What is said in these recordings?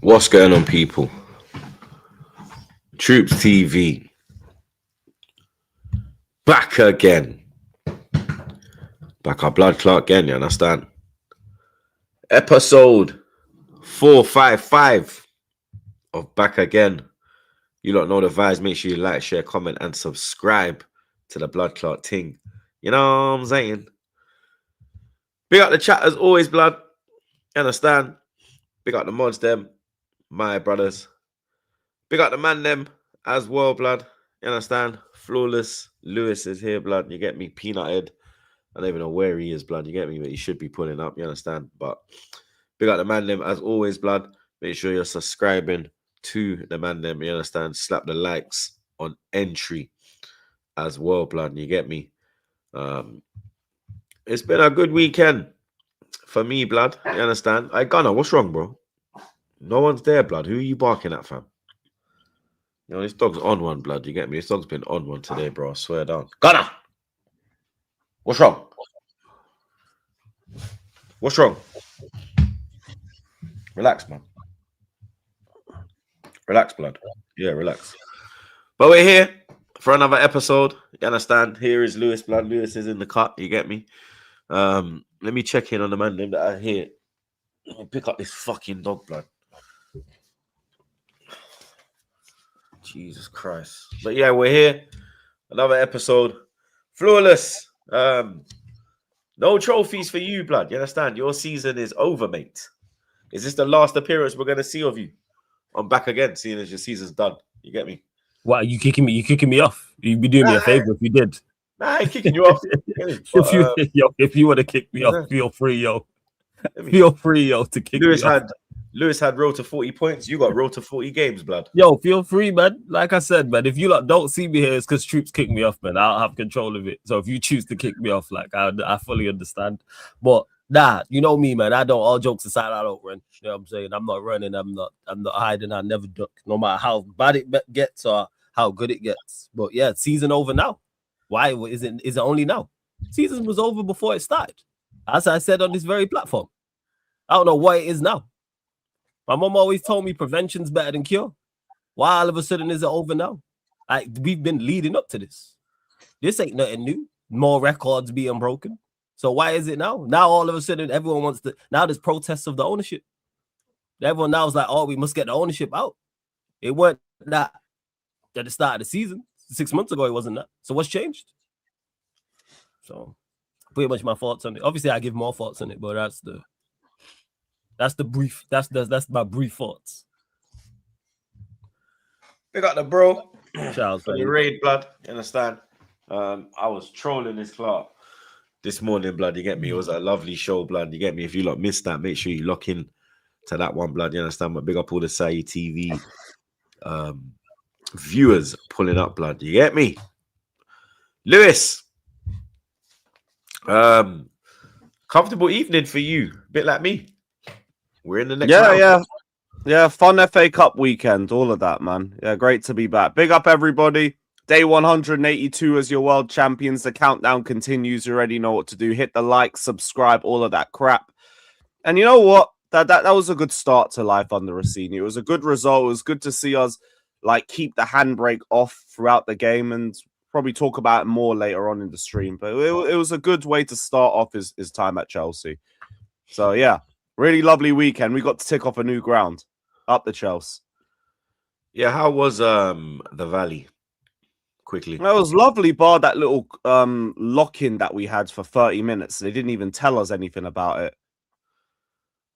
What's going on, people? TroopzTV back again. Back our blood clot again, you understand? Episode 455 of Back Again. You lot know the vibes. Make sure you like, share, comment, and subscribe to the blood clot ting. You know what I'm saying? Big up the chat as always, blood. You understand? Big up the mods, them, my brothers. Big up the man, them, as well, blood. You understand? Flawless Lewis is here, blood. You get me? Peanut head. I don't even know where he is, blood. You get me? But he should be pulling up. You understand? But big up the man, them, as always, blood. Make sure you're subscribing to the man, them. You understand? Slap the likes on entry as well, blood. You get me? It's been a good weekend for me, blood. You understand? Hey, Gunner, what's wrong, bro? No one's there, blood. Who are you barking at, fam? You know, this dog's on one, blood. You get me? This dog's been on one today, bro. I swear down. Gunner! What's wrong? What's wrong? Relax, man. Relax, blood. Yeah, relax. But we're here for another episode. You understand? Here is Lewis, blood. Lewis is in the cut. You get me? Let me check in on the man that I hear. Let me pick up this fucking dog, blood. Jesus Christ. But yeah, we're here. Another episode. Flawless. No trophies for you, blood. You understand? Your season is over, mate. Is this the last appearance we're going to see of you? I'm back again, seeing as your season's done. You get me? What, are you kicking me? You kicking me off? You'd be doing me a favor if you did. Nah, I ain't kicking you off. But, if you want to kick me off, feel free, yo. Feel free, yo, to kick me off. Lewis had road to 40 points. You got road to 40 games, blood. Yo, feel free, man. Like I said, man, if you lot don't see me here, it's because Troops kick me off, man. I'll have control of it. So if you choose to kick me off, like, I fully understand. But nah, you know me, man. I don't. All jokes aside, I don't run. You know what I'm saying? I'm not running. I'm not hiding. I never duck. No matter how bad it gets or how good it gets. But yeah, season over now. Why is it only now? Season was over before it started. As I said on this very platform. I don't know what it is now. My mom always told me prevention's better than cure. Why all of a sudden is it over now? Like, we've been leading up to this. This ain't nothing new. More records being broken. So why is it now? Now all of a sudden everyone wants to. Now there's protests of the ownership. Everyone now is like, oh, we must get the ownership out. It weren't that at the start of the season. 6 months ago, it wasn't that. So what's changed? So pretty much my thoughts on it. Obviously, I give more thoughts on it, but that's my brief thoughts. We got the bro. Charles, for the raid, blood. You understand? I was trolling this club this morning, blood. You get me? It was a lovely show, blood. You get me? If you lot missed that, make sure you lock in to that one, blood. You understand? But big up all the Sai TV viewers pulling up, blood. You get me? Lewis. Comfortable evening for you. Bit like me. We're in the next round. Yeah, fun FA Cup weekend, all of that, man. Yeah, great to be back. Big up, everybody. Day 182 as your world champions. The countdown continues. You already know what to do. Hit the like, subscribe, all of that crap. And you know what? That was a good start to life under Rossini. It was a good result. It was good to see us like keep the handbrake off throughout the game, and probably talk about it more later on in the stream. But it was a good way to start off his time at Chelsea. So yeah, really lovely weekend. We got to tick off a new ground. Up the Chelsea. Yeah, how was the Valley? Quickly. It was lovely, bar that little lock-in that we had for 30 minutes. They didn't even tell us anything about it.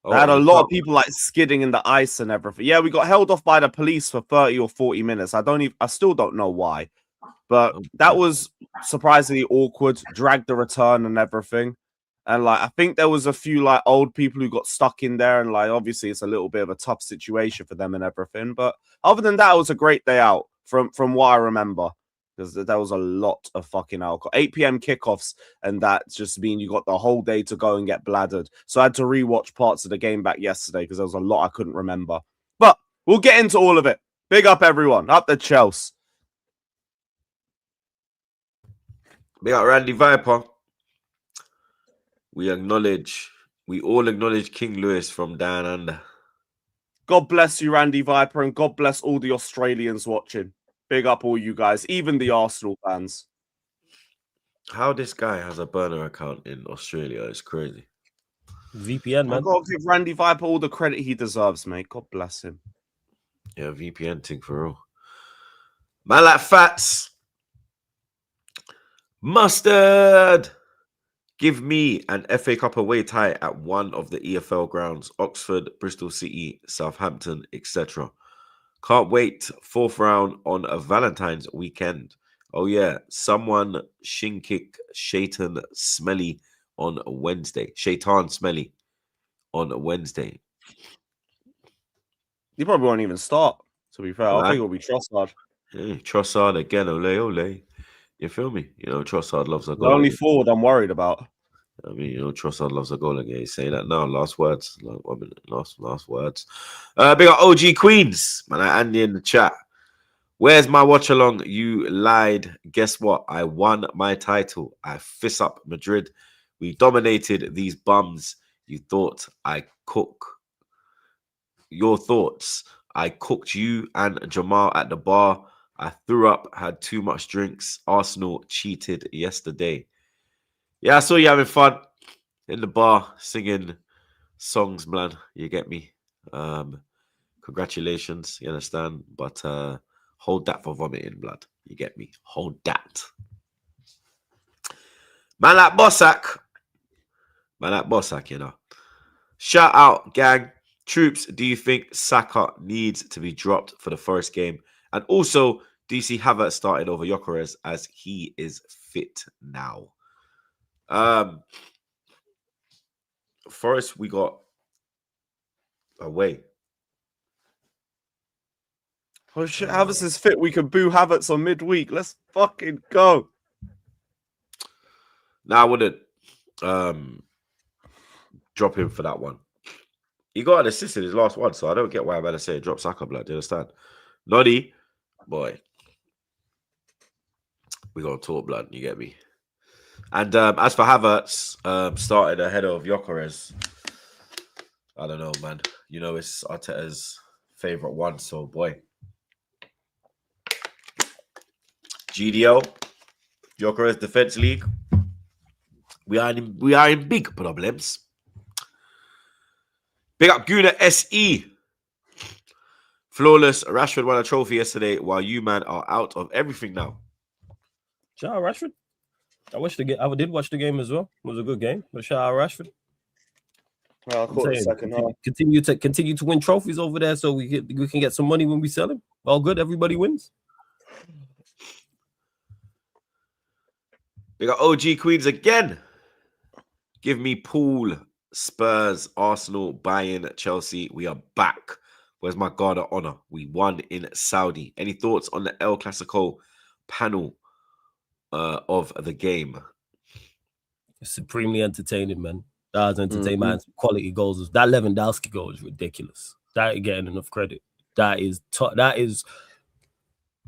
They had a lot of people like skidding in the ice and everything. Yeah, we got held off by the police for 30 or 40 minutes. I still don't know why. But that was surprisingly awkward. Dragged the return and everything. And like, I think there was a few like old people who got stuck in there, and like, obviously it's a little bit of a tough situation for them and everything. But other than that, it was a great day out from what I remember, because there was a lot of fucking alcohol. 8 p.m. kickoffs, and that just mean you got the whole day to go and get bladdered. So I had to rewatch parts of the game back yesterday because there was a lot I couldn't remember. But we'll get into all of it. Big up everyone. Up the Chelsea. Big up Randy Viper. We all acknowledge King Lewis from down under. God bless you, Randy Viper, and God bless all the Australians watching. Big up all you guys, even the Arsenal fans. How this guy has a burner account in Australia is crazy. VPN, man. I've got to give Randy Viper all the credit he deserves, mate. God bless him. Yeah, VPN thing for real. Man like Fats. Mustard. Give me an FA Cup away tie at one of the EFL grounds. Oxford, Bristol City, Southampton, etc. Can't wait. 4th round on a Valentine's weekend. Oh yeah, someone shin kick Shaitan Smelly on Wednesday. Shaitan Smelly on Wednesday. He probably won't even start, to be fair. I think it'll be Trossard. Hey, Trossard again, ole. You feel me? You know, Trossard loves a The goal. only forward I'm worried about. I mean, you know, Trossard loves a goal again. He's saying that now. Last words. Like, 1 minute. Last words. Big up OG Queens. Man, Andy in the chat. Where's my watch along? You lied. Guess what? I won my title. I fist up Madrid. We dominated these bums. You thought I cook. Your thoughts. I cooked you and Jamal at the bar. I threw up, had too much drinks. Arsenal cheated yesterday. Yeah, I saw you having fun in the bar, singing songs, man. You get me? Congratulations, you understand? But hold that for vomiting, blood. You get me? Hold that. Man like Bossack. You know. Shout out, gang. Troops, do you think Saka needs to be dropped for the Forest game? And also, do you see Havertz starting over Gyökeres as he is fit now? Forest, we got away. Oh shit, Havertz is fit. We can boo Havertz on midweek. Let's fucking go. Now I wouldn't drop him for that one. He got an assist in his last one, so I don't get why I'm about to say drop Saka, blood. Do you understand? Noddy, boy. We got to talk, blood. You get me? And as for Havertz, started ahead of Gyökeres, I don't know, man. You know, it's Arteta's favourite one, so boy. GDL, Gyökeres Defence League. We are in big problems. Big up Guna SE. Flawless. Rashford won a trophy yesterday while you, man, are out of everything now. Shout out Rashford. I did watch the game as well. It was a good game. But shout out Rashford. Well, I caught the second half. Continue to win trophies over there, so we can get some money when we sell him. All good. Everybody wins. We got OG Queens again. Give me Pool, Spurs, Arsenal, Bayern, Chelsea. We are back. Where's my guard of honor? We won in Saudi. Any thoughts on the El Clasico panel of the game? It's supremely entertaining, man. That was entertaining, man. Quality goals. That Lewandowski goal is ridiculous. That ain't getting enough credit. That is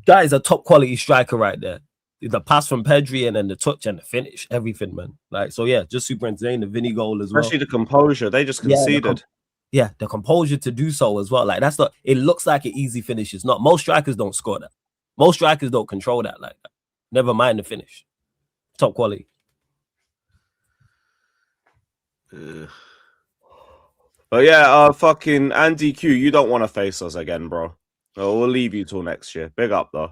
a top quality striker right there. The pass from Pedri and then the touch and the finish, everything, man. Like, so yeah, just super entertaining. The Vinny goal as well. Especially the composure. They just conceded. The composure to do so as well. Like, that's not, it looks like an easy finish. It's not. Most strikers don't score that. Most strikers don't control that like that. Never mind the finish. Top quality. But yeah, fucking Andy Q, you don't want to face us again, bro. So we'll leave you till next year. Big up, though.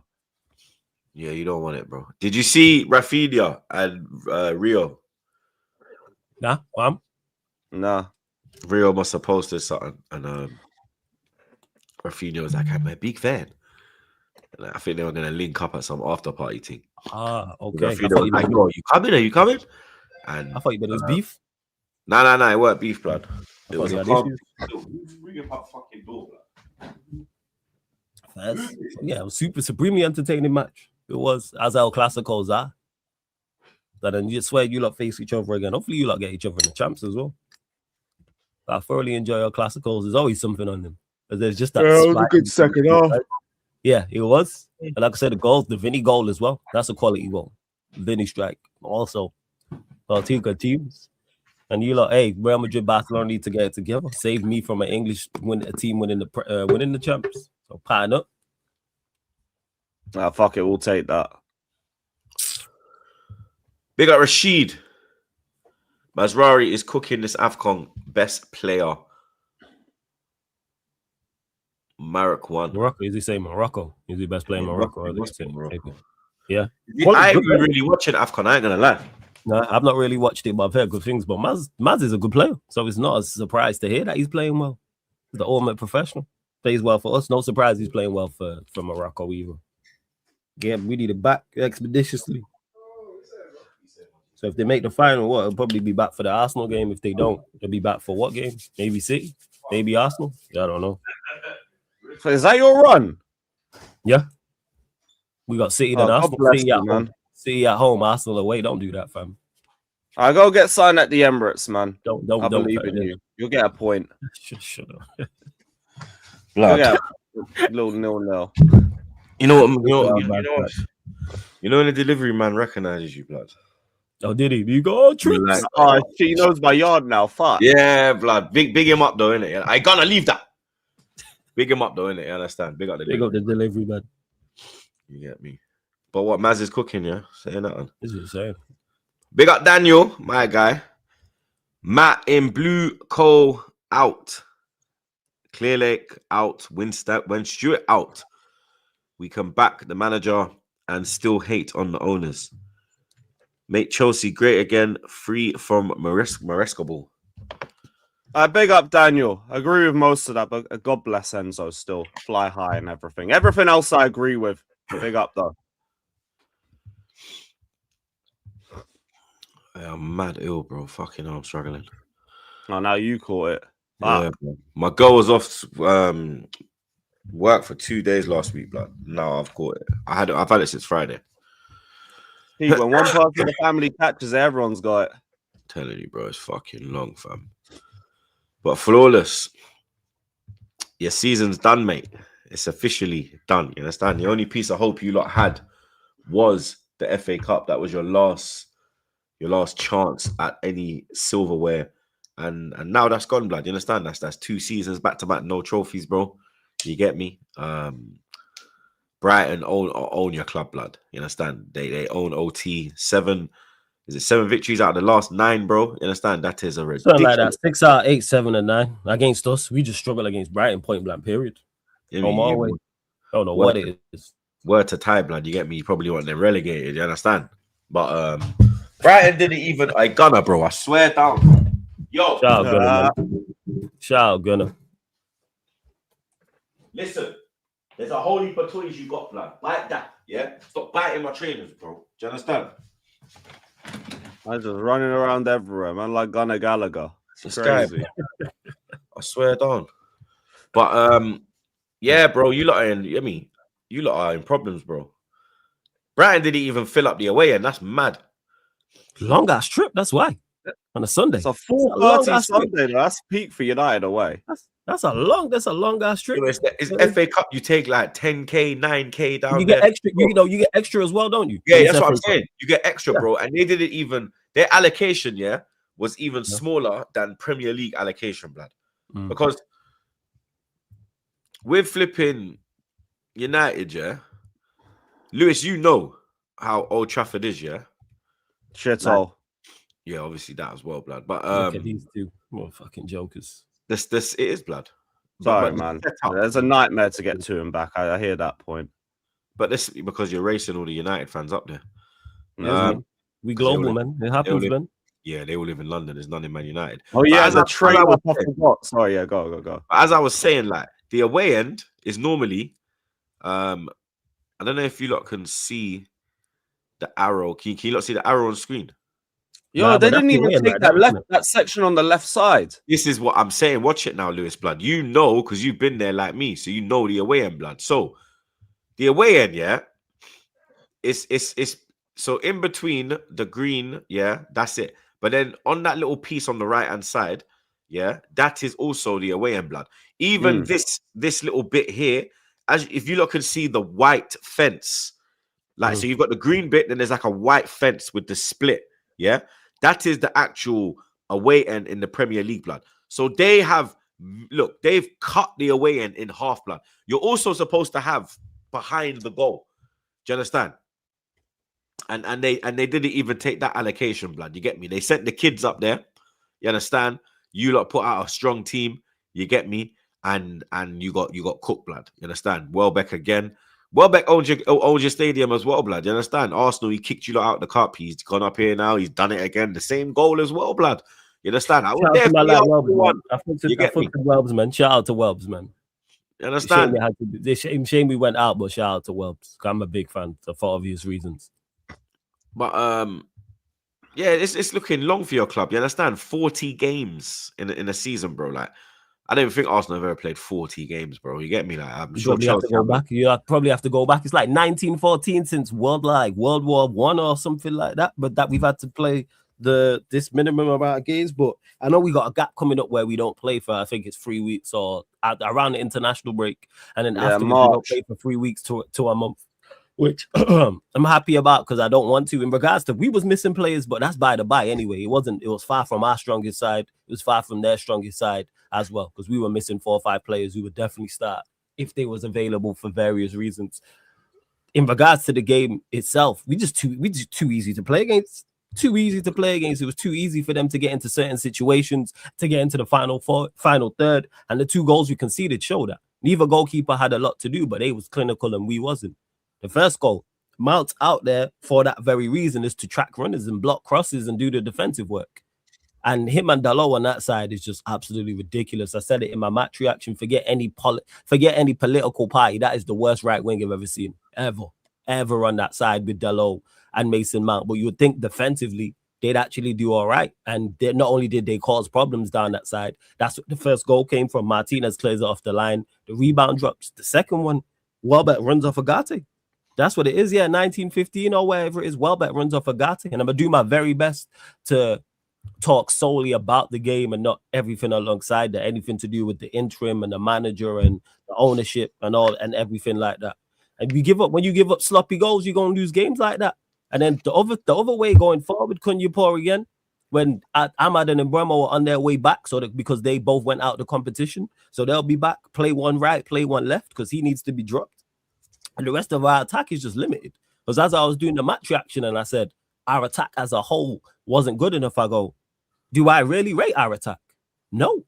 Yeah, you don't want it, bro. Did you see Rafinha and Rio? Nah. Nah. Rio must have posted something, and Rafinha was like, "I'm a big fan." And I think they were gonna link up at some after party thing. Okay. Rafinha was like, "No, you coming? Are you coming?" And I thought you meant it was beef. No, it weren't beef, blood. It was a Ring up fucking door, yeah, it was supremely entertaining match. It was, as El Clasicos are. But then you swear you lot face each other again. Hopefully you lot get each other in the champs as well. But I thoroughly enjoy El Clasicos. There's always something on them. But there's just that. It was a good second half. Yeah, it was. And like I said, the Vinny goal as well. That's a quality goal. Vinny strike. Also, two good teams. And you lot, hey, Real Madrid, Barcelona need to get it together. Save me from an English team winning the champs. So pattern up. Fuck it, we'll take that. Big up Rashid. Mazrari is cooking this AFCON. Best player. Marok won. Morocco, is he saying Morocco? Is he best player in Morocco? Morocco. Yeah. I ain't really watching AFCON, I ain't gonna lie. No, I've not really watched it, but I've heard good things. But Maz is a good player, so it's not a surprise to hear that he's playing well. He's the ultimate professional. Plays well for us. No surprise he's playing well for Morocco either. Yeah, we need it back expeditiously. So if they make the final, it'll probably be back for the Arsenal game. If they don't, they'll be back for what game? Maybe City, maybe Arsenal. I don't know. So is that your run? Yeah, we got City then Arsenal. City at home, Arsenal away. Don't do that, fam. I go get signed at the Emirates, man. Don't I believe in you. You'll get a point. Shut up. Blood. Little 0-0. You know what? You know when the delivery man recognizes you, blood. Oh, did he? Do you go, Troops? Like, oh, he knows my yard now. Fuck. Yeah, blood. Big him up though, innit? I gonna leave that. Big him up though, innit? You understand? Big up the delivery man. You get me? But what Maz is cooking, yeah? Saying that on. This is insane. Big up Daniel, my guy. Matt in blue coal out. Clear Lake out. When Stewart out. We can back the manager and still hate on the owners. Make Chelsea great again, free from Marescable. Big up Daniel. I agree with most of that, but God bless Enzo still. Fly high and everything. Everything else I agree with. Big up though. I'm mad ill, bro. Fucking hell, I'm struggling. Oh, now you caught it. Yeah, my girl was off work for 2 days last week, blood. Now I've caught it. I've had it since Friday. See, when one person in the family catches it, everyone's got it. I'm telling you, bro, it's fucking long, fam. But flawless. Your season's done, mate. It's officially done. You understand? The only piece of hope you lot had was the FA Cup. That was your last chance at any silverware. And now that's gone, blood. You understand? That's 2 seasons back to back, no trophies, bro. You get me? Brighton own your club, blood. You understand? They own OT. 7 victories out of the last 9, bro? You understand? That is a ridiculous. Something like that. 6 out of 8, 7 and 9 against us. We just struggle against Brighton, point blank. Period. I don't know what it is. Word to tie, blood. You get me? You probably want them relegated. You understand? But Brighton didn't even. I gunner, bro. I swear down. Yo, shout out Gunner, man. Shout out Gunner. Listen, there's a whole heap of toys you got, blood. Bite that, yeah? Stop biting my trainers, bro. Do you understand? I'm just running around everywhere, man, like Gunnar Gallagher. It's crazy. I swear down. But yeah, bro, you lot are in problems, bro. Brighton didn't even fill up the away end. That's mad. Long ass trip, that's why. On a Sunday. It's a 4:30 Sunday. That's peak for United away. That's a long ass trip. It's FA Cup. You take like 10K, 9K down. You get extra. You get extra as well, don't you? Yeah, that's what I'm saying. You get extra, bro. And they didn't even their allocation, was even smaller than Premier League allocation, blood. Because with flipping United, Lewis, you know how Old Trafford is, Shithole. Yeah, obviously that as well, blood. But look at these two fucking jokers. This it is, blood. Sorry, man. There's a nightmare to get to him back. I hear that point. But this because you're racing all the United fans up there. We global, man. It happens, man. Yeah, they all live in London. There's none in Man United. Oh yeah, the train. I forgot. Sorry, yeah, go. As I was saying, like the away end is normally, I don't know if you lot can see the arrow. Can you lot see the arrow on screen? Yo, they didn't even take that section on the left side. This is what I'm saying. Watch it now, Lewis, blood. You know, because you've been there like me, so you know the away end, blood. So the away end, it's so in between the green, that's it. But then on that little piece on the right hand side, that is also the away end, blood. Even this little bit here, as if you lot can see the white fence, like so you've got the green bit, then there's like a white fence with the split, that is the actual away end in the Premier League, blood. So they have, look, they've cut the away end in half, blood. You're also supposed to have behind the goal. Do you understand? And they didn't even take that allocation, blood. You get me? They sent the kids up there. You understand? You lot put out a strong team. You get me? And you got cooked, blood. You understand? Welbeck again. Welbeck owns your stadium as well, blood. You understand? Arsenal, he kicked you lot out the cup. He's gone up here now. He's done it again. The same goal as well, blood. You understand? I was there for the one. I thought to Welbs, man. Shout out to Welbs, man. You understand? Shame we went out, but shout out to Welbs. I'm a big fan for obvious reasons. But yeah, it's looking long for your club. You understand? 40 games in a season, bro. Like, I don't even think Arsenal have ever played 40 games, bro. You get me? Like, I'm sure you have to go back. You probably have to go back. It's like 1914 since World War I or something like that. But that we've had to play this minimum amount of games. But I know we got a gap coming up where we don't play for, I think it's 3 weeks or around the international break, and then after we don't play for 3 weeks to a month, which I'm happy about because I don't want to. In regards to, we was missing players, but that's by the by anyway. It was far from our strongest side. It was far from their strongest side as well, because we were missing 4 or 5 players who would definitely start if they was available for various reasons. In regards to the game itself, we just too easy to play against. Too easy to play against. It was too easy for them to get into certain situations, to get into the final third, and the 2 goals we conceded show that. Neither goalkeeper had a lot to do, but they was clinical and we wasn't. The first goal, Mount's out there for that very reason, is to track runners and block crosses and do the defensive work. And him and Dalot on that side is just absolutely ridiculous. I said it in my match reaction. Forget any political party. That is the worst right wing I've ever seen, ever on that side with Dalot and Mason Mount. But you would think defensively they'd actually do all right. And not only did they cause problems down that side, that's what the first goal came from. Martinez clears it off the line. The rebound drops. The second one, Welbeck runs off Agate. That's what it is. Yeah, 1915 or wherever it is, Welbeck runs off Agate. And I'm going to do my very best to talk solely about the game and not everything alongside that, anything to do with the interim and the manager and the ownership and all and everything like that. And when you give up sloppy goals, you're going to lose games like that. And then the other way going forward, Kunyapur again, when Ahmad and Mbeumo were on their way back, because they both went out the competition, so they'll be back, play one right, play one left, because he needs to be dropped. And the rest of our attack is just limited. Because as I was doing the match reaction and I said, our attack as a whole wasn't good enough, I go, do I really rate our attack? No.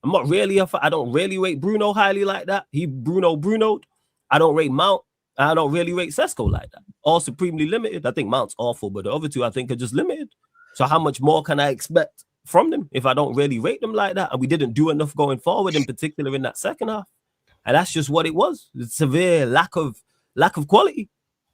I'm not really, I don't really rate Bruno highly like that. Bruno'd. I don't rate Mount. I don't really rate Sesko like that. All supremely limited. I think Mount's awful, but the other 2 I think are just limited. So how much more can I expect from them if I don't really rate them like that? And we didn't do enough going forward, in particular in that second half. And that's just what it was. It's severe lack of quality.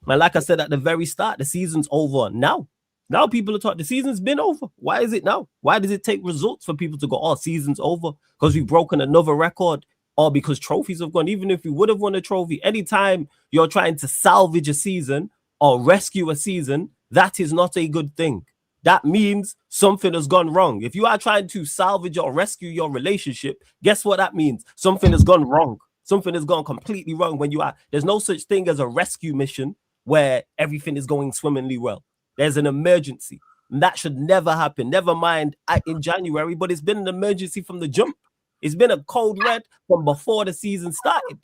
And like I said at the very start, the season's over now. Now people are talking, the season's been over. Why is it now? Why does it take results for people to go, oh, season's over? Because we've broken another record, or because trophies have gone. Even if we would have won a trophy, anytime you're trying to salvage a season or rescue a season, that is not a good thing. That means something has gone wrong. If you are trying to salvage or rescue your relationship, guess what that means? Something has gone wrong. Something has gone completely wrong when there's no such thing as a rescue mission where everything is going swimmingly well. There's an emergency. And that should never happen. Never mind in January, but it's been an emergency from the jump. It's been a cold red from before the season started.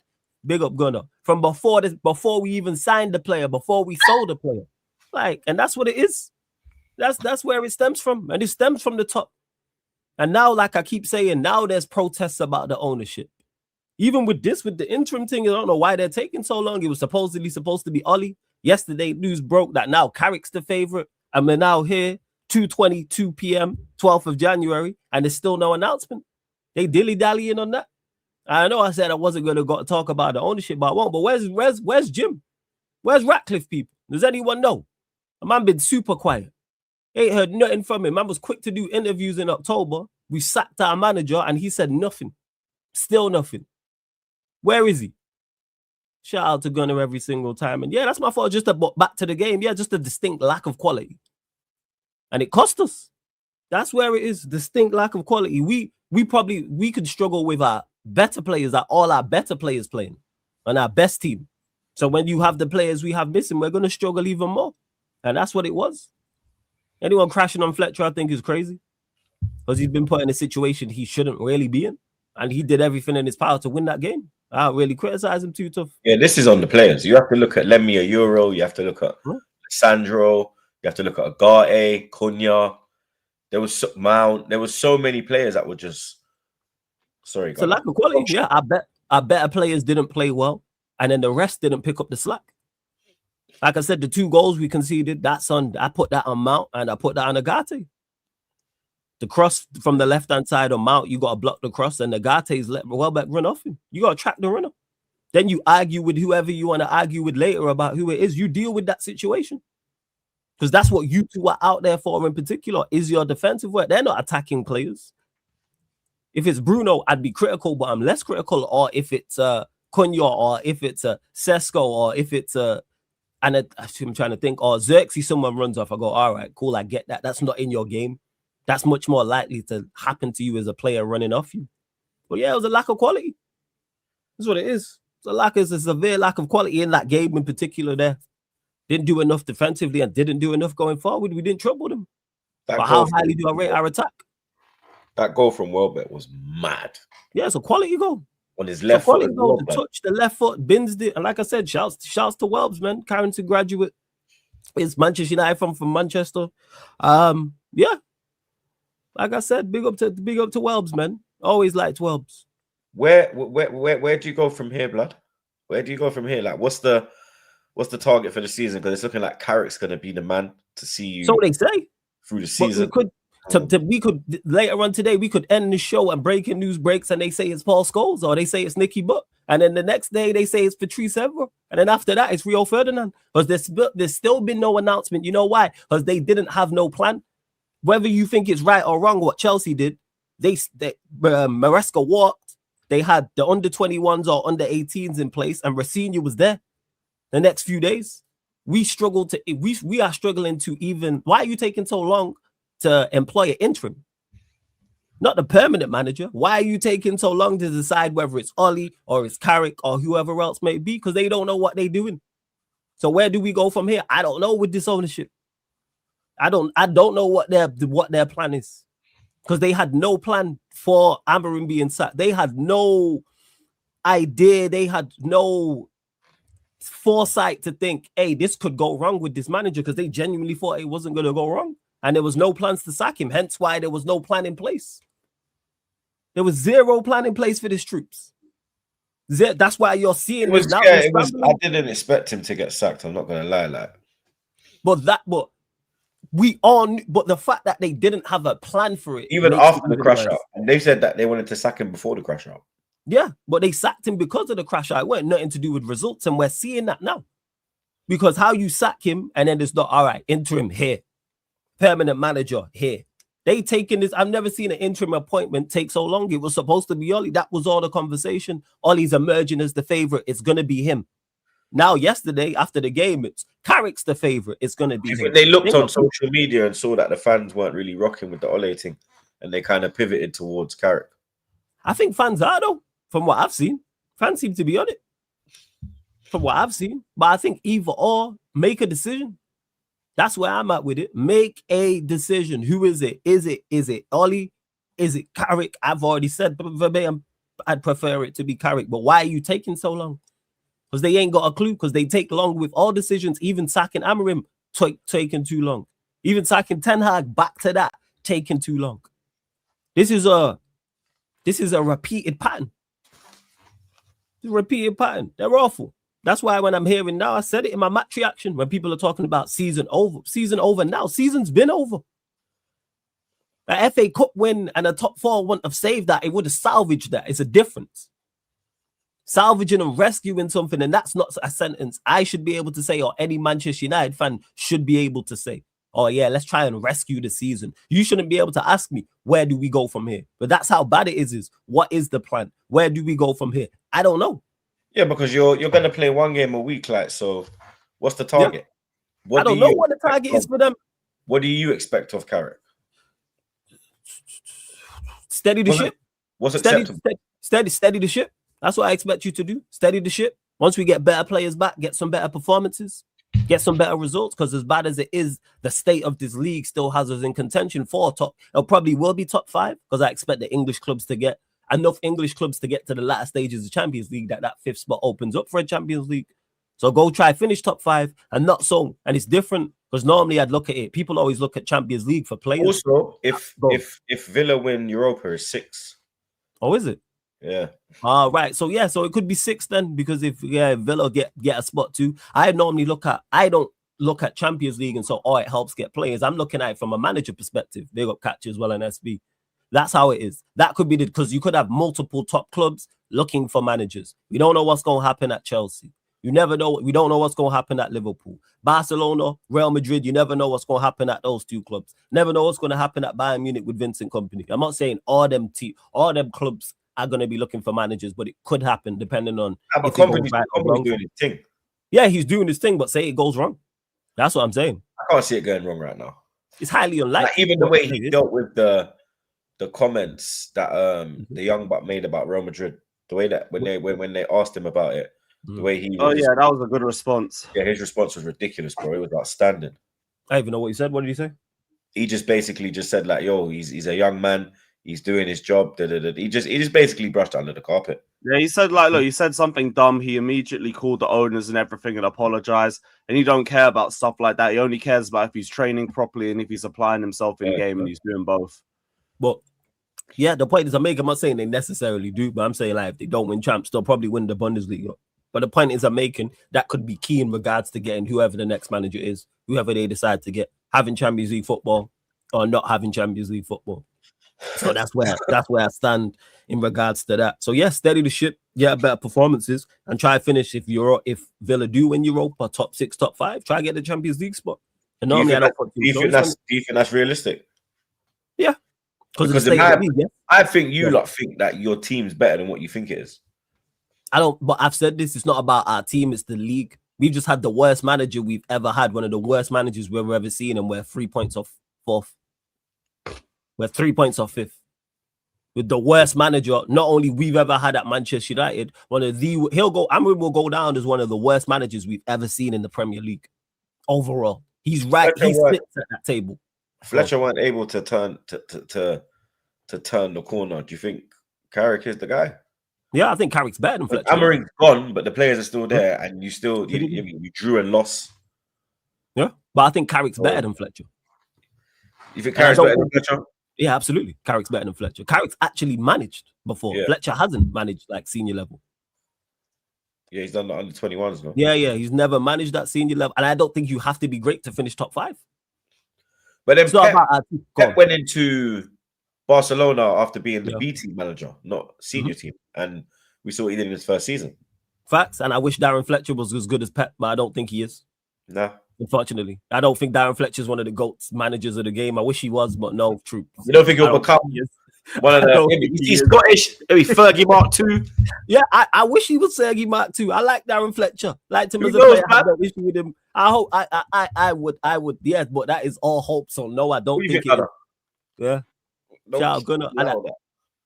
Big up Gunner. From before we even signed the player, before we sold the player. And that's what it is. That's where it stems from. And it stems from the top. And now, like I keep saying, now there's protests about the ownership. Even with the interim thing, I don't know why they're taking so long. It was supposedly supposed to be Ollie. Yesterday, news broke that now Carrick's the favorite. And we're now here, 2:22 p.m., 12th of January, and there's still no announcement. They dilly-dallying on that. I know I said I wasn't going to talk about the ownership, but I won't. But where's Jim? Where's Ratcliffe people? Does anyone know? A man been super quiet. Ain't heard nothing from him. Man was quick to do interviews in October. We sacked our manager, and he said nothing. Still nothing. Where is he? Shout out to Gunner every single time. And yeah, that's my fault. Just back to the game. Yeah, just a distinct lack of quality. And it cost us. That's where it is. Distinct lack of quality. We could struggle with our better players, all our better players playing on our best team. So when you have the players we have missing, we're going to struggle even more. And that's what it was. Anyone crashing on Fletcher, I think, is crazy. because he's been put in a situation he shouldn't really be in, and he did everything in his power to win that game. I don't really criticize him too tough. Yeah, this is on the players. You have to look at Lemmy Euro. You have to look at Sandro. You have to look at Agate, Cunha. There was Mount. There was so many players that were just. Sorry, it's a lack of quality. Yeah, I bet players didn't play well, and then the rest didn't pick up the slack. Like I said, the 2 goals we conceded, I put that on Mount and I put that on Agate. The cross from the left-hand side on Mount, you got to block the cross, and Agate's let Welbeck run off him. You got to track the runner. Then you argue with whoever you want to argue with later about who it is. You deal with that situation. Because that's what you two are out there for in particular, is your defensive work. They're not attacking players. If it's Bruno, I'd be critical, but I'm less critical. Or if it's Cunha, or if it's Sesko, or if it's I'm trying to think, or Xerxes, someone runs off, I go, all right, cool, I get that. That's not in your game. That's much more likely to happen to you as a player running off you. But yeah, it was a lack of quality. That's what it is. It's a severe lack of quality in that game in particular there. Didn't do enough defensively and didn't do enough going forward. We didn't trouble them. But how highly do I rate our attack? That goal from Welbeck was mad. Yeah, it's a quality goal. On his left foot. The touch, the left foot, bins it. And like I said, shouts to Welbs, man. Carrington graduate. It's Manchester United from Manchester. Yeah. Like I said, big up to Welbs, man. Always liked Welbs. Where do you go from here, blood? Where do you go from here? Like, what's the target for the season? Because it's looking like Carrick's gonna be the man to see you. So they say through the season. We could later on today we could end the show and breaking news breaks and they say it's Paul Scholes or they say it's Nicky Butt, and then the next day they say it's Patrice Evra, and then after that it's Rio Ferdinand. Because there's still been no announcement. You know why? Because they didn't have no plan. Whether you think it's right or wrong what Chelsea did, Maresca walked. They had the under 21s or under 18s in place, and Rafinha was there. The next few days, we are struggling to even. Why are you taking so long to employ an interim? Not the permanent manager. Why are you taking so long to decide whether it's Ollie or it's Carrick or whoever else may be? Because they don't know what they're doing. So where do we go from here? I don't know with this ownership. I don't know what their plan is, because they had no plan for Amorim being sacked. They had no idea. They had no foresight to think, hey, this could go wrong with this manager, because they genuinely thought it wasn't going to go wrong. And there was no plans to sack him. Hence why there was no plan in place. There was zero plan in place for this troops. That's why you're seeing this now. I didn't expect him to get sacked. I'm not going to lie. But the fact that they didn't have a plan for it, even after the crash out, and they said that they wanted to sack him before the crash out. Yeah, but they sacked him because of the crash out. It wasn't nothing to do with results, and we're seeing that now. Because how you sack him and then it's not all right, interim here, permanent manager here. They taking this. I've never seen an interim appointment take so long. It was supposed to be Ollie. That was all the conversation. Ollie's emerging as the favorite. It's gonna be him. Now, yesterday after the game, it's Carrick's the favorite. It's gonna be him. They looked on social media and saw that the fans weren't really rocking with the Ole thing, and they kind of pivoted towards Carrick. I think fans are though. From what I've seen, fans seem to be on it. From what I've seen, but I think either or, make a decision. That's where I'm at with it. Make a decision. Who is it? Is it Ollie? Is it Carrick? I've already said verbatim, I'd prefer it to be Carrick. But why are you taking so long? Because they ain't got a clue. Because they take long with all decisions. Even sacking Amorim taking too long. Even sacking Ten Hag back to that taking too long. This is a repeated pattern. It's a repeated pattern. They're awful. That's why when I'm hearing now, I said it in my match reaction when people are talking about season over now. Season's been over. An FA Cup win and a top 4 wouldn't have saved that. It would have salvaged that. It's a difference. Salvaging and rescuing something, and that's not a sentence I should be able to say, or any Manchester United fan should be able to say. Oh yeah, let's try and rescue the season. You shouldn't be able to ask me, where do we go from here? But that's how bad it is what is the plan? Where do we go from here? I don't know. Yeah, because you're going to play one game a week, like, so what's the target? Yeah. I don't know what the target is for them. What do you expect of Carrick? Steady the ship. What's acceptable? Steady the ship. That's what I expect you to do. Steady the ship. Once we get better players back, get some better performances. get some better results, because as bad as it is, the state of this league still has us in contention for top. It probably will be top 5, because I expect the English clubs to get enough English clubs to get to the latter stages of Champions League that 5th spot opens up for a Champions League. So go try finish top 5 and not so. And it's different because normally I'd look at it. People always look at Champions League for players. Also, if Villa win Europa is 6. Oh, is it? Yeah. Right. So yeah, so it could be 6 then, because if Villa get a spot too. I don't look at Champions League and so it helps get players. I'm looking at it from a manager perspective. They got Catch as well and SB. That's how it is. That could be because you could have multiple top clubs looking for managers. We don't know what's going to happen at Chelsea. You never know. We don't know what's going to happen at Liverpool, Barcelona, Real Madrid. You never know what's going to happen at those 2 clubs. Never know what's going to happen at Bayern Munich with Vincent Kompany. I'm not saying all them clubs are going to be looking for managers, but it could happen depending on. But Kompany's doing his thing. Yeah, he's doing his thing, but say it goes wrong. That's what I'm saying. I can't see it going wrong right now. It's highly unlikely. Like, even the way he dealt with the comments that the young buck made about Real Madrid, the way that when they asked him about it. The way he that was a good response. Yeah, his response was ridiculous, bro. It was outstanding. I even know what he said. What did he say? He just basically just said like, "Yo, he's a young man. He's doing his job." He just basically brushed under the carpet. Yeah, he said like, look, he said something dumb. He immediately called the owners and everything and apologized. And he don't care about stuff like that. He only cares about if he's training properly and if he's applying himself in game and he's doing both. But yeah, the point is, I'm not saying they necessarily do, but I'm saying like if they don't win champs, they'll probably win the Bundesliga. But the point is I'm making, that could be key in regards to getting whoever the next manager is, whoever they decide to get, having Champions League football or not having Champions League football. So that's where I stand in regards to that. So yeah, steady the ship, get better performances, and try to finish if Villa do win Europa, top 6, top 5, try to get the Champions League spot. And do you think that's realistic? Yeah. Because I think you lot think that your team's better than what you think it is. I don't, but I've said this, it's not about our team, it's the league. We've just had the worst manager we've ever had, one of the worst managers we've ever seen, and we're 3 points off 4th. We're 3 points off 5th. With the worst manager, not only we've ever had at Manchester United, Amorim will go down as one of the worst managers we've ever seen in the Premier League. Overall. He sits at that table. Fletcher weren't able to turn the corner. Do you think Carrick is the guy? Yeah, I think Carrick's better than Fletcher. Amaring's gone, but the players are still there, and you drew and lost. Yeah, but I think Carrick's better than Fletcher. You think Carrick's better than Fletcher? Yeah, absolutely. Carrick's better than Fletcher. Carrick's actually managed before. Yeah. Fletcher hasn't managed like senior level. Yeah, he's done the under 21s now. Yeah, he's never managed that senior level, and I don't think you have to be great to finish top 5. But then Pep went into Barcelona after being the B team manager, not senior team, and we saw what he did in his first season. Facts, and I wish Darren Fletcher was as good as Pep, but I don't think he is. No, unfortunately, I don't think Darren Fletcher is one of the GOAT managers of the game. I wish he was, but no, true. You don't think he'll become one of the? He's Scottish. Fergie Mark II. Yeah, I wish he was Fergie Mark II. I like Darren Fletcher. Liked him as a player. I have no issue with him. I hope I would. Yes, but that is all hope. So no, I don't think it. Yeah.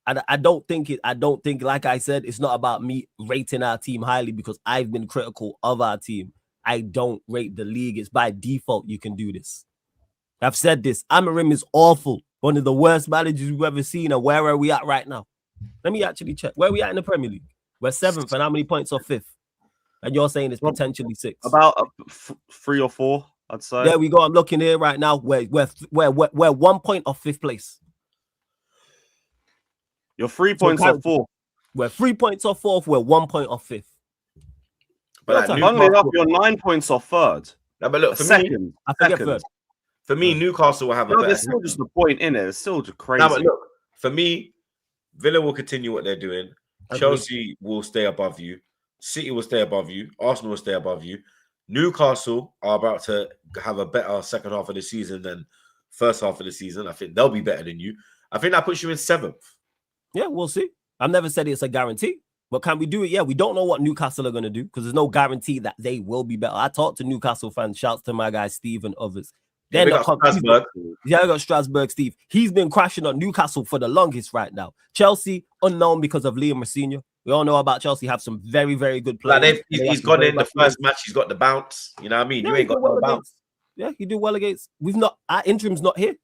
I don't think, like I said, it's not about me rating our team highly because I've been critical of our team. I don't rate the league. It's by default you can do this. I've said this. Amorim is awful. One of the worst managers we've ever seen. And where are we at right now? Let me actually check. Where are we at in the Premier League? We're 7th, and how many points are 5th? And you're saying it's potentially 6. About 3 or 4, I'd say. There we go. I'm looking here right now. We're 1 point off 5th place. You're 3 points off 4th. We're 3 points off 4th. We're 1 point off 5th. But funnily enough, you're 9 points off 3rd. No, but look, for second. I forget 3rd. For me, Newcastle will have a better. There's still just a point in it. It's still just crazy. No, but look, for me, Villa will continue what they're doing. Chelsea will stay above you. City will stay above you. Arsenal will stay above you. Newcastle are about to have a better second half of the season than first half of the season. I think they'll be better than you. I think that puts you in 7th. Yeah, we'll see. I've never said it's a guarantee, but can we do it? Yeah, we don't know what Newcastle are going to do because there's no guarantee that they will be better. I talked to Newcastle fans. Shouts to my guy Steve and others. They're not Strasbourg. Yeah, I got Strasbourg, Steve. He's been crashing on Newcastle for the longest right now. Chelsea, unknown because of Liam Rosenior. We all know about Chelsea have some very, very good players. Like he's gone in the first match. He's got the bounce. You know what I mean? Yeah, You ain't got no bounce. Yeah, he did well against. Our interim's not here.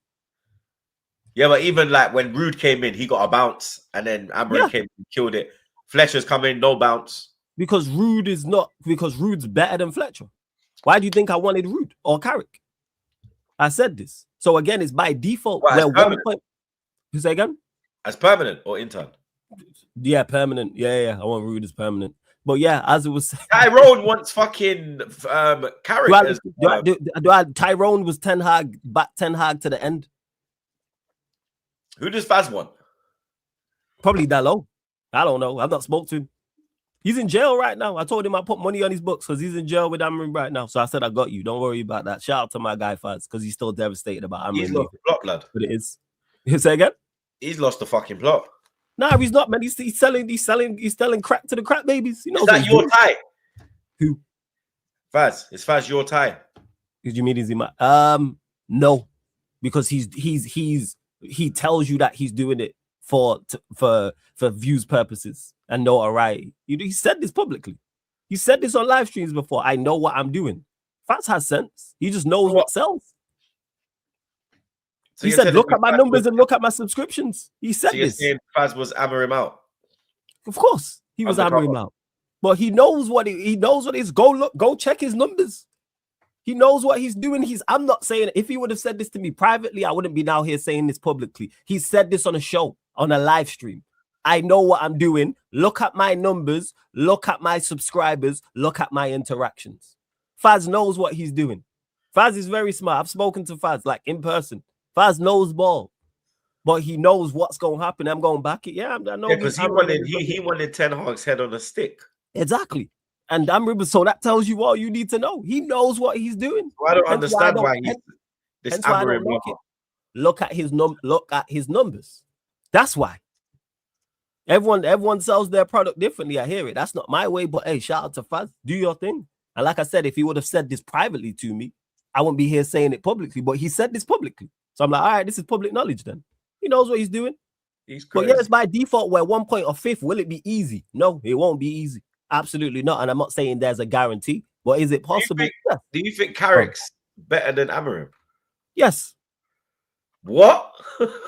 Yeah, but even like when Rude came in, he got a bounce, and then Amorim came and killed it. Fletcher's come in, no bounce. Because Rude's better than Fletcher. Why do you think I wanted Rude or Carrick? I said this. So again, it's by default. Well, You say again? As permanent or intern? Yeah, permanent. Yeah. I want Rude as permanent. But yeah, as it was saying, Tyrone wants fucking Carrick. Tyrone was Ten Hag to the end. Who does Faz want? Probably Dalot. I don't know. I've not spoke to him. He's in jail right now. I told him I put money on his books because he's in jail with Amorim right now. So I said, I got you. Don't worry about that. Shout out to my guy Faz because he's still devastated about Amorim. He's lost the plot, lad. But it is. You say again? He's lost the fucking plot. Nah, he's not, man. He's selling crack to the crack babies. You know, is that your tie? Who? Faz. Is Faz your tie? Did you mean is he my no. Because he tells you that he's doing it for views purposes and notoriety. He said this publicly. He said this on live streams before. I know what I'm doing. Faz has sense. He just knows what sells. So he said, look at my numbers and look at my subscriptions. He said this. Saying Faz was Amorim out. Of course, he was Amorim out. But he knows what he knows what it is. Go check his numbers. He knows what he's doing. I'm not saying if he would have said this to me privately, I wouldn't be now here saying this publicly. He said this on a show, on a live stream. I know what I'm doing. Look at my numbers. Look at my subscribers. Look at my interactions. Faz knows what he's doing. Faz is very smart. I've spoken to Faz like in person. Faz knows ball, but he knows what's going to happen. I'm going back it. Yeah, I know. Yeah, because he wanted Ten Hag's head on a stick. Exactly. And so that tells you all you need to know. He knows what he's doing. Well, I don't understand why he's this Amorim. Look at his numbers. That's why. Everyone sells their product differently. I hear it. That's not my way, but hey, shout out to Faz. Do your thing. And like I said, if he would have said this privately to me, I wouldn't be here saying it publicly. But he said this publicly. So I'm like, all right, this is public knowledge then. He knows what he's doing. But yeah, it's by default we're 1 point or fifth. Will it be easy? No, it won't be easy. Absolutely not. And I'm not saying there's a guarantee, but is it possible? Do you think Carrick's better than Amorim? Yes. What?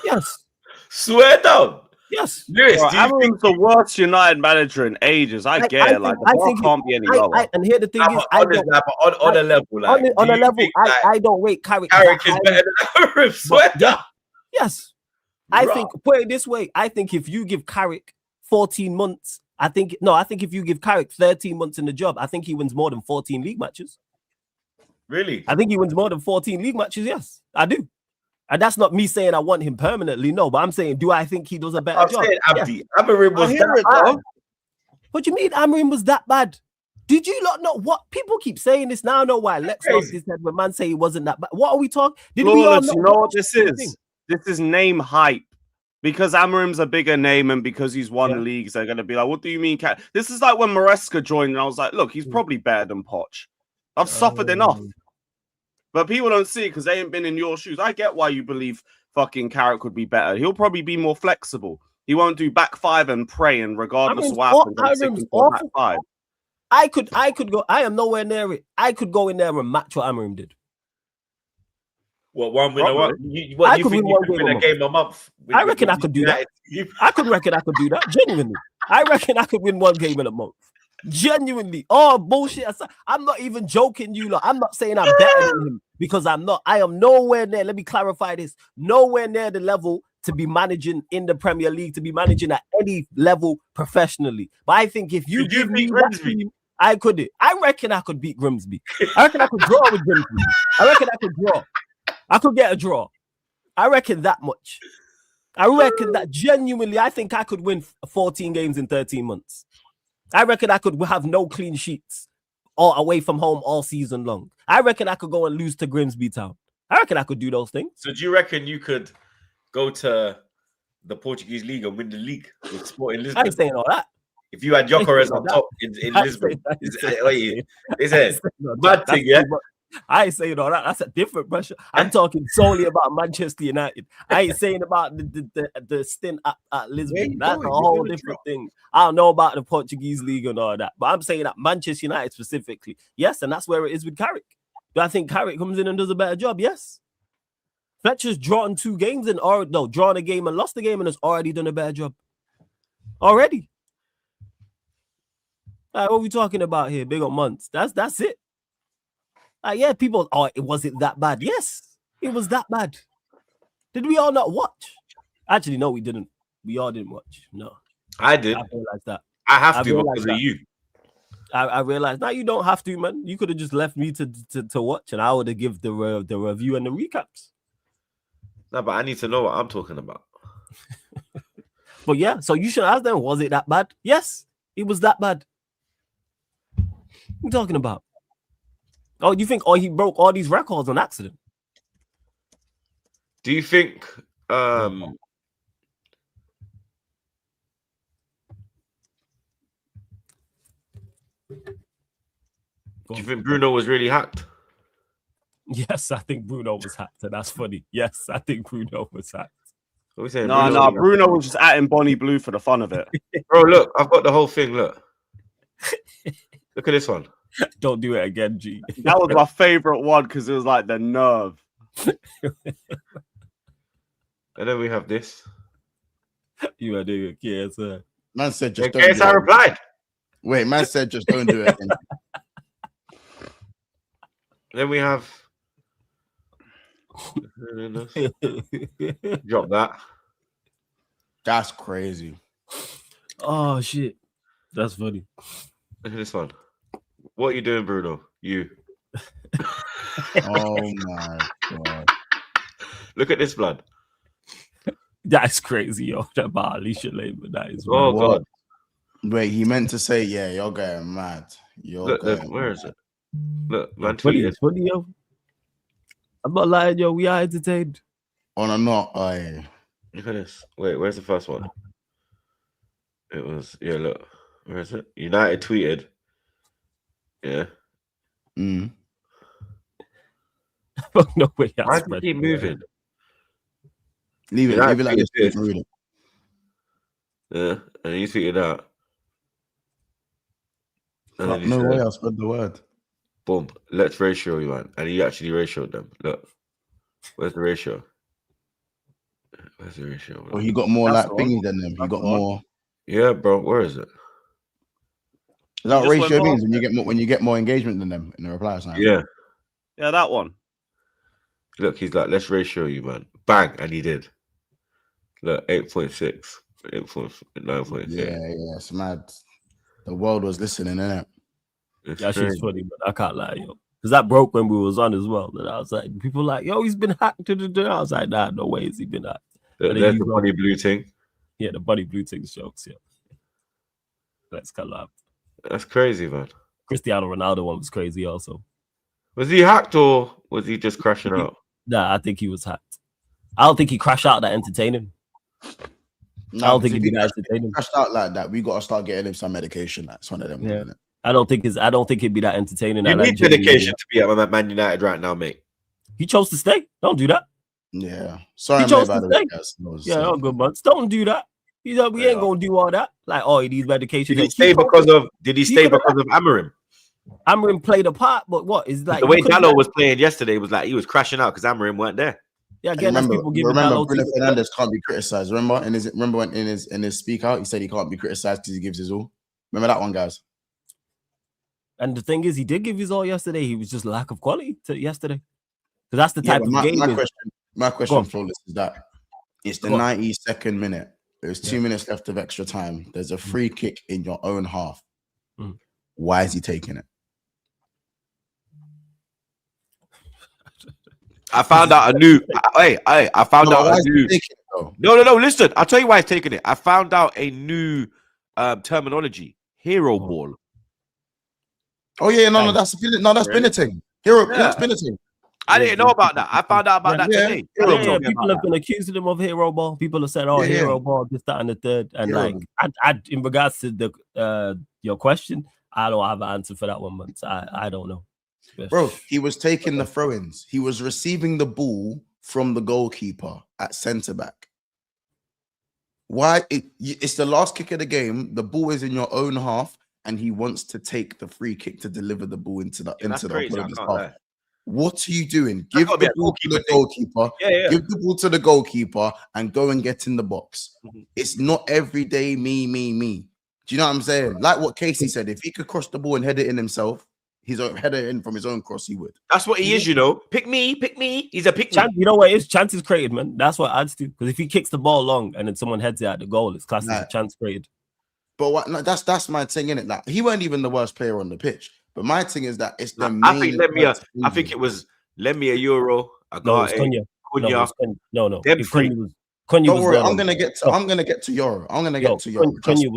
Yes. Swear down. Yes. Lewis, Amorim's the worst United manager in ages. I get it. Like, the bar can't be any lower. And here the thing is, on a level, like, on a level, I don't rate Carrick. Carrick is better than Amorim. Swear down. Yes. I think, put it this way, I think if you give Carrick 14 months, I think if you give Carrick 13 months in the job, I think he wins more than 14 league matches. Really? I think he wins more than 14 league matches. Yes, I do. And that's not me saying I want him permanently. No, but I'm saying, do I think he does a better job? Saying, Abdi, Amorim was that bad. What do you mean Amorim was that bad? Did you not know what people keep saying this now? I know why. Lex lost his head when man say he wasn't that bad. What are we talking? You know what this is? This is name hype. Because Amorim's a bigger name and because he's won leagues, they're going to be like, what do you mean? This is like when Maresca joined and I was like, look, he's probably better than Poch. I've suffered enough. But people don't see it because they ain't been in your shoes. I get why you believe fucking Carrick would be better. He'll probably be more flexible. He won't do back five and pray and regardless of what happens, back five. I could go. I am nowhere near it. I could go in there and match what Amorim did. What, one win a month? I could win a game a month. I reckon I could do that. I could do that. Genuinely. I reckon I could win one game in a month. Genuinely. Oh, bullshit. I'm not even joking, you lot. I'm not saying I'm better than him because I'm not. I am nowhere near. Let me clarify this. Nowhere near the level to be managing in the Premier League, to be managing at any level professionally. But I think if you give me that team, I could. I reckon I could beat Grimsby. I reckon I could draw with Grimsby. I reckon I could draw. I could get a draw. I reckon that much. I reckon that genuinely, I think I could win 14 games in 13 months. I reckon I could have no clean sheets or away from home all season long. I reckon I could go and lose to Grimsby Town. I reckon I could do those things. So do you reckon you could go to the Portuguese league and win the league with Sporting Lisbon? I ain't saying all that. If you had Gyökeres on top in Lisbon, it's a bad thing, yeah? I ain't saying all that. That's a different pressure. I'm talking solely about Manchester United. I ain't saying about the stint at Lisbon. That's a whole different thing. I don't know about the Portuguese league and all that, but I'm saying that Manchester United specifically, yes, and that's where it is with Carrick. Do I think Carrick comes in and does a better job? Yes. Fletcher's drawn 2 games and drawn a game and lost a game and has already done a better job. Already. Like, what are we talking about here? Big up months. That's it. Yeah, people. Oh, was it that bad? Yes, it was that bad. Did we all not watch? Actually, no, we didn't. We all didn't watch. No, I did. I realized that. I have to because of you. I realized. Now you don't have to, man. You could have just left me to watch, and I would have give the review and the recaps. No, but I need to know what I'm talking about. But yeah, so you should ask them. Was it that bad? Yes, it was that bad. What are you talking about? Oh, you think he broke all these records on accident? Do you think do you think Bruno was really hacked? Yes, I think Bruno was hacked, and that's funny. Yes, I think Bruno was hacked. What are we saying? No, Bruno was just adding Bonnie Blue for the fun of it. Bro, look, I've got the whole thing. Look at this one. Don't do it again, G. That was my favorite one because it was like the nerve. And then we have this. You are doing it, yeah, sir. Man said just don't do it. I replied. Wait, man said just don't do it again. Then we have drop that. That's crazy. Oh shit. That's funny. Look at this one. What are you doing, Bruno? You. Oh my god. Look at this blood. That's crazy, yo. That about Alicia Lehman. That is oh god. Wait, he meant to say, yeah, you're going mad. Look, where is it? Look, man, tweeted. Funny, yo. I'm not lying, yo. We are entertained. On or not, I. Look at this. Wait, where's the first one? It was look. Where is it? United tweeted. Yeah. Mm. No way. Why do you keep moving? Leave it like this. Yeah, and you tweeted out. No way, I spread the word. Boom. Let's ratio you, man. And you actually ratioed them. Look. Where's the ratio? Where's the ratio? Well, he got more like thingy than them. He got more. Yeah, bro. Where is it? Is that what ratio means when you get more engagement than them in the replies now? Yeah. Yeah, that one. Look, he's like, let's ratio you, man. Bang, and he did. Look, 8.6, 9.6. Yeah, it's mad. The world was listening, innit? That shit's funny, but I can't lie, yo. Because that broke when we was on as well. And I was like, people like, yo, he's been hacked. I was like, nah, no way has he been hacked. There's the Bonnie Blue thing. Yeah, the Bonnie Blue thing's jokes, yeah. Let's collab. That's crazy, man. Cristiano Ronaldo one was crazy also. Was he hacked or was he just crashing out? Nah, I think he was hacked. I don't think he crashed out that entertaining. No, I don't think he'd be that entertaining. Crashed out like that. We gotta start getting him some medication. That's one of them. Yeah. I don't think it'd be that entertaining. You need medication to be at Man United right now, mate. He chose to stay. Don't do that. Yeah. Sorry, he chose to stay. Yeah, all good, but don't do that. We ain't gonna do all that. Like, oh, he needs medication. Did he stay because of Amorim? Amorim played a part, but what is like the way Dallo was playing yesterday was like he was crashing out because Amorim weren't there. Yeah, again, remember Bruno Fernandes can't be criticized. Remember in his speak out, he said he can't be criticized because he gives his all. Remember that one, guys? And the thing is, he did give his all yesterday. He was just lack of quality yesterday. So that's the type of game. My question, Flawless, is that it's the 92nd minute. There's 2 minutes left of extra time. There's a free kick in your own half. Why is he taking it? I found out a new. I found out a new. No. Listen, I'll tell you why he's taking it. I found out a new terminology: hero ball. Oh yeah, no, that's Biniting. That's Biniting. I didn't know about that. I found out about that today. Yeah, people have been accusing him of hero ball. People have said, "Oh, hero ball, this, that, and the third." And I, in regards to the your question, I don't have an answer for that one, but I don't know. Bro, he was taking the throw-ins. He was receiving the ball from the goalkeeper at centre-back. Why? It's the last kick of the game. The ball is in your own half, and he wants to take the free kick to deliver the ball into the opponent's half. What are you doing? Give the ball to the goalkeeper. Give the ball to the goalkeeper and go and get in the box. It's not every day me. Do you know what I'm saying? Like what Casey said, if he could cross the ball and head it in himself, he's a header in from his own cross, he would. That's what he is, you know. Pick me. He's a pick me. You know what it is? Chances created, man. That's what adds to. Because if he kicks the ball long and then someone heads it at the goal, it's classed as a chance created. But what? No, that's my thing, innit? Like he weren't even the worst player on the pitch. But my thing is that it's the I think it was lend me a euro. No, Cunha. No. Them three. Don't worry, I'm gonna get to Euro. Cunha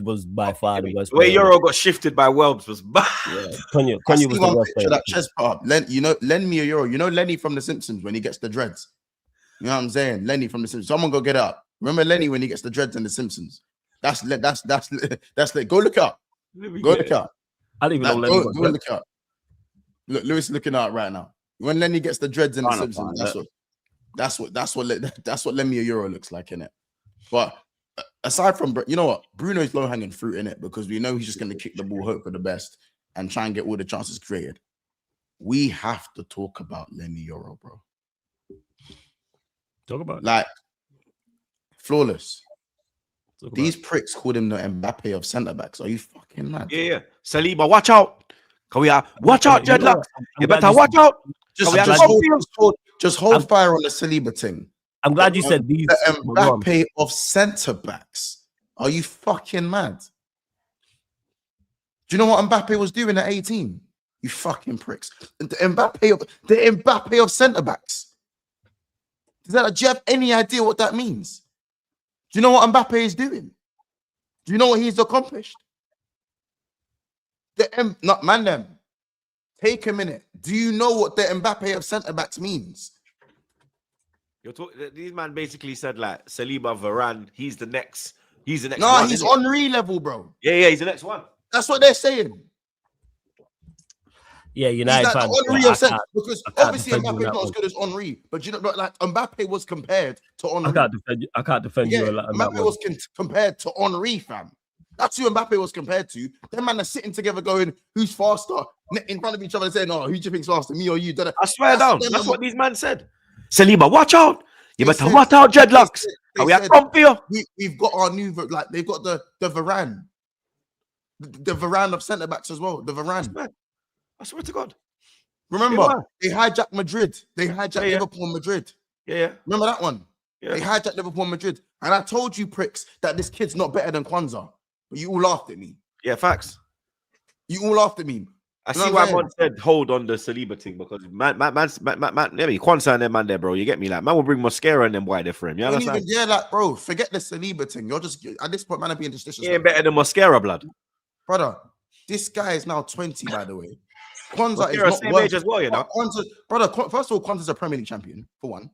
was by far the worst. Where Euro got shifted by Welbs was bad. Yeah. Cunha was the worst player. That chest part. Lend me a Euro. You know Lenny from The Simpsons when he gets the dreads. You know what I'm saying? Lenny from The Simpsons. Someone go get it up. Remember Lenny when he gets the dreads in The Simpsons? That's go look up. Go look up. I don't even know Lenny. Go look up. Look, Lewis is looking at it right now. When Lenny gets the dreads in The Simpsons, that's what lend me a Euro looks like, innit? But aside from, you know what, Bruno's low hanging fruit in it because we know he's just going to kick the ball, hope for the best, and try and get all the chances created. We have to talk about Lenny Euro, bro. Talk about like flawless. These pricks called him the Mbappe of centre backs. Are you fucking mad? Yeah. Saliba, watch out. Watch out, Jedlock. You better watch out. Just hold fire on the Saliba thing. I'm glad you said these. The Mbappe of centre backs. Are you fucking mad? Do you know what Mbappe was doing at 18? You fucking pricks. The Mbappe of centre backs. Do you have any idea what that means? Do you know what Mbappe is doing? Do you know what he's accomplished? Take a minute. Do you know what the Mbappe of centre backs means? These man basically said like Saliba, Varane. He's the next. No, one, he's Henry level, bro. Yeah, he's the next one. That's what they're saying. Yeah, United fans. Because obviously Mbappe is not as good as Henry, but you know, like Mbappe was compared to Henry. I can't defend you. Mbappe was compared to Henry, fam. That's who Mbappe was compared to. Them man are sitting together going, who's faster? In front of each other saying, who do you think's faster, me or you? I swear down. That's what these men said. Saliba, watch out. You better watch out, Jedlocks. We are comfy. We've got our new, like, they've got the Varane. The Varane of centre-backs as well. The Varane. I swear to God. Remember, they hijacked Madrid. They hijacked Liverpool and Madrid. Yeah. Remember that one? Yeah. They hijacked Liverpool and Madrid. And I told you, pricks, that this kid's not better than Kwanzaa. But you all laughed at me. Yeah, facts. You all laughed at me. I see why man said hold on the Saliba thing because man, Kwanzaa and them man there, bro. You get me? Like, man will bring mascara and them white there for him. You understand? Yeah, like, bro, forget the Saliba thing. You're just, at this point, man, I'm being disrespectful. He ain't better than mascara, blood. Brother, this guy is now 20, by the way. Kwanzaa is not same age as well, you know. Brother, first of all, Kwanzaa's a Premier League champion, for one.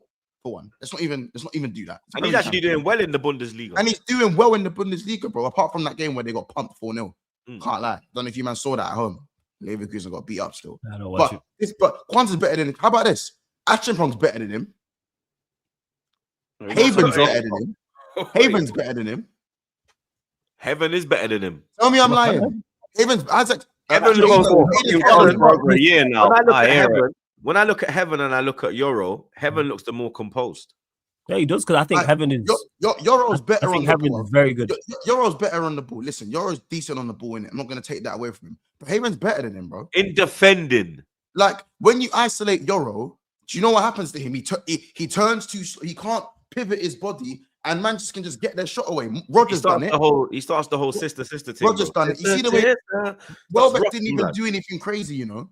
Let's not even do that. And he's actually doing well in the Bundesliga. And he's doing well in the Bundesliga, bro. Apart from that game where they got pumped 4-0. Can't lie. Don't know if you man saw that at home. Leverkusen got beat up still. I don't watch it. But Kwanzaa's better than him. How about this? Acheron's better than him. Haven's better than him. Haven's better than him. Heaven is better than him. Tell me I'm lying. Haven's Isaac. Heaven looks for a year now. When I look at Heaven and I look at Euro, Heaven looks the more composed. Yeah, he does because I think Heaven is. Euro's better on the Heaven ball. is very good. Euro's better on the ball. Listen, Euro's decent on the ball, innit? I'm not going to take that away from him. But Haven's better than him, bro. In defending. Like, when you isolate Euro, do you know what happens to him? He turns he can't pivot his body, and Manchester can just get their shot away. Rodgers done it. He starts the whole sister thing. Rodgers done it. You see the way Welbeck didn't even do anything crazy, you know?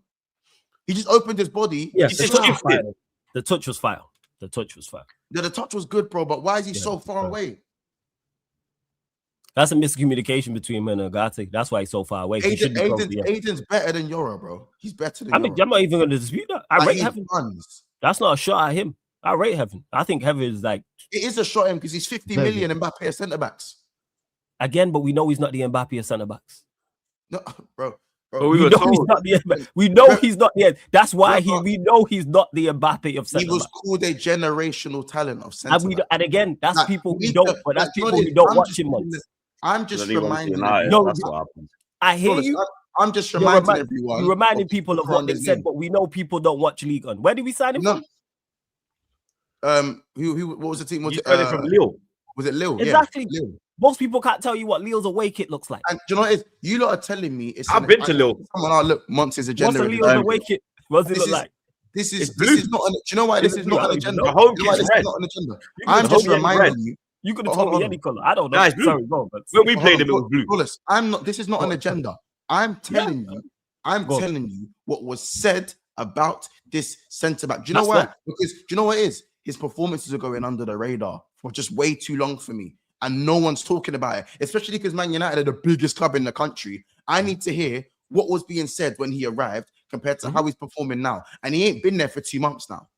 He just opened his body. Yeah, the touch was fire. The touch was fire. Yeah, the touch was good, bro. But why is he so far away? That's a miscommunication between him and Agate. That's why he's so far away. Aiden's better than Euro, bro. He's better than Euro. I'm not even going to dispute that. I rate Heaven. Runs. That's not a shot at him. I rate Heaven. I think Heaven is like... It is a shot at him because he's 50 million Mbappe as centre-backs. Again, but we know he's not the Mbappe as centre-backs. No, bro. But We we were know he's told. not the. We know he's not the. That's why Remember- we know he's not the Mbappe of He centre was back. called a generational talent of And centre back. and again, that's Like, people we who need don't. to- But that's like, you know people what it who is? don't I'm watch just him giving once. I'm just Then he went to reminding United, everyone. No, that's what happened. I hear Flawless, you. I'm just You're reminding remi- everyone. You're reminding of people of people what around they his said, name. but we know people don't watch League On. Where did we sign him No. from? What was the team? Was You it, got it from Lille. was it Lille? Exactly. Yeah, Lille. Most people can't tell you what Leo's away kit looks like. And do you know what it is? You lot are telling me it's. I've been to Lille. Someone, oh, look, Monts is agenda. What's a in Leo's the away kit? What does it This look is- like? This It's is blue. not. Do you know why this is blue? not I an don't even agenda? know. The home You know why kit's this is red. not an agenda? You I'm could've just told me any reminding you. You could have Hold told me on. any color. I don't know. Nah, it's blue. Sorry, go on. But When we Hold played on, him, it was blue. Flawless, I'm not. This is not an agenda. I'm telling you. I'm Go on. telling you what was said about this centre back. Do you know That's why? fair. Because do you know what it is? His performances are going under the radar for just way too long for me, and no one's talking about it. Especially because Man United are the biggest club in the country. I need to hear what was being said when he arrived compared to how he's performing now. And he ain't been there for 2 months now.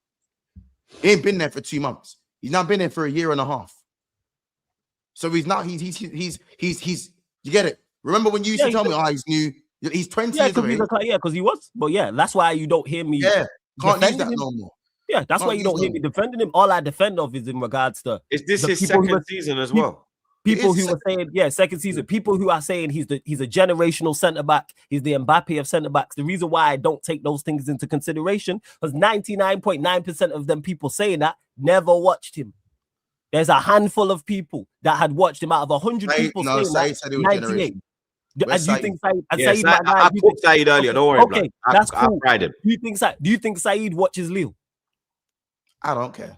He ain't been there for 2 months. He's now been there for a year and a half. So he's not. He's. You get it? Remember when you used to tell me, "Oh, he's new." He's 20 Yeah, years of age. because he was. But yeah, that's why you don't hear me. Yeah, can't use defending that him. no more. Yeah, that's Can't why you use don't hear them. me defending him. All I defend of is in regards to Is this The his people who second were- season as peop- well? people It is who were saying, yeah, second season. People who are saying he's a generational centre back. He's the Mbappe of centre backs. The reason why I don't take those things into consideration because 99.9% of them people saying that never watched him. There's a handful of people that had watched him out of 100 people saying that. Said he was 98. generational. And Where's do you Said? think Said? And Yeah, Said, my guy, I do you talked think- Said earlier. Don't worry, okay, blood. that's I cool. fried him. Do you think Said watches Lille? I don't care.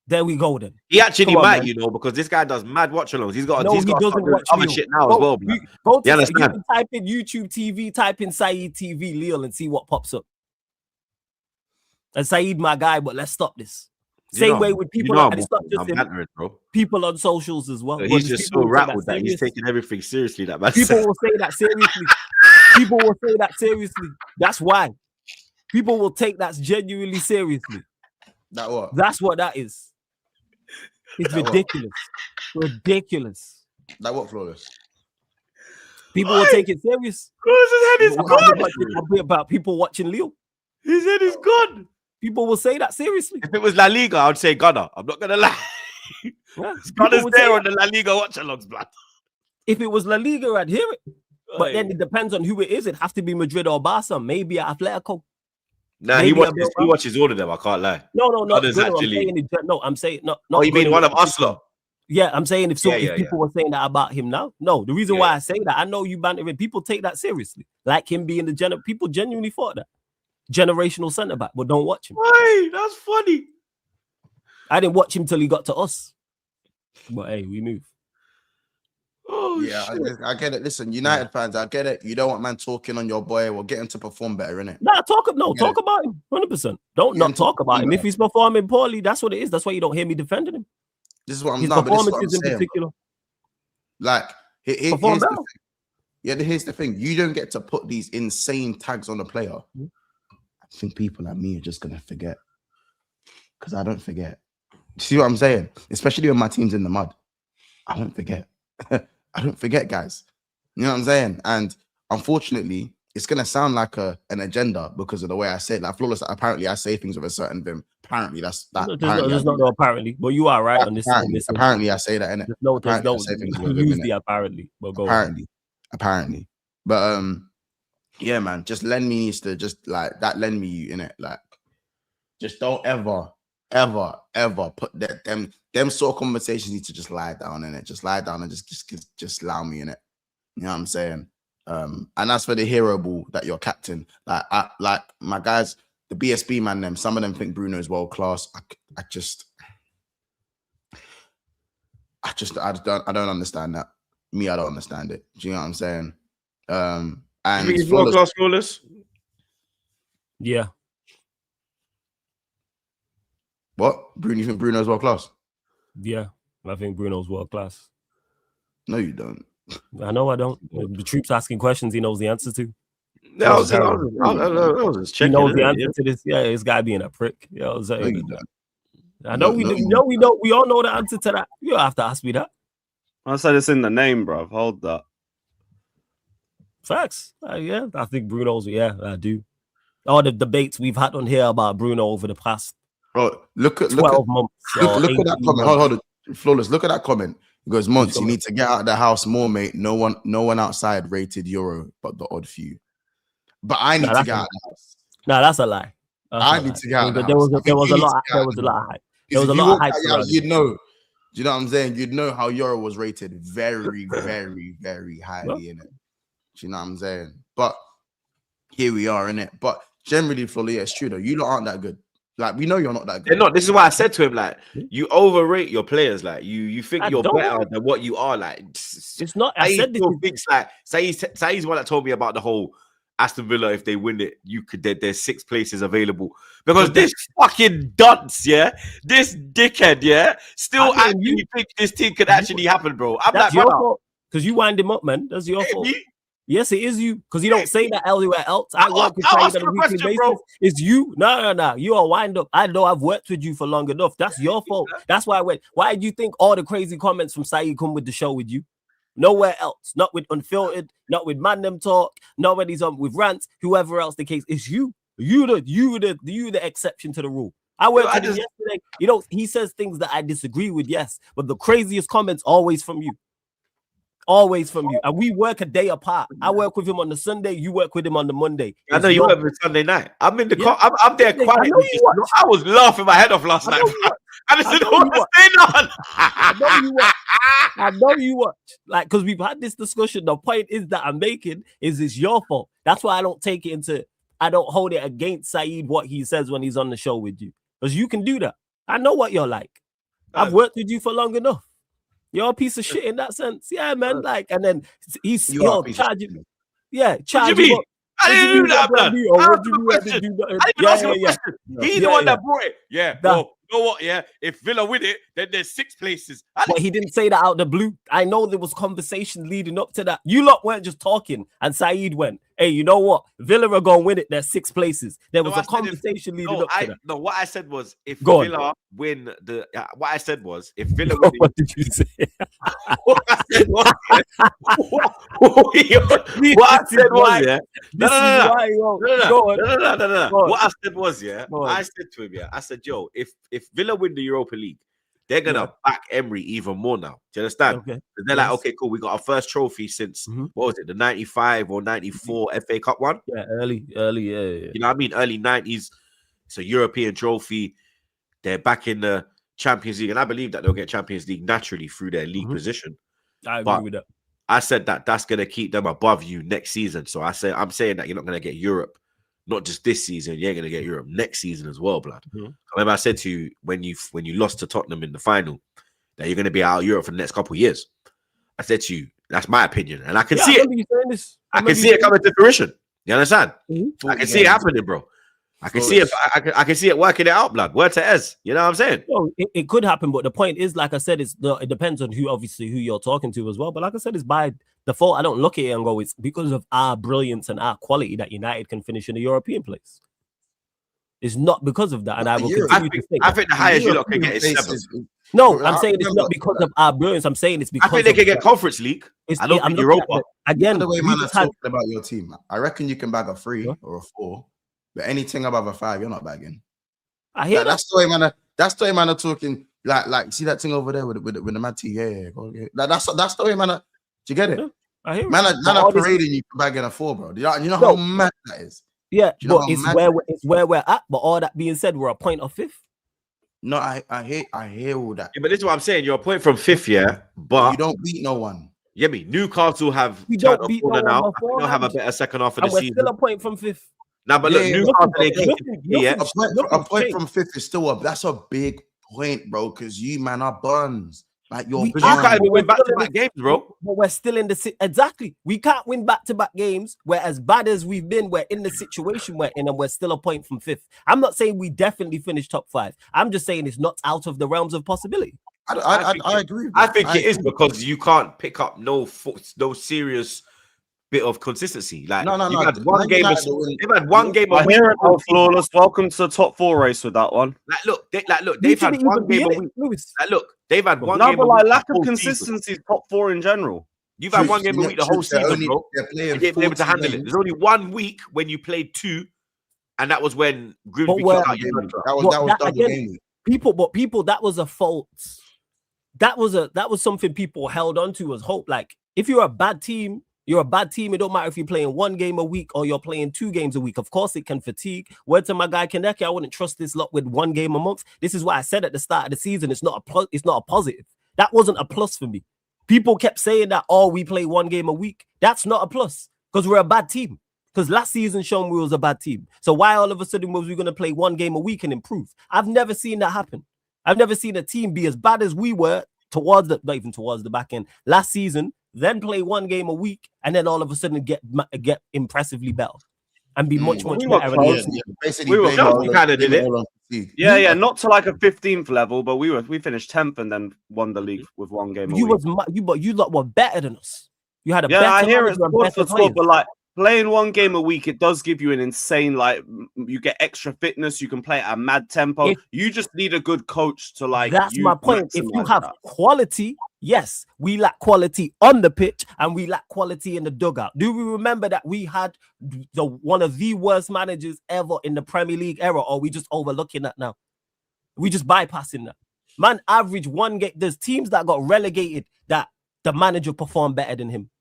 There we go then. He actually Come on, might, man. you know, because this guy does mad watch-alongs. He's got. No, he's he got to doesn't start doing watch other Lille. shit now as well. blood. Go to You understand? can type in YouTube TV, type in Said TV Lille and see what pops up. And Said, my guy, but let's stop this. You Same know, way with people, I'm and it's not just I'm him, bantering, bro. people on socials as well. But But he's there's just people so who take rattled that he's serious. taking everything seriously. That man People said. will say that seriously. People will say that seriously. That's why. People will take that genuinely seriously. That what? That's what that is. It's That what? ridiculous. Ridiculous. That what, Flawless? People will take it serious. Cause his head is About, gone. about people watching Lille. His head is gone. People will say that seriously. If it was La Liga, I'd say Ghana. I'm not gonna lie. Yeah, Ghana's people would say there that. on the La Liga watch-alongs, blood. If it was La Liga, I'd hear it. But then it depends on who it is. It has to be Madrid or Barca, maybe at Atletico. Nah, maybe he watches all of them. I can't lie. No, not Others Bruno, actually- I'm saying no. Oh, you mean one of us lot? Yeah, I'm saying if Yeah, people were saying that about him now, no. The reason why I say that, I know you bantering. People take that seriously, like him being the people genuinely thought that generational centre back, but don't watch him. Hey, that's funny. I didn't watch him till he got to us. But hey, we move. Oh, Yeah, shit. I get it. Listen, United fans, I get it. You don't want man talking on your boy. We'll get him to perform better, innit? Nah, talk Yeah. about him. 100%. Don't Yeah, not I'm talk talking about him. about If he's performing poorly, that's what it is. That's why you don't hear me defending him. This is what I'm His not. But this is what I'm performances in saying. particular. Like, Perform here's the well. thing. Yeah, here's the thing. You don't get to put these insane tags on the player. I think people like me are just gonna forget. Because I don't forget. See what I'm saying? Especially when my team's in the mud. I don't forget. I don't forget, guys. You know what I'm saying? And unfortunately, it's gonna sound like an agenda because of the way I say it. Like Flawless, apparently I say things with a certain vim. Apparently, that's that. There's not no apparently, but you are right on this. Apparently, I say that, innit? There's no I say things you with a vim, use innit? the apparently, but go on. Apparently. But yeah, man, just lend me needs to just like that. Lend me you in it, like just don't ever put that them sort of conversations need to just lie down in it. Just lie down and just allow me in it. You know what I'm saying? And as for the hero ball that you're captain, like my guys, the BSB man, them some of them think Bruno is world class. I don't understand that. Me, I don't understand it. Do you know what I'm saying? And He's world-class Flawless. Yeah. What? Bruno, you think Bruno's world class? Yeah. I think Bruno's world class. No, you don't. I know I don't. The troops asking questions he knows the answer to. I was just He checking. knows the innit? answer to this. Yeah, this guy being a prick. You know what I'm No, saying? you don't. I know we know. We all know the answer to that. You don't have to ask me that. I said it's in the name, bro. Hold that. Facts. Yeah, I think Bruno's. Yeah, I do. All the debates we've had on here about Bruno over the past Bro, look at 12 months. look at that 18 comment. months. Hold on, Flawless. Look at that comment. He goes, Monts, you need to get out of the house more, mate. No one outside rated Euro, but the odd few. But I need to get out of the house. No, that's a lie. I need to get out of the house. There was a lot of hype. There was a lot of hype. You'd know. Do you know what I'm saying? You'd know how Euro was rated very, very, very highly in it. Do you know what I'm saying? But here we are in it. But generally, Flawless, yeah, it's true though. You lot aren't that good. Like, we know you're not that good. They're not. This is why I said to him, like, you overrate your players. Like, you think you're better than what you are. Like, it's not. I said this. Thinks, like, Saeed's the one that told me about the whole Aston Villa. If they win it, there's 6 places available because this fucking dunce, yeah, this dickhead, yeah, still actually think this thing could actually happen, bro. I'm that's like, your fault because you wind him up, man. That's your fault. Yes, it is you because you don't say that everywhere else. I work with Saeed on a weekly basis. Bro. It's you. No. You are wind up. I know I've worked with you for long enough. That's your fault. That's why I went. Why do you think all the crazy comments from Saeed come with the show with you? Nowhere else. Not with Unfiltered. Not with Man Them Talk. Nobody's on with rants. Whoever else the case. It's you. You the exception to the rule. I worked with him yesterday. You know, he says things that I disagree with. Yes, but the craziest comments always from you. Always from you, and we work a day apart. I work with him on the Sunday. You work with him on the Monday. I know you work with Sunday night. I'm in the car. I'm there quietly. I was laughing my head off last night. I just didn't know what's going on. I know you watch. Like, because we've had this discussion. The point is that I'm making is it's your fault. That's why I don't take it into. I don't hold it against Saeed what he says when he's on the show with you, because you can do that. I know what you're like. I've worked with you for long enough. You're a piece of shit in that sense. Yeah, man. Like, and then he's charging. Yeah, charging. I didn't do that, man. I didn't even ask him a question. He's the one that brought it. Yeah. Well, you know what? Yeah. If Villa win it, then there's 6 places. But he didn't say that out the blue. I know there was conversation leading up to that. You lot weren't just talking, and Saeed went, "Hey, you know what? Villa are gonna win it. There's 6 places." There was a conversation leading up to that. No, what I said was if Villa win the. What I said was if Villa win. What did you say? What I said was. What I said was, yeah. No. What I said was, yeah. I said to him, yeah. I said, yo, if Villa win the Europa League, they're gonna back Emery even more now. Do you understand? Okay. They're like, okay, cool. We got our first trophy since what was it, the 95 or 94 FA Cup one? Yeah, early, yeah. You know what I mean? Early 90s. It's a European trophy. They're back in the Champions League, and I believe that they'll get Champions League naturally through their league position. I agree with that. I said that that's gonna keep them above you next season. So I'm saying that you're not gonna get Europe. Not just this season, you ain't gonna get Europe next season as well, blood. Remember, I said to you when you lost to Tottenham in the final that you're gonna be out of Europe for the next couple of years. I said to you, that's my opinion, and I can see it. I can see it coming to fruition. You understand? I can see it happening, bro. I can see it. I can see it working it out, blood. Word to Ez. You know what I'm saying? Well, it could happen, but the point is, like I said, it depends on who you're talking to as well. But like I said, it's by default. I don't look at it and go, it's because of our brilliance and our quality that United can finish in the European place. It's not because of that, and I will continue to think. I think the highest you lot can get is 7. No, I'm saying it's not because of our brilliance. I'm saying it's because I think they can get Conference League. I don't think Europa. Again, the way man are talking about your team, I reckon you can bag a 3 or a 4. But anything above a 5, you're not bagging. I hear that's the way man. That's the way man are talking. Like, see that thing over there with the mad tea. Yeah. That's the way man. Do you get it? Yeah, I hear man are parading you bagging a 4, bro. You know how mad that is. Yeah, but it's where we're at. But all that being said, we're a point of 5th. No, I hear all that. Yeah, but this is what I'm saying. You're a point from 5th, yeah. But you don't beat no one. Yeah, Newcastle have. We don't beat no now. one. They'll have a better second half of the season. We're still a point from 5th. Now, but look, Newcastle a point from 5th is still that's a big point, bro. Because you man are buns. Like you can't even win back-to-back games, bro. But we're still in the exactly. We can't win back-to-back games. Where as bad as we've been, we're in the situation we're in, and we're still a point from 5th. I'm not saying we definitely finish top 5. I'm just saying it's not out of the realms of possibility. I agree. I think it is because you can't pick up no serious bit of consistency. Like no. You've had one game. They've had one game. I hear it, Flawless. Welcome to the top 4 race with that one. Look, they've had one game a week. They've had one game. But like lack of consistency is top 4 in general. You've had one game a week the whole They're season, bro. They're playing You didn't be able to 40 handle it. games. There's only 1 week when you played 2, and that was when Grimsby where- kicked out your contract. That was double again, game week. People, that was a fault. That was something people held on to as hope. Like, if you're a bad team, you're a bad team. It don't matter if you're playing 1 game a week or you're playing 2 games a week. Of course, it can fatigue. Word to my guy Kaneki, I wouldn't trust this lot with 1 game a month. This is what I said at the start of the season. It's not a positive. That wasn't a plus for me. People kept saying that, oh, we play 1 game a week. That's not a plus because we're a bad team. Because last season shown we was a bad team. So why all of a sudden was we going to play 1 game a week and improve? I've never seen that happen. I've never seen a team be as bad as we were not even towards the back end last season, then play 1 game a week, and then all of a sudden get impressively better and be much We were better. close. Basically, We were close. Kind of did it. Yeah, not to like a 15th level, but we finished 10th and then won the league with 1 game a week. You lot were better than us. You had a Yeah, better I hear it's manager and good better for squad, players. but like playing 1 game a week, it does give you an insane, like, you get extra fitness. You can play at a mad tempo. You just need a good coach to like. That's my point. If you maximize have that. quality, yes, we lack quality on the pitch and we lack quality in the dugout. Do we remember that we had one of the worst managers ever in the Premier League era, or are we just overlooking that now? We just bypassing that. Man, average 1 game. There's teams that got relegated that the manager performed better than him.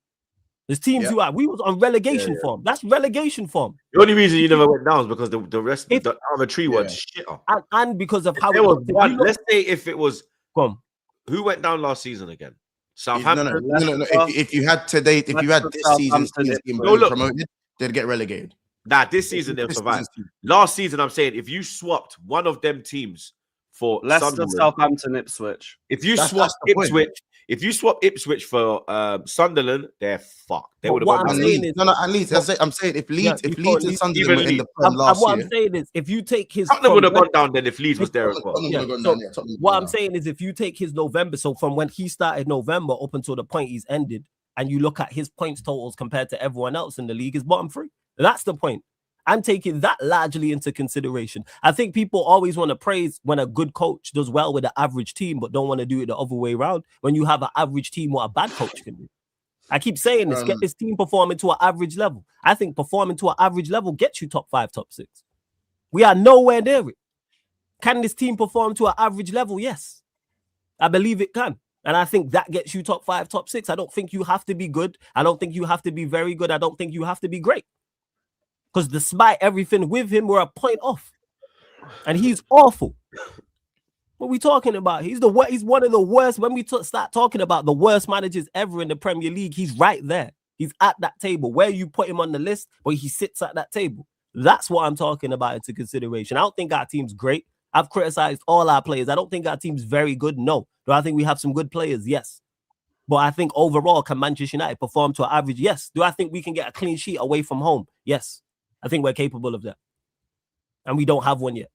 There's teams who we was on relegation form. That's relegation form. The only reason you never went down is because the rest of the other tree was shit. And because of how there was one. Let's say if it was who went down last season again? Southampton. No. If you had this season's teams being promoted, they'd get relegated. Nah, this season they'll survive. Last season, I'm saying if you swapped one of them teams for Leicester, Southampton, Ipswich. If you swap Ipswich for Sunderland, they're fucked. They would have gone. I'm saying if Leeds and Sunderland were in the Prem last year. What I'm saying is if you take his Tottenham would have gone down then if Leeds was there as well. What I'm saying is if you take his November, so from when he started November up until the point he's ended, and you look at his points totals compared to everyone else in the league, is bottom 3. That's the point. I'm taking that largely into consideration. I think people always want to praise when a good coach does well with an average team, but don't want to do it the other way around. When you have an average team, what a bad coach can do. I keep saying this, get this team performing to an average level. I think performing to an average level gets you top 5, top 6. We are nowhere near it. Can this team perform to an average level? Yes. I believe it can. And I think that gets you top 5, top 6. I don't think you have to be good. I don't think you have to be very good. I don't think you have to be great. Because despite everything with him, we're a point off. And he's awful. What are we talking about? He's one of the worst. When we start talking about the worst managers ever in the Premier League, he's right there. He's at that table. Where you put him on the list, but he sits at that table. That's what I'm talking about into consideration. I don't think our team's great. I've criticized all our players. I don't think our team's very good. No. Do I think we have some good players? Yes. But I think overall, can Manchester United perform to an average? Yes. Do I think we can get a clean sheet away from home? Yes. I think we're capable of that. And we don't have one yet.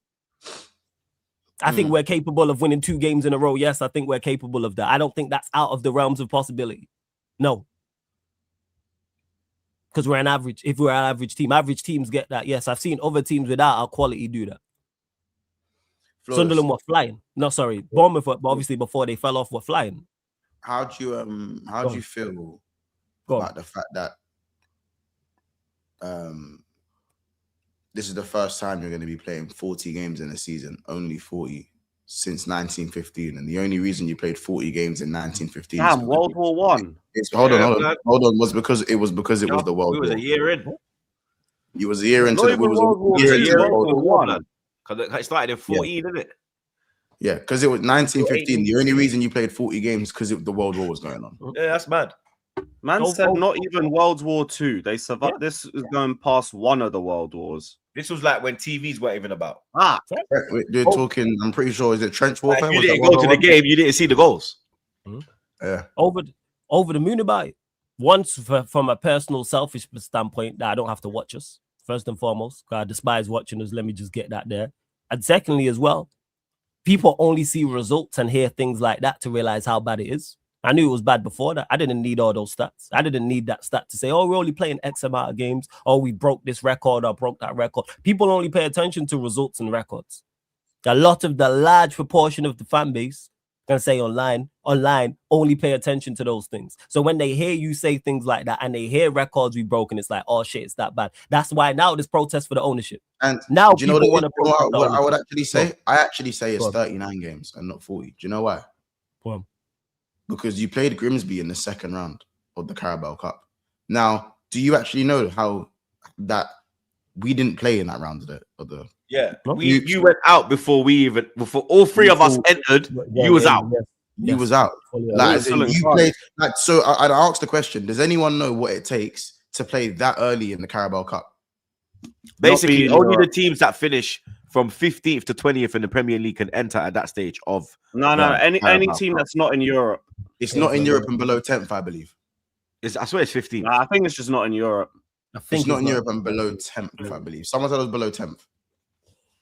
I think we're capable of winning 2 games in a row. Yes, I think we're capable of that. I don't think that's out of the realms of possibility. No. Because we're an average. If we're an average teams get that. Yes, I've seen other teams without our quality do that. Sunderland were flying. No, sorry. Bournemouth, but obviously before they fell off, were flying. How do you feel about the fact that this is the first time you're going to be playing 40 games in a season, only 40 since 1915, and the only reason you played 40 games in 1915 is World War One. Hold on, was because it was the World War. It was a year in. It was a year into World War One. Because it started in 14, didn't it? Yeah, because it was 1915. The only reason you played 40 games because the World War was going on. Yeah, that's mad. Man said not even World War II. They survived. Yeah. This is going past one of the World Wars. This was like when TVs weren't even about. They're talking. I'm pretty sure is it trench warfare? Like you didn't go to the game. You didn't see the goals. Yeah. Over the moon about it. Once, from a personal, selfish standpoint, that I don't have to watch us. First and foremost, I despise watching us. Let me just get that there. And secondly, as well, people only see results and hear things like that to realize how bad it is. I knew it was bad before that. I didn't need all those stats. I didn't need that stat to say, oh, we're only playing X amount of games, or we broke this record or broke that record. People only pay attention to results and records. A lot of the large proportion of the fan base gonna say online, only pay attention to those things. So when they hear you say things like that and they hear records we broken, it's like, oh shit, it's that bad. That's why now there's protests for the ownership. And now do you know people want to protest what I would ownership. actually say? I actually say it's Go on. 39 games and not 40. Do you know why? Go on. Because you played Grimsby in the second round of the Carabao Cup. Now, do you actually know how that we didn't play in that round of the Yeah, No? you went out before all three of us entered. You was out. you was out. Like, as in, you played like so. I asked the question: does anyone know what it takes to play that early in the Carabao Cup? Basically, only the teams that finish from 15th to 20th in the Premier League can enter at that stage of. No, any team that's not in Europe. It's not in Europe and below 10th, I believe. I swear it's 15th. Nah, I think it's just not in Europe. I think It's not in Europe and below 10th, I believe. Someone said it was below 10th.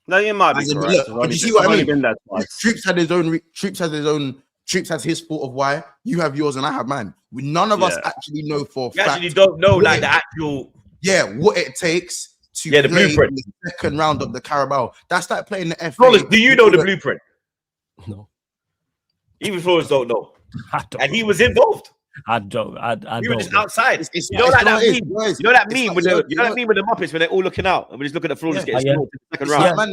No, you might be As in, correct. look, I've but only you see been- what I've I only mean? been there twice. Troops had his own. Troops has his thought of why. You have yours and I have mine. None of us Yeah. actually know for a You fact. actually don't know what like it- the actual. what it takes to Yeah, the play blueprint. in the second round of the Carabao. That's like playing the FA. Flawless, do you know the blueprint? No, Even Flawless don't know. I don't. And he was involved. I don't. I We don't. were just outside. It's You know, not- like it's not that it, meme. guys. You know that It's meme not- with you know- the that meme with the Muppets when they're all looking out and we just look at the Flawless Yeah. getting Yeah. smoked in the second It's round. like, man,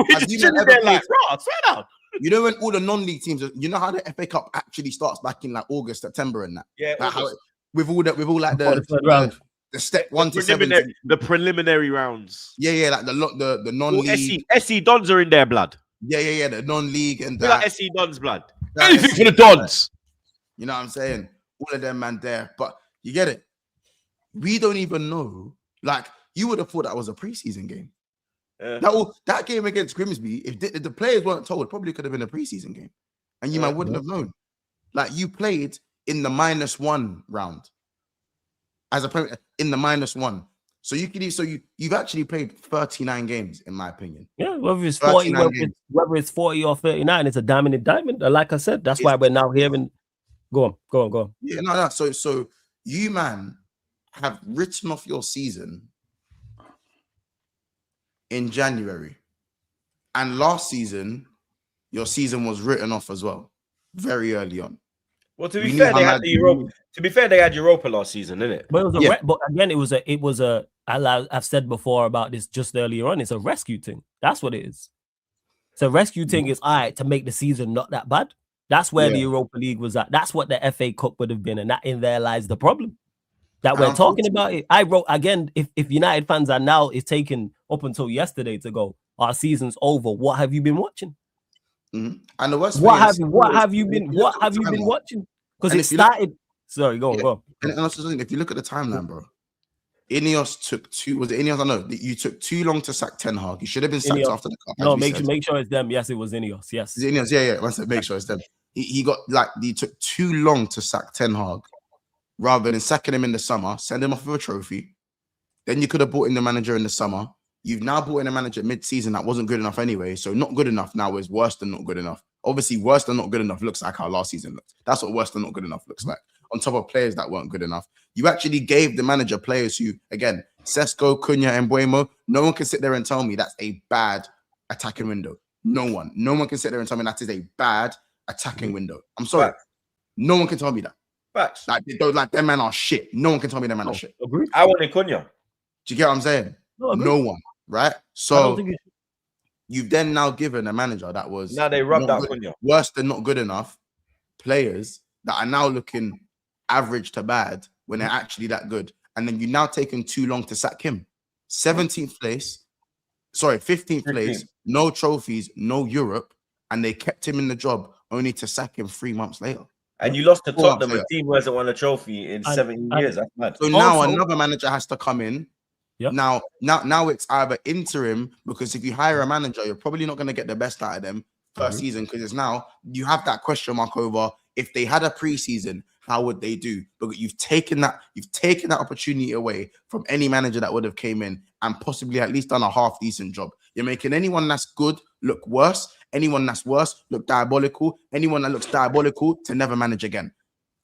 We have just you chilling ever there played- like, bro, swear down. You know when all the non-league teams, you know how the FA Cup actually starts back in like August, September, and that. Yeah, Like how August. with all like Before the third round. the step 1 to 7. the preliminary rounds. Yeah, like the All non-league. SC Dons are in their blood. Yeah, the non-league and We got that. SC Dons blood. That Anything SC for the Dons. You know what I'm saying? All of them, man, there. But you get it. We don't even know. Like, you would have thought that was a preseason game. That game against Grimsby, if the players weren't told, it probably could have been a preseason game. And you wouldn't have known. Like, you played in the -1 round. In the -1. So you've actually played 39 games, in my opinion. Yeah, whether it's 40, 39 whether it's 40 or 39, it's a diamond in diamond. Like I said, that's why we're now hearing. Go on. Yeah, no. So you, man, have written off your season in January, and last season, your season was written off as well, very early on. Well, to We be knew fair, how they mad had the you Europa. were. To be fair, they had Europa last season, didn't it? But it was a Yeah. but again, it was a. I've said before about this just earlier on. It's a rescue thing. That's what it is. So rescue thing is all right to make the season not that bad. That's where the Europa League was at. That's what the FA Cup would have been, and that in there lies the problem. That we're talking about it. I wrote again. If United fans are now is taking up until yesterday to go, our season's over. What have you been watching? Mhm. And the worst What thing have you been watching? Because And it if you look- started. Sorry, go on. And also, if you look at the timeline, bro, Ineos took too. Was it Ineos? I know you took too long to sack Ten Hag. You should have been sacked Ineos. after the cup. No, make sure it's them. Yes, it was Ineos. Yes. Is it Ineos? Yeah. Once I make sure it's them. He took too long to sack Ten Hag, rather than sacking him in the summer, send him off with a trophy. Then you could have brought in the manager in the summer. You've now brought in a manager mid-season that wasn't good enough anyway. So not good enough now is worse than not good enough. Obviously, worse than not good enough looks like how last season looked. That's what worse than not good enough looks like. On top of players that weren't good enough. You actually gave the manager players who, again, Sesko, Cunha, and Buemo, no one can sit there and tell me that's a bad attacking window. No one can sit there and tell me that is a bad attacking window. I'm sorry. Facts. No one can tell me that. Facts. Like them men are shit. No one can tell me them men are shit. Agree. I wanted Cunha. Do you get what I'm saying? No, agree. No one, right? I don't So think it you've then now given a manager that was Now they rubbed not out good- Cunha. worse than not good enough players that are now looking average to bad when they're actually that good. And then you've now taken too long to sack him. 15th place, no trophies, no Europe, and they kept him in the job only to sack him 3 months later. And you lost to Go on, Tottenham, player. a team who hasn't won a trophy in 17 years. That's mad. So now Also- another manager has to come in. Yep. Now it's either interim, because if you hire a manager, you're probably not going to get the best out of them first season, because it's now you have that question mark over if they had a preseason, how would they do? But you've taken that opportunity away from any manager that would have came in and possibly at least done a half decent job. You're making anyone that's good look worse, anyone that's worse look diabolical, anyone that looks diabolical to never manage again.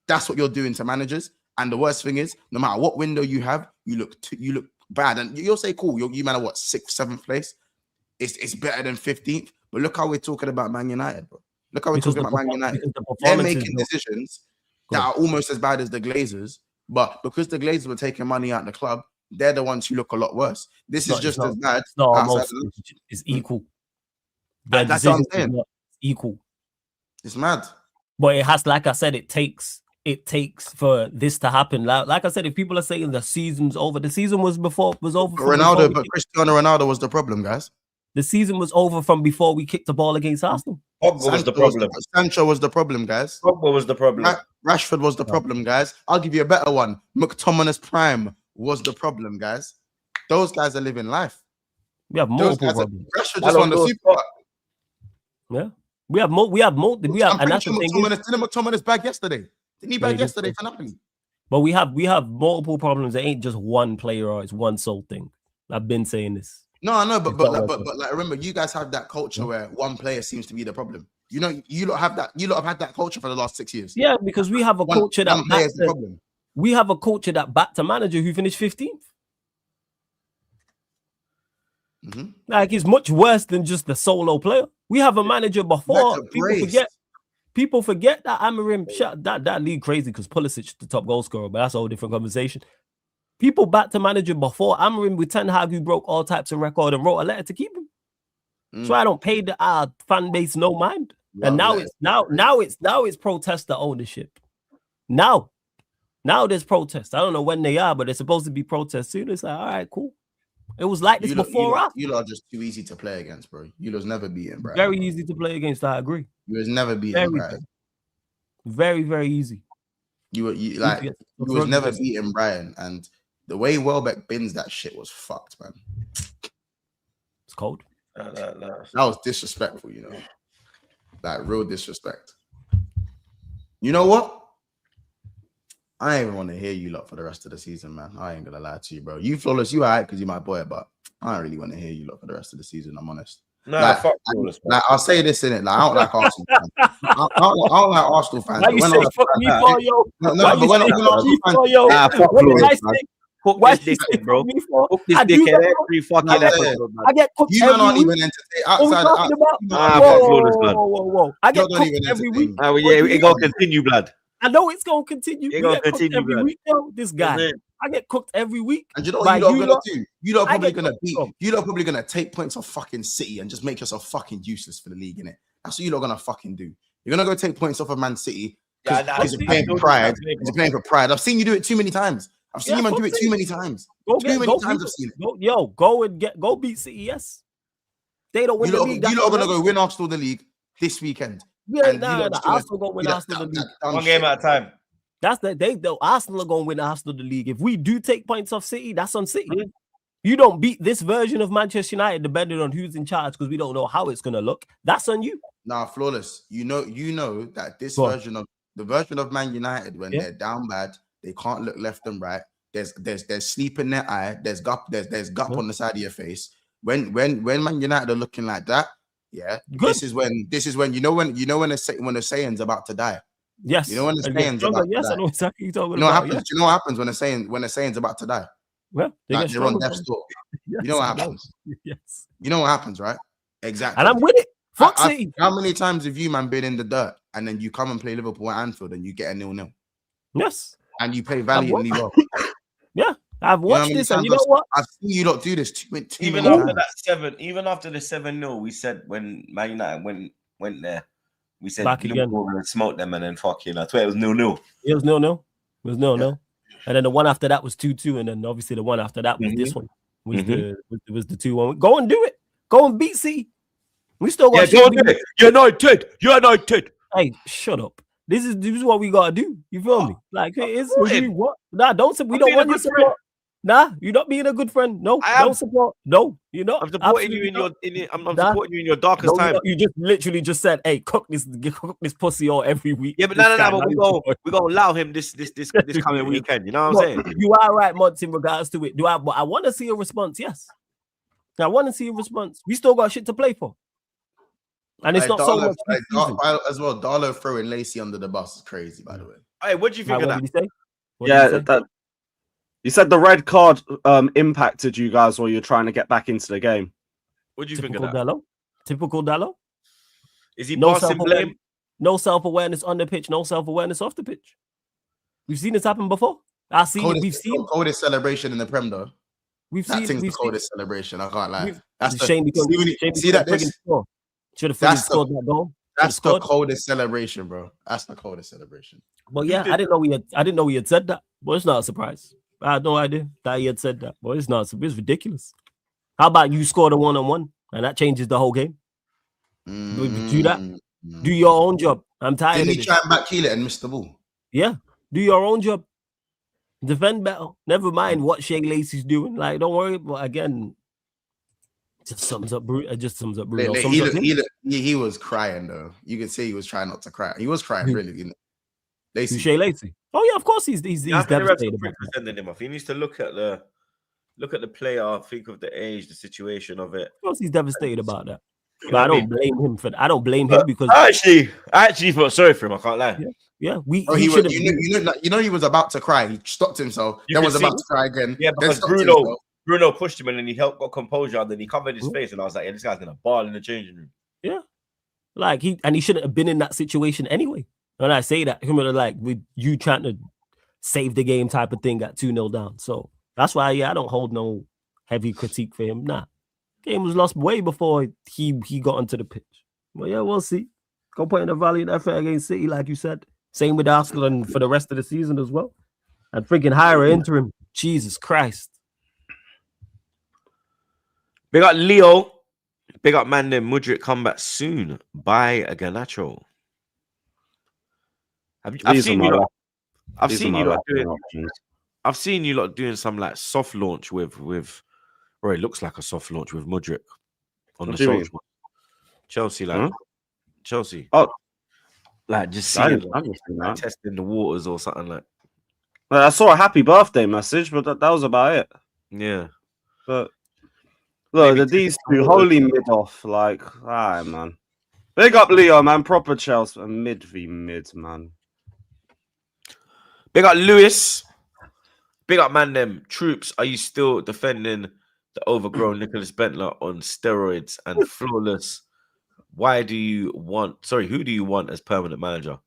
That's what you're doing to managers. And the worst thing is, no matter what window you have, you look bad. And you'll say, cool, you man are what, 6th, 7th place? It's better than 15th. But look how we're talking about Man United, bro. Look how we're talking about Man United. They're making decisions that are almost as bad as the Glazers, but because the Glazers were taking money out of the club, they're the ones who look a lot worse. This is just as bad. It's not almost. It's equal. That's what I'm saying. Equal. It's mad. But it has, like I said, it takes for this to happen. Like I said, if people are saying the season's over, the season was over. Ronaldo, but Cristiano Ronaldo was the problem, guys. The season was over from before we kicked the ball against Arsenal. Pogba was the problem. Sancho was the problem, guys. Pogba was the problem. Rashford was the problem, guys. I'll give you a better one. McTominay's prime was the problem, guys. Those guys are living life. We have multiple problems. Rashford just won the Super Cup. Yeah. We have and that's the thing. Didn't McTominay's bag yesterday? Didn't he bag yesterday for Napoli? But we have multiple problems. It ain't just one player or it's one sole thing. I've been saying this. No, I know, but like remember, you guys have that culture where one player seems to be the problem. You know, you lot have that. You lot have had that culture for the last 6 years. Yeah, because we have a culture that we have a culture that backed a manager who finished 15th. Mm-hmm. Like it's much worse than just the solo player. We have a manager before. People forget that Amorim shot that league crazy because Pulisic the top goal scorer, but that's a whole different conversation. People backed a manager before Amorim with Ten Hag, who broke all types of record and wrote a letter to keep him. So I don't pay the fan base no mind. And now it's protester ownership. Now there's protests. I don't know when they are, but they're supposed to be protests soon. It's like, all right, cool. It was like this before us. You lot are just too easy to play against, bro. You lot's never beaten, bro. Very easy to play against. I agree. You was never beaten, Brighton. Very, very easy. You was never beaten Brighton, and the way Welbeck bins that shit was fucked, man. It's cold. That was disrespectful, you know, like real disrespect. You know what? I ain't even want to hear you lot for the rest of the season, man. I ain't gonna lie to you, bro. You Flawless, you alright because you're my boy, but I don't really want to hear you lot for the rest of the season. I'm honest. No, like, fuck Flawless, like I'll say this in it. Like I don't like Arsenal fans. I don't like Arsenal fans. Why you say fuck me for yo? No, but when Arsenal fans, fuck Flawless, Fuck this dickhead, bro. Fuck this dickhead every fucking episode, man. I get cooked you every not week. even entertain outside. Whoa. I get cooked every week. Yeah, it gonna continue, blood. I know it's gonna continue. It's gonna continue every week, yo. This guy, I get cooked every week. And you know what you lot gonna do? You lot probably gonna beat. You lot probably gonna take points off fucking City and just make yourself fucking useless for the league, innit? That's what you lot gonna fucking do. You're gonna go take points off of Man City because you're playing for pride. You're playing for pride. I've seen you do it too many times. I've seen you man do it too many times. Too many times I've seen it. Go beat City. Yes, they don't win the league. You lot are gonna go win Arsenal the league this weekend. Yeah, Arsenal gonna win Arsenal the league. One game at a time. That's the Arsenal are gonna win Arsenal the league. If we do take points off City, that's on City. You don't beat this version of Manchester United, depending on who's in charge, because we don't know how it's gonna look. That's on you. Nah, Flawless. You know that this version of Man United, when they're down bad, they can't look left and right. There's sleep in their eye. There's gup on the side of your face. When Man United are looking like that, this is when you know when the saying's about to die. Yes, you know when the saying's about to die. I know exactly what you're talking about. What happens? You know what happens when the saying's about to die? Well, they're on death's door. Yes, you know what happens? Yes. You know what happens, right? Exactly. And I'm with it. Fuck City. How many times have you, man, been in the dirt and then you come and play Liverpool at Anfield and you get a 0-0? Yes. And you play valiantly well. Yeah. I've watched this, and you know what? I've seen you lot do this too even after times. Even after the 7-0, we said when Man United went there, we said Liverpool and smoked them, and then fucking I swear it was 0-0. It was 0-0. It was 0-0. And then the one after that was 2-2, and then obviously the one after that was this one. Was the 2-1. Go and do it. Go and beat C. We still got go do it. United. Hey, shut up. This is what we gotta do. You feel me? Like it is what? Nah, we don't want your support. Nah, you're not being a good friend. No, don't support. No, you're not. I'm supporting you I'm supporting you in your darkest time. You just literally just said, "Hey, cook this pussy all every week." Yeah, but no. But we're gonna allow him this coming weekend. You know what I'm saying? You are right, Mods, in regards to it. But I want to see a response. Yes, I want to see a response. We still got shit to play for, and it's not so much. As well, Darlow throwing Lacey under the bus is crazy. By the way, hey, what do you think of that? What did he say? You said the red card impacted you guys while you're trying to get back into the game. What do you think of that? Typical Dallo. Is he passing blame? no self-awareness on the pitch, no self-awareness off the pitch. We've seen this happen before. I've seen it. We've seen coldest celebration in the Prem though. We've That seen thing's the we've seen coldest celebration. I can't lie. we've That's the Shane because see that this. should have That's scored that goal. That's the coldest celebration, bro. That's the coldest celebration. But yeah, I didn't know he had said that. But it's not a surprise. I had no idea that he had said that. But it's not. It's ridiculous. How about you scored a 1-on-1 and that changes the whole game? Do that. Do your own job. I'm tired. Didn't of he this. try and backheel it and miss the ball? Yeah, do your own job. Defend better. Never mind what Shea Lacey's doing. Like, don't worry. But again, it just sums up Bruno. He was crying though. You can see he was trying not to cry. He was crying really. You know? Lacey. Shea Lacey. Oh yeah, of course he's devastated. Sending him off. He needs to look at the player, think of the age, the situation of it. Of course he's devastated about that. But I don't blame him for that. I don't blame him because I actually felt sorry for him. I can't lie. Yeah. He was about to cry. He stopped himself. About to cry again. Yeah, because Bruno pushed him and then he got composure and then he covered his face and I was like, yeah, this guy's gonna bawl in the changing room. Yeah, like he shouldn't have been in that situation anyway. And I say that him like with you trying to save the game type of thing at 2-0 down. So that's why I don't hold no heavy critique for him. Nah. Game was lost way before he got onto the pitch. Well, yeah, we'll see. Go put in a valiant effort against City, like you said. Same with Arsenal and for the rest of the season as well. And freaking hire an interim. Jesus Christ. Big up Leo. Big up man named Mudryk come back soon. Buy a Garnacho. I've seen you lot doing some like soft launch with or it looks like a soft launch with Mudryk on the social. Chelsea, like Chelsea. Oh, like just seeing like testing the waters or something like. Well, I saw a happy birthday message, but that was about it. Yeah, but look, these two holy mid off, like, alright, man. Big up Leo, man. Proper Chelsea, mid v mid, man. Big up Lewis. Big up man them troops. Are you still defending the overgrown Nicholas Bentler on steroids and flawless? Who do you want as permanent manager?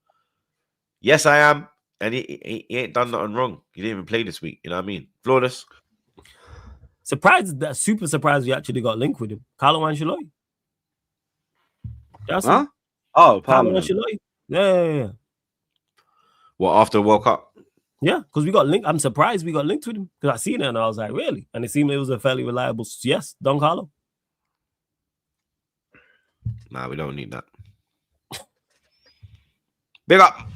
Yes, I am. And he ain't done nothing wrong. He didn't even play this week. You know what I mean? Flawless. Super surprised we actually got linked with him. Carlo Ancelotti. That's huh? Oh, Carlo Ancelotti. Yeah. What, after World Cup? Yeah, because we got linked. I'm surprised we got linked with him because I seen it and I was like, really? And it seemed it was a fairly reliable yes, Don Carlo. Nah, we don't need that. Big up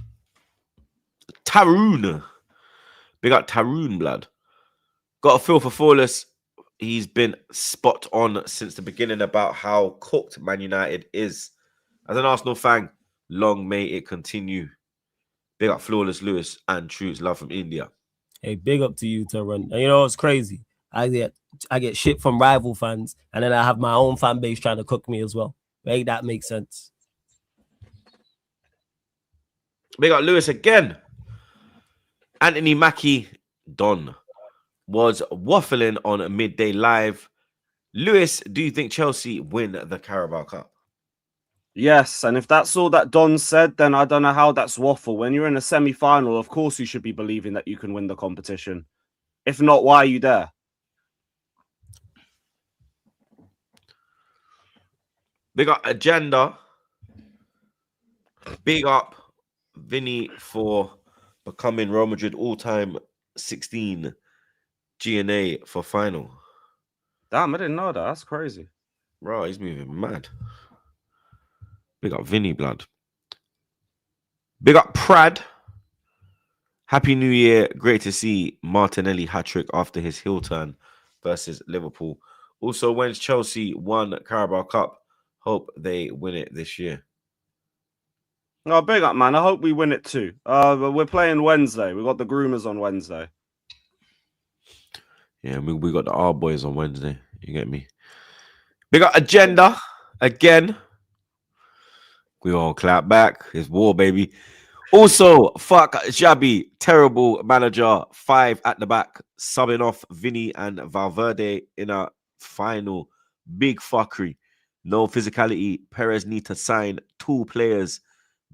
Taroon. Big up Taroon, blood. Got a feel for Flawless. He's been spot on since the beginning about how cooked Man United is. As an Arsenal fan, long may it continue. Big up Flawless Lewis and Troops. Love from India. Hey, big up to you, Taron. And you know it's crazy. I get shit from rival fans, and then I have my own fan base trying to cook me as well. Make that make sense. Big up Lewis again. Anthony Mackie Don was waffling on a midday live. Lewis, do you think Chelsea win the Carabao Cup? Yes, and if that's all that Don said, then I don't know how that's waffle. When you're in a semi-final, of course you should be believing that you can win the competition. If not, why are you there? Big up Agenda. Big up Vinny for becoming Real Madrid all-time 16 G&A for final. Damn, I didn't know that. That's crazy. Bro, he's moving mad. Big up Vinny, blood. Big up Prad. Happy New Year. Great to see Martinelli hat-trick after his heel turn versus Liverpool. Also, when's Chelsea won Carabao Cup? Hope they win it this year. Oh, big up, man. I hope we win it too. We're playing Wednesday. We got the Groomers on Wednesday. Yeah, we got the R boys on Wednesday. You get me? Big up Agenda again. We all clap back. It's war, baby. Also, fuck Xabi, terrible manager. 5 at the back, subbing off Vinny and Valverde in a final. Big fuckery. No physicality. Perez need to sign 2 players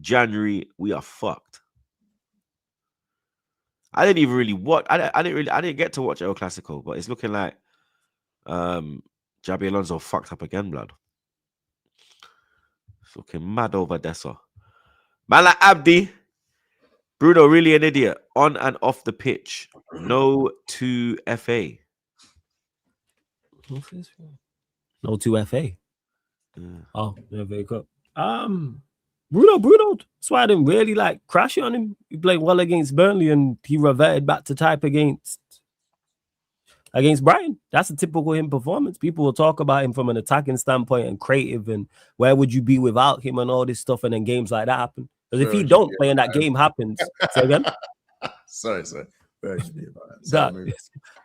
January, we are fucked. I didn't even really watch. I didn't get to watch El Clasico, but it's looking like Jabi Alonso fucked up again, blood. It's looking mad over there, sir. Man like Abdi, Bruno really an idiot on and off the pitch. No to FA. No to FA. Yeah. Oh, the FA Cup. Bruno. That's why I didn't really like crash on him. He played well against Burnley and he reverted back to type against Brighton. That's a typical him performance. People will talk about him from an attacking standpoint and creative and where would you be without him and all this stuff, and then games like that happen. Because if he don't play and that game happens, say again. Sorry. That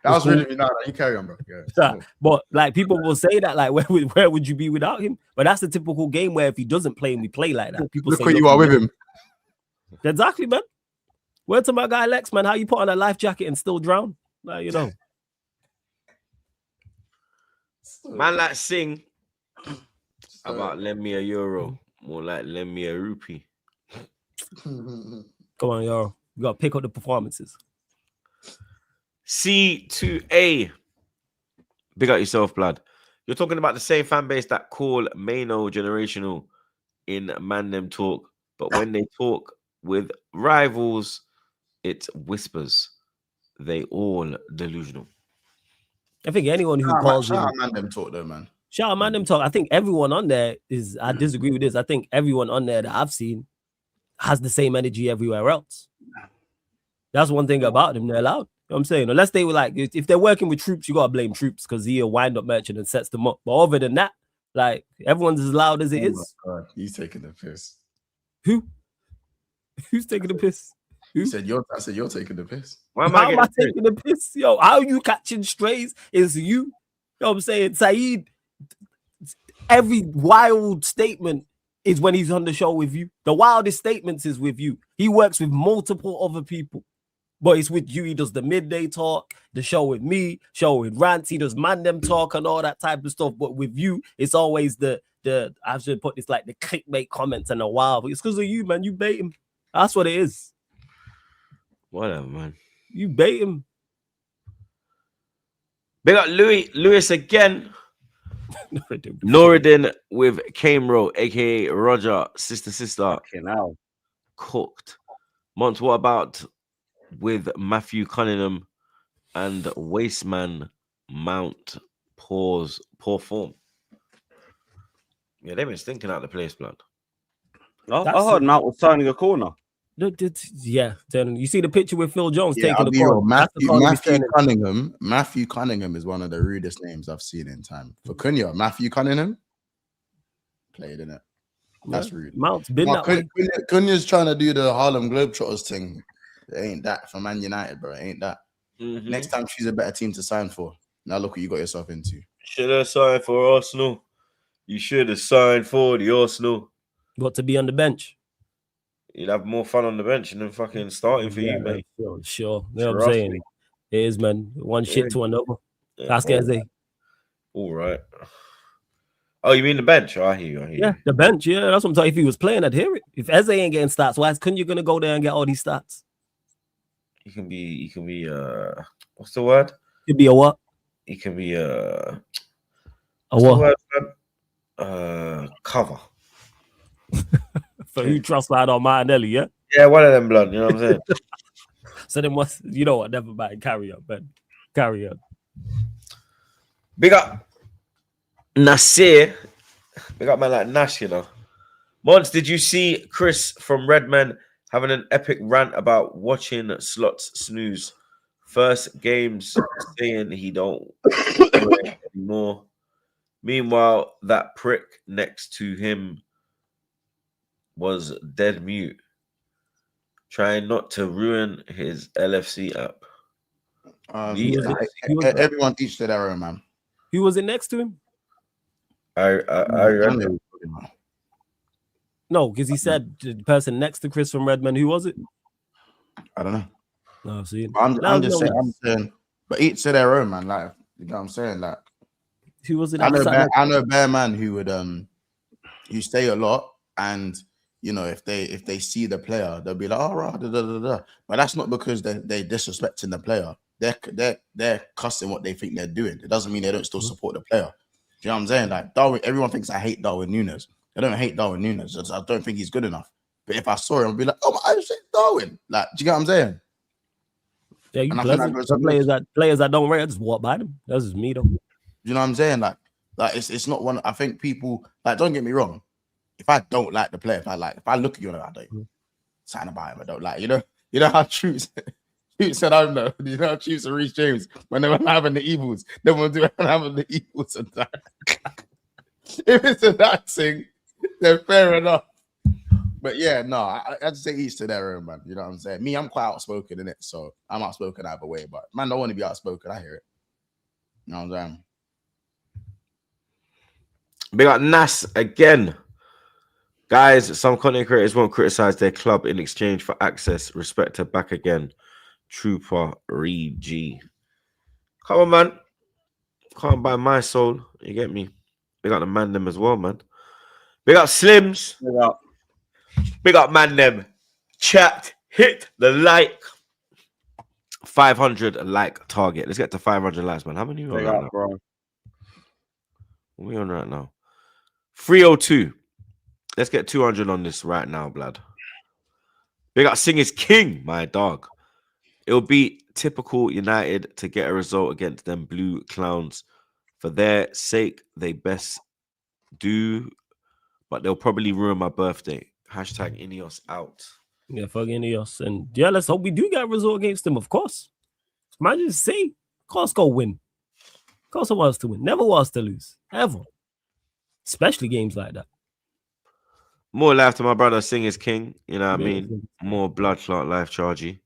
was really me. No, you carry on, bro. Yeah, but like people will say that, like, where would you be without him? But that's the typical game where if he doesn't play and we play like that, people look say, where you are with him. Exactly, man. Word to my guy Lex, man. How you put on a life jacket and still drown? Like, you know. Man like sing about lend me a euro. More like lend me a rupee. Come on, y'all. You gotta pick up the performances. C2A. Big up yourself, blood. You're talking about the same fan base that call Mano generational in Man Them Talk, but when they talk with rivals, it's whispers. They all delusional. I think anyone who calls shout out Man Them Talk though, man. Shout out Man Them Talk. I think everyone on there is, I disagree with this. I think everyone on there that I've seen has the same energy everywhere else. That's one thing about them. They're loud. You know what I'm saying? Unless they were like, if they're working with Troops, you gotta blame Troops because he a wind-up merchant and sets them up. But other than that, like everyone's as loud as it is. God, he's taking the piss. Who? Who's taking the piss? Who? I said you're taking the piss. Why am How am I I taking the piss? Yo, how are you catching strays? Is you? You know what I'm saying? Saeed, every wild statement is when he's on the show with you. The wildest statements is with you. He works with multiple other people, but it's with you. He does the midday talk, the show with me, show with Rants. He does Man Them Talk and all that type of stuff. But with you, it's always the I should put this like the clickbait comments and the wild. It's because of you, man. You bait him. That's what it is. Whatever, man. You bait him. Big up Lewis again. Noridin with Camero, aka Roger, sister. Now. Cooked. Mont, what about with Matthew Cunningham and Wasteman Mount poor form? Yeah, they've been stinking out the place, blood. I heard Mount was turning a corner. Yeah, then you see the picture with Phil Jones Yeah, taking the corner. Matthew Cunningham is one of the rudest names I've seen in time. For Cunha, Matthew Cunningham played in it. That's rude. Mount's been that way. Cunha's trying to do the Harlem Globetrotters thing. It ain't that for Man United, bro. It ain't that. Mm-hmm. Next time, choose a better team to sign for. Now look what you got yourself into. Should have signed for Arsenal. You should have signed for the Arsenal. Got to be on the bench. You'd have more fun on the bench than fucking starting for you, mate. Sure. You know what I'm saying? It is, man. One shit to another. Ask Eze. All right. Oh, you mean the bench? Oh, I hear you. Yeah, the bench. Yeah, that's what I'm talking. If he was playing, I'd hear it. If Eze ain't getting stats, why couldn't you gonna go there and get all these stats? He can be what's the word? He'd be a what? He can be a what? Cover. For who trust that on Martinelli, yeah? Yeah, one of them, blood. You know what I'm saying? So then what's, you know what? Never mind. Carry on, Ben. Carry on. Big up Nasir. Big up man like Nash, you know. Mons, did you see Chris from Redman having an epic rant about watching slots snooze? First games saying he don't play anymore. Meanwhile, that prick next to him was dead mute, trying not to ruin his LFC app. Everyone each to their own, man. Who was it next to him? I no, because he said the person next to Chris from Redman. Who was it? I don't know. No, I've seen. I'm just saying, but each to their own, man. Like, you know what I'm saying? Like, who was it? I know Bear man who would you stay a lot, and you know, if they see the player, they'll be like, oh, rah, da, da, da, da. But that's not because they're disrespecting the player. They're cussing what they think they're doing. It doesn't mean they don't still support the player. Do you know what I'm saying? Like Darwin, everyone thinks I hate Darwin Núñez. I don't hate Darwin Núñez. I don't think he's good enough. But if I saw him, I'd be like, oh my, shit, Darwin. Like, do you get what I'm saying? Yeah, you And I think pleasant. that goes Some to players that don't rate, I just walk by them. That's just me though. You know what I'm saying? Like it's not one. I think people like, don't get me wrong. If I don't like the player, if I look at you and I don't something about him, I don't like. You know how Troops said I don't know. You know how Troops and Reece James when they were having the evils, they want to do having the evils and that. If it's a that thing, then fair enough. But yeah, no, I just say each to their own, man. You know what I'm saying? Me, I'm quite outspoken in it, so I'm outspoken either way. But man, don't want to be outspoken. I hear it. You know what I'm saying? Big up Nas again. Guys, some content creators won't criticize their club in exchange for access. Respect to back again. Trooper G. Come on, man. Can't buy my soul. You get me? Big up the man them as well, man. Big up Slims. Big up man them. Chat. Hit the like. 500 like target. Let's get to 500 likes, man. How many are we on right now? Bro. What are we on right now? 302. Let's get 200 on this right now, blood. Big up Sing is King, my dog. It'll be typical United to get a result against them blue clowns. For their sake, they best do, but they'll probably ruin my birthday. Hashtag Ineos out. Yeah, fuck Ineos. And yeah, let's hope we do get a result against them, of course. Imagine say, of course, go win. Of course, I wants to win. Never wants to lose. Ever. Especially games like that. More life to my brother Sing is King. You know what I Yeah. mean? More blood clot life chargy.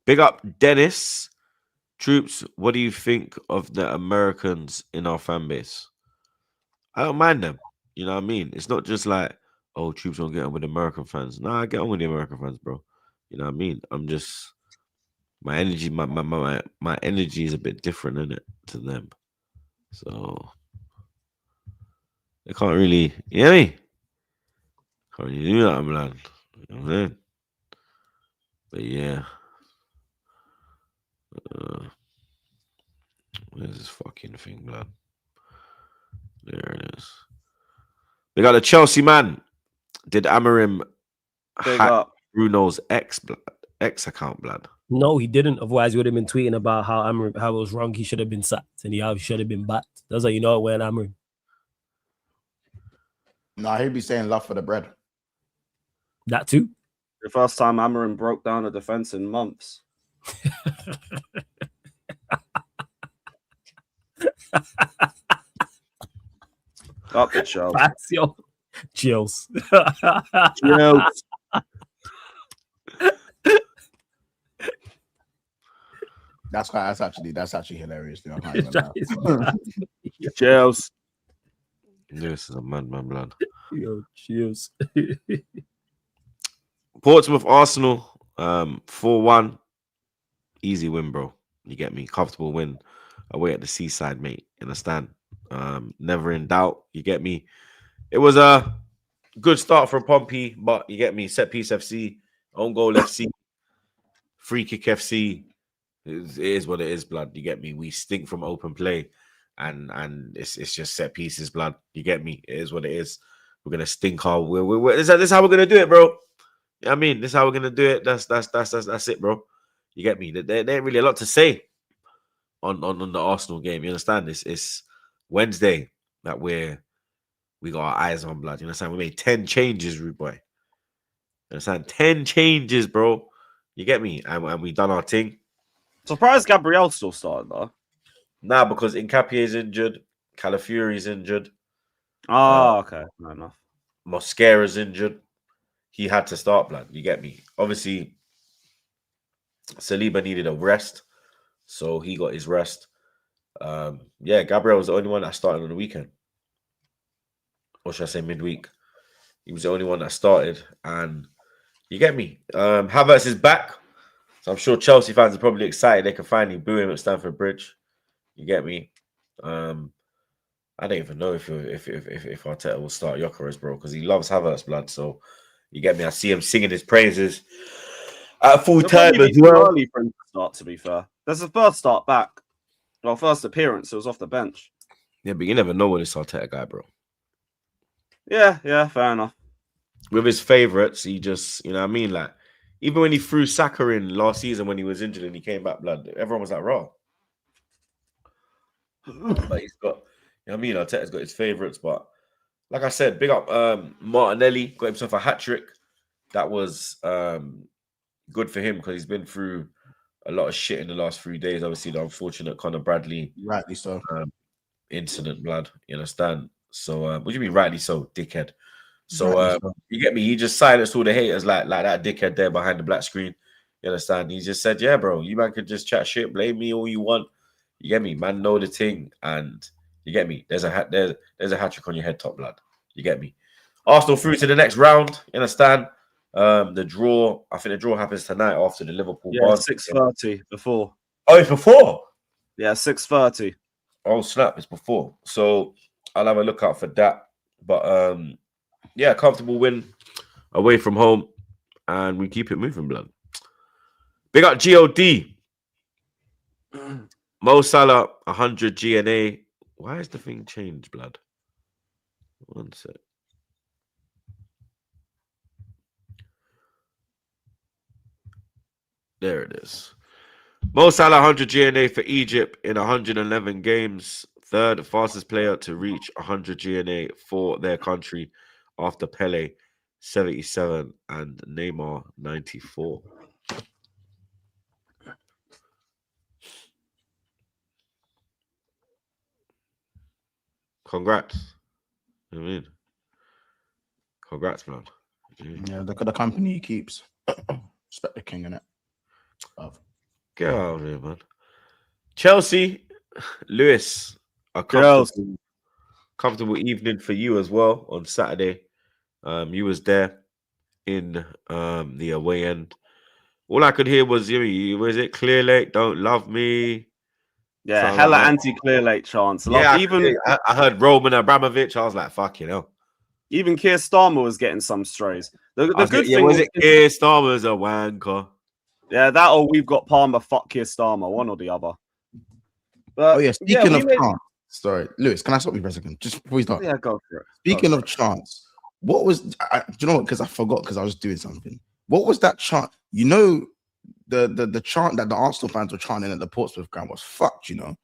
Big up Dennis. Troops, what do you think of the Americans in our fan base? I don't mind them. You know what I mean? It's not just like, oh, Troops don't get on with American fans. Nah, I get on with the American fans, bro. You know what I mean? I'm just my energy, my energy is a bit different in it to them. So they can't really, you know what I mean? Can't really do that, I'm like, you know what I'm saying? But yeah. Where's this fucking thing, blood? There it is. We got a Chelsea man. Did Amorim hack Bruno's ex account, blood? No, he didn't. Otherwise, he would have been tweeting about how it was wrong. He should have been sacked and he should have been backed. That's how you know it when Amorim. No, he'd be saying love for the bread. That too. The first time Amorim broke down a defense in months. Up the show. That's your chills. Chills. That's actually hilarious. Dude. I can't even lie. Chills. This is a madman, blood. Yo, cheers. Portsmouth Arsenal, 4-1. Easy win, bro. You get me? Comfortable win away at the seaside, mate. You understand? Never in doubt. You get me? It was a good start from Pompey, but you get me? Set piece FC, own goal FC, free kick FC. It is what it is, blood. You get me? We stink from open play, and it's just set pieces, blood. You get me? It is what it is. We're gonna stink our. This is how we're gonna do it, bro. You know what I mean? This is how we're gonna do it. That's it, bro. You get me? There ain't really a lot to say on the Arsenal game. You understand? It's Wednesday that we got our eyes on, blood. You understand? We made 10 changes, rude boy. You understand? 10 changes, bro. You get me? And we done our thing. Surprised Gabriel's still starting though. Nah, because Nkapie is injured, Calafiori is injured. Oh, okay, fair enough. Mosquera's injured. He had to start, blood. You get me? Obviously, Saliba needed a rest, so he got his rest. Yeah, Gabriel was the only one that started on the weekend. Or should I say midweek? He was the only one that started, and you get me? Havertz is back, so I'm sure Chelsea fans are probably excited they can finally boo him at Stamford Bridge. You get me? I don't even know if Arteta will start Gyökeres, bro, because he loves Havertz, blood. So You get me? I see him singing his praises at full It'll time probably as be too well. early for him to start, to be fair. That's the first start back. Well, first appearance, it was off the bench. Yeah, but you never know with this Arteta guy, bro. Yeah, fair enough. With his favourites, he just, you know what I mean? Like, even when he threw Saka in last season when he was injured and he came back, blood, everyone was like, raw. But he's got, you know what I mean? Arteta's got his favourites, but like I said, big up Martinelli, got himself a hat-trick. That was good for him because he's been through a lot of shit in the last 3 days. Obviously, the unfortunate Conor Bradley Rightly so. incident, blood. You understand? So, what do you mean, rightly so, dickhead? So, Rightly so. you get me? He just silenced all the haters like that dickhead there behind the black screen. You understand? He just said, yeah, bro, you man could just chat shit, blame me all you want. You get me? Man, know the thing. And you get me? There's a hat-trick on your head top, blood. You get me? Arsenal through to the next round. You understand? The draw, I think the draw happens tonight after the Liverpool. Yeah, 6:30 before. Oh, it's before? Yeah, 6:30. Oh, snap, it's before. So I'll have a look out for that. But yeah, comfortable win away from home. And we keep it moving, blood. Big up GOD. Mo Salah, 100 GNA. Why has the thing changed, blood? One sec. There it is. Mo Salah, 100 GNA for Egypt in 111 games. Third fastest player to reach 100 GNA for their country after Pele, 77, and Neymar, 94. Congrats. I mean, congrats, man. Yeah, look at the company he keeps. Respect the king in it. Get out of here, man. Chelsea, Lewis, a comfortable evening for you as well on Saturday. You was there in the away end. All I could hear was, was it Clear Lake, Don't Love Me? Yeah, Something hella like that. anti-Clear Lake chants. Yeah, Even I heard Roman Abramovich. I was like, fuck, even Keir Starmer was getting some strays. The good thing was it Keir Starmer's a wanker? Yeah, that or we've got Palmer, fuck Keir Starmer, one or the other. But, Oh yeah, speaking of chance, sorry, Lewis, can I stop you for a second? Just before we start. Yeah, go for it. Speaking of chance, what was do you know what? Because I forgot because I was doing something. What was that chant? You know, the chant that the Arsenal fans were chanting at the Portsmouth ground was fucked, you know.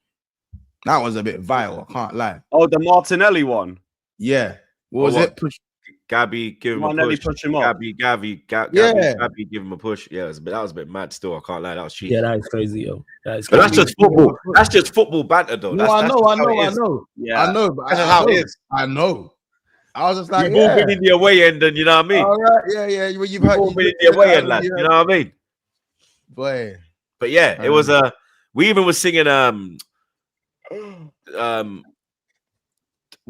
That was a bit vile, I can't lie. Oh, the Martinelli one. Yeah. What was it? Push. Gabby, give him Martinelli a push. push him up. Gabby, give him a push. Yeah, that was a bit mad still. I can't lie. That was cheap. Yeah, that is crazy, yo. But that's just football. That's just football banter, though. No, I know. Yeah, I know. But That's how it is. I know. I was just like, you've all been in the away end, and you know what I mean. All right, yeah. You've heard, all been in the away end, lads. You know what I mean. Boy. But yeah, it was we even was singing what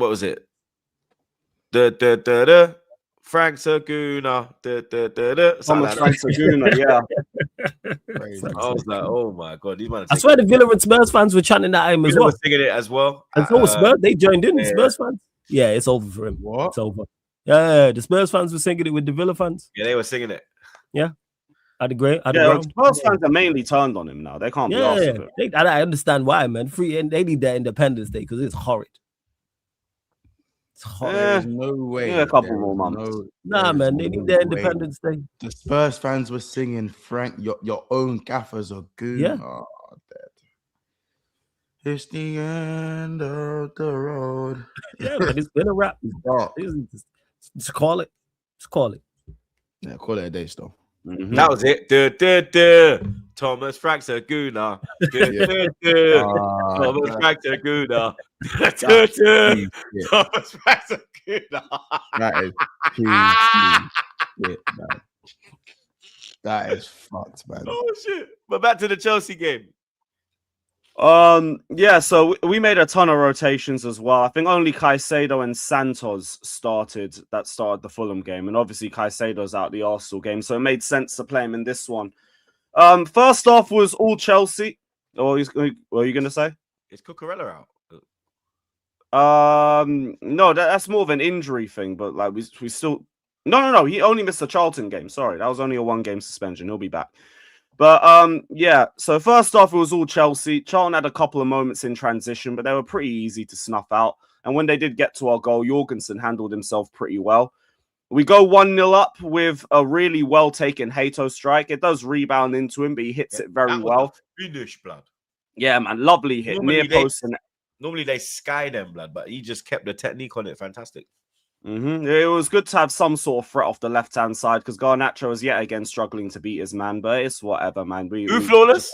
was it? The Frank Saguna. Frank Saguna, yeah. I was like, oh my god, these man. I swear the Villa and Spurs fans were chanting that hymn as well. Singing it as well. And so Spurs, they joined in. Yeah. Spurs fans. Yeah, it's over for him. What? It's over. Yeah, the Spurs fans were singing it with the Villa fans. Yeah, they were singing it. Yeah. At the great. Spurs fans are mainly turned on him now. They can't be asked of it. I understand why, man. Free and they need their Independence Day because it's horrid. It's horrid. There's no way. Yeah, a couple more months. Nah, man, they need their Independence Day. The Spurs fans were singing Frank, your own gaffers are good. Yeah. Oh, it's the end of the road. Yeah, but it's been a wrap. Just call it. Just call it. Yeah, call it a day still. Mm-hmm. That was it. Thomas Frank Saguna. Thomas Frank Saguna. Thomas Frank Saguna. That is shit, man. That is fucked, man. Oh shit! But back to the Chelsea game. Yeah, so we made a ton of rotations as well. I think only Caicedo and Santos started the Fulham game, and obviously Caicedo's out the Arsenal game, so it made sense to play him in this one. First off was all Chelsea. What are you gonna say? Is Cucurella out? No, that's more of an injury thing, but like we still No. He only missed the Charlton game. Sorry, that was only a 1-game suspension. He'll be back. But yeah. So first off, it was all Chelsea. Charlton had a couple of moments in transition, but they were pretty easy to snuff out. And when they did get to our goal, Jorgensen handled himself pretty well. We go 1-0 up with a really well taken Hato strike. It does rebound into him, but he hits it very well. Finish, blood. Yeah, man, lovely hit near post. Normally they sky them, blood, but he just kept the technique on it. Fantastic. It was good to have some sort of threat off the left-hand side because Garnacho is yet again struggling to beat his man, but it's whatever, man. Who flawless?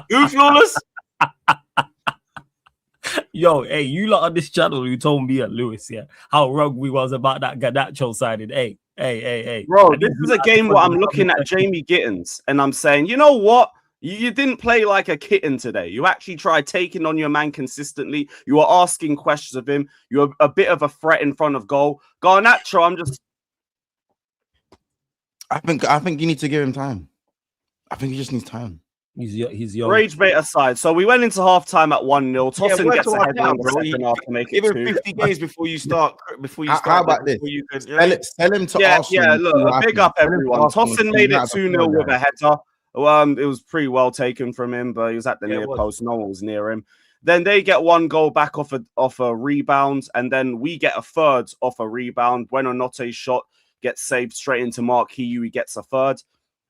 Who flawless? Yo, hey, you lot on this channel who told me and Lewis, yeah, how wrong we was about that Garnacho signing. Hey. Bro, this is a game where I'm looking at Jamie Gittins and I'm saying, you know what? You didn't play like a kitten today. You actually tried taking on your man consistently. You were asking questions of him. You're a bit of a threat in front of goal. Garnacho, I think you need to give him time. I think he just needs time. He's young. Rage bait aside. So we went into halftime at 1-0. Tossin gets ahead in the second half to make it 2. Give him 50 games before you start. How about this? Sell him to Arsenal. Yeah, look, big up everyone. Tossin made it 2-0 with a header. It was pretty well taken from him, but he was at the near post. No one was near him. Then they get 1 goal back off a rebound, and then we get a third off a rebound. Buonanotte's shot gets saved straight into Mark Hiu. He gets a third.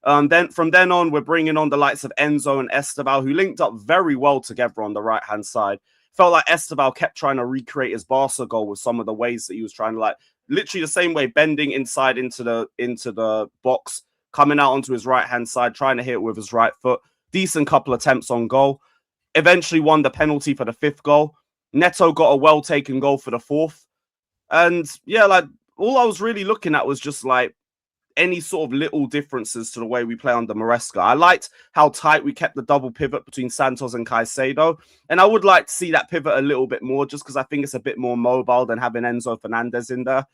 Then from then on, we're bringing on the likes of Enzo and Esteban, who linked up very well together on the right-hand side. Felt like Esteban kept trying to recreate his Barca goal with some of the ways that he was trying to, like, literally the same way, bending inside into the box, coming out onto his right-hand side, trying to hit it with his right foot. Decent couple attempts on goal. Eventually won the penalty for the 5th goal. Neto got a well-taken goal for the 4th. And, yeah, like, all I was really looking at was just, like, any sort of little differences to the way we play under Maresca. I liked how tight we kept the double pivot between Santos and Caicedo. And I would like to see that pivot a little bit more just because I think it's a bit more mobile than having Enzo Fernandez in there.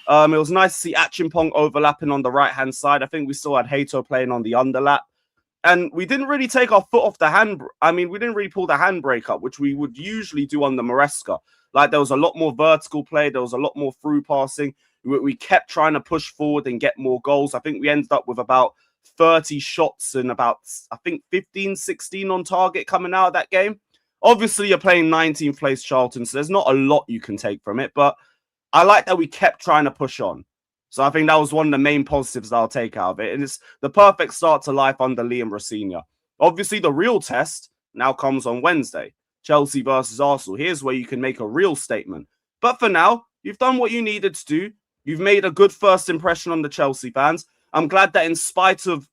It was nice to see Achimpong overlapping on the right-hand side. I think we still had Hato playing on the underlap. And we didn't really take our foot off the hand. I mean, we didn't really pull the handbrake up, which we would usually do on the Maresca. Like, there was a lot more vertical play. There was a lot more through passing. We kept trying to push forward and get more goals. I think we ended up with about 30 shots and about, I think, 15, 16 on target coming out of that game. Obviously, you're playing 19th place Charlton, so there's not a lot you can take from it. But I like that we kept trying to push on. So I think that was one of the main positives that I'll take out of it. And it's the perfect start to life under Liam Rosenior. Obviously, the real test now comes on Wednesday. Chelsea versus Arsenal. Here's where you can make a real statement. But for now, you've done what you needed to do. You've made a good first impression on the Chelsea fans. I'm glad that in spite of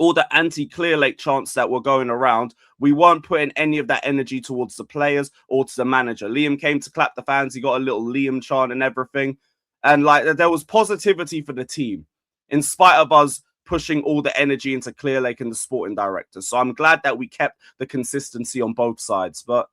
all the anti-Clear Lake chants that were going around, we weren't putting any of that energy towards the players or to the manager. Liam came to clap the fans. He got a little Liam chant and everything. And like there was positivity for the team in spite of us pushing all the energy into Clear Lake and the sporting director. So I'm glad that we kept the consistency on both sides. But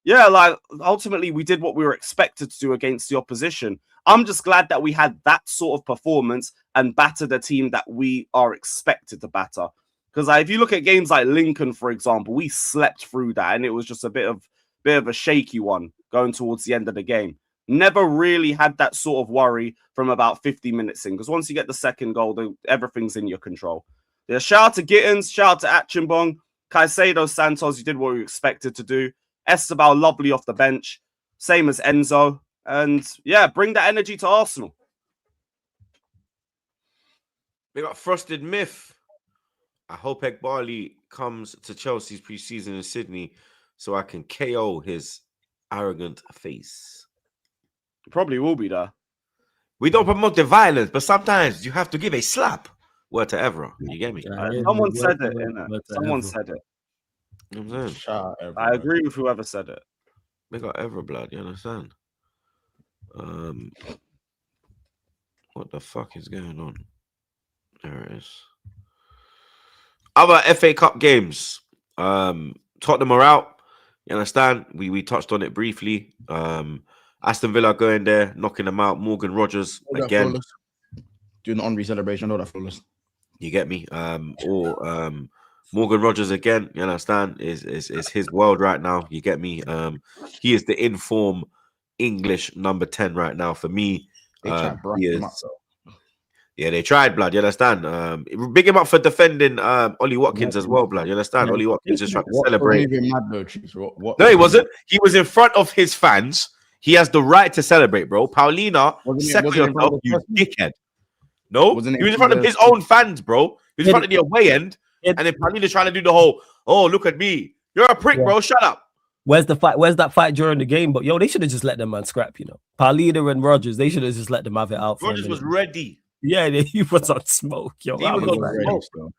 yeah, like ultimately we did what we were expected to do against the opposition. I'm just glad that we had that sort of performance and battered a team that we are expected to batter. Because if you look at games like Lincoln, for example, we slept through that and it was just a bit of a shaky one going towards the end of the game. Never really had that sort of worry from about 50 minutes in. Because once you get the second goal, everything's in your control. Yeah, shout out to Gittins, shout out to Achimbong, Caicedo, Santos, you did what we expected to do. Esteban, lovely off the bench. Same as Enzo. And yeah, bring that energy to Arsenal. We got Frosted Myth. I hope Barley comes to Chelsea's pre-season in Sydney so I can KO his arrogant face. Probably will be there. We don't promote the violence, but sometimes you have to give a slap. Word to Evra. You get me? Someone said it, innit? Someone said it. You know what I'm saying? I agree with whoever said it. We got Evra blood, you understand? What the fuck is going on? There it is. Other FA Cup games. Tottenham are out. You understand? We touched on it briefly. Aston Villa going there, knocking them out. Morgan Rogers again. Doing the Henry celebration, all that flawless. You get me? Morgan Rogers again, you understand, is his world right now. You get me? He is the inform English number 10 right now. For me, They tried brush he him is- up, though. Yeah, they tried, blood. You understand? Big him up for defending Ollie Watkins as well, blood. You understand? Yeah. Ollie Watkins just trying to What celebrate. mad though, Chiefs? What No, he wasn't. He was in front of his fans. He has the right to celebrate, bro. Paulina, settle wasn't it in front yourself, of you the person? dickhead. No, Wasn't it he was in in front of the- his own fans, bro. He was in front of the away end, It- and then Paulina's trying to do the whole, oh, look at me. You're a prick, Yeah. bro. Shut up. Where's the fight? Where's that fight during the game? But yo, they should have just let them man scrap. You know, Paulina and Rogers, they should have just let them have it out. For Rogers him, was innit? ready. Yeah, he was on smoke. Yo, He I was was on like, smoke.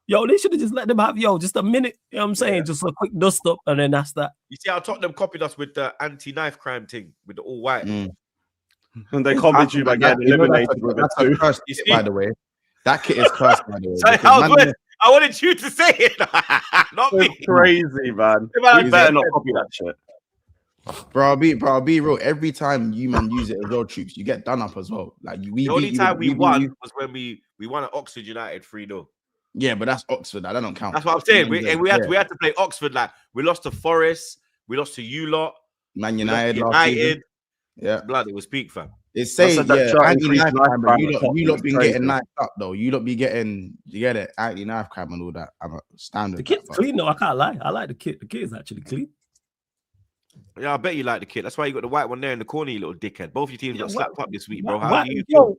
yo, they should have just let them have just a minute. You know what I'm saying? Just a quick dust up, and then that's that. You see how Tottenham copied us with the anti-knife crime thing with the all white. Mm. And they copied you by getting eliminated with it That's too. a cursed You kit, see? by the way. That kit is cursed, by the way. So because I wanted you to say it, not me. It's crazy, man. If I We had better said not it, copy that shit. Bro, I'll be real. Every time you man use it as well, Troops, you get done up as well. Like we The only beat you, time we beat won you. was when we won at Oxford United 3-0. Yeah, but that's Oxford. That don't count. That's what I'm saying. We Yeah. had to play Oxford. Like we lost to Forest, we lost to you lot, Man we lost to United last season. United. Yeah, Blood, it was peak, fam. it's saying said that yeah. Charlton Anti-knife freeze knife crime, crime you at lot Tottenham been is getting crazy. knifed up though. You lot be getting you get it anti-knife crime and all that. I'm a standard. The kid's clean though. I can't lie. I like the kid. The kid is actually clean. Yeah, I bet you like the kid. That's why you got the white one there in the corner, you little dickhead. Both your teams got slapped up this week, bro. How do you feel?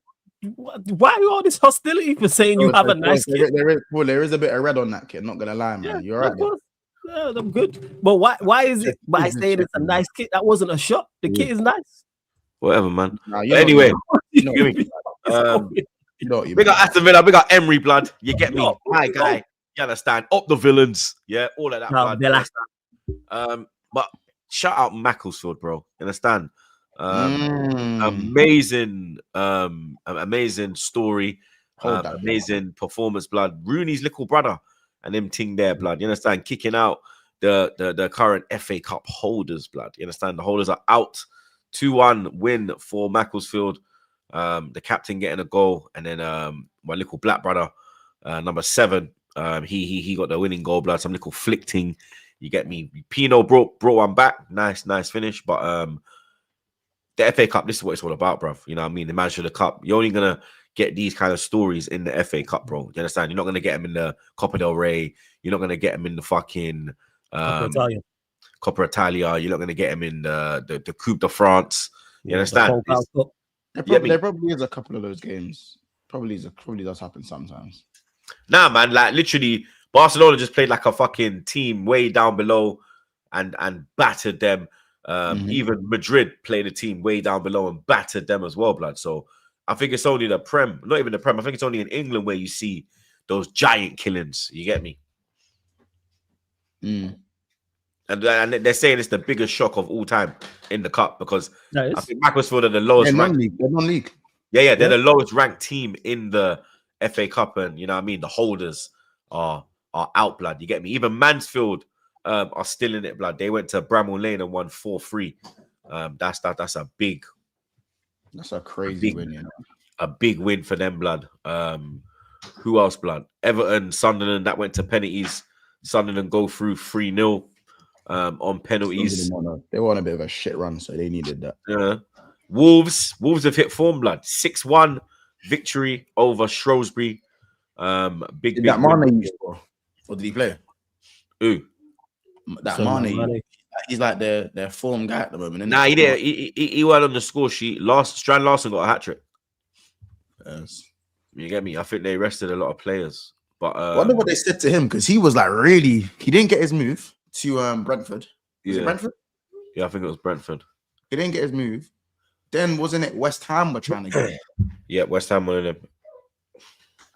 Why all this hostility for saying you have a nice kid? There is a bit of red on that kid. Not gonna lie, man. You're right. Of course. Yeah, I'm good. But why is it by saying it's a nice kid? That wasn't a shot. The kid is nice. Whatever, man. Nah, But anyway, you know, It's you big up Aston Villa, big up Emery, blood. You get me? No, My guy. You understand? Up the villains. Yeah, all of that, No, blood. Villa. You understand? But shout out Macclesfield, bro. You understand? Amazing story. Hold that, Amazing performance, blood. Rooney's little brother and them ting there, blood. You understand? Kicking out the current FA Cup holders, blood. You understand? The holders are out. 2-1 win for Macclesfield. The captain getting a goal, and then my little black brother, number 7, he got the winning goal, blood. Some little flick ting. You get me? Pino brought one back. Nice finish. But the FA Cup, this is what it's all about, bruv. You know what I mean? The Manchester of the Cup. You're only gonna get these kind of stories in the FA Cup, bro. You understand? You're not gonna get them in the Coppa del Rey. You're not gonna get them in the fucking Coppa Italia. You're not gonna get them in the Coupe de France. You understand? There probably is a couple of those games. Probably does happen sometimes. Nah, man. Like literally, Barcelona just played like a fucking team way down below, and battered them. Even Madrid played a team way down below and battered them as well, blood. So I think it's only the Prem, not even the Prem. I think it's only in England where you see those giant killings. You get me? And they're saying it's the biggest shock of all time in the cup because I think Macclesfield are the lowest ranked. They're non-league. Yeah, they're the lowest ranked team in the FA Cup, and you know what I mean. The holders are out, blood. You get me? Even Mansfield are still in it, blood. They went to Bramall Lane and won 4-3. That's a big. That's a crazy win, you know. A big win for them, blood. Who else, blood? Everton, Sunderland, that went to penalties. Sunderland go through 3-0 on penalties. They were on a bit of a shit run, so they needed that. Wolves have hit form, blood. 6-1 victory over Shrewsbury. Big that win. Mane used for? Or did he play? Who? That Mane. He's like their form guy at the moment. Nah, he did. He went on the score sheet. Strand Larson got a hat trick. Yes. You get me? I think they rested a lot of players. But I wonder what they said to him because he was like really. He didn't get his move to Brentford. Was it Brentford? Yeah, I think it was Brentford. He didn't get his move. Then wasn't it West Ham were trying to get him? Yeah, West Ham one of them.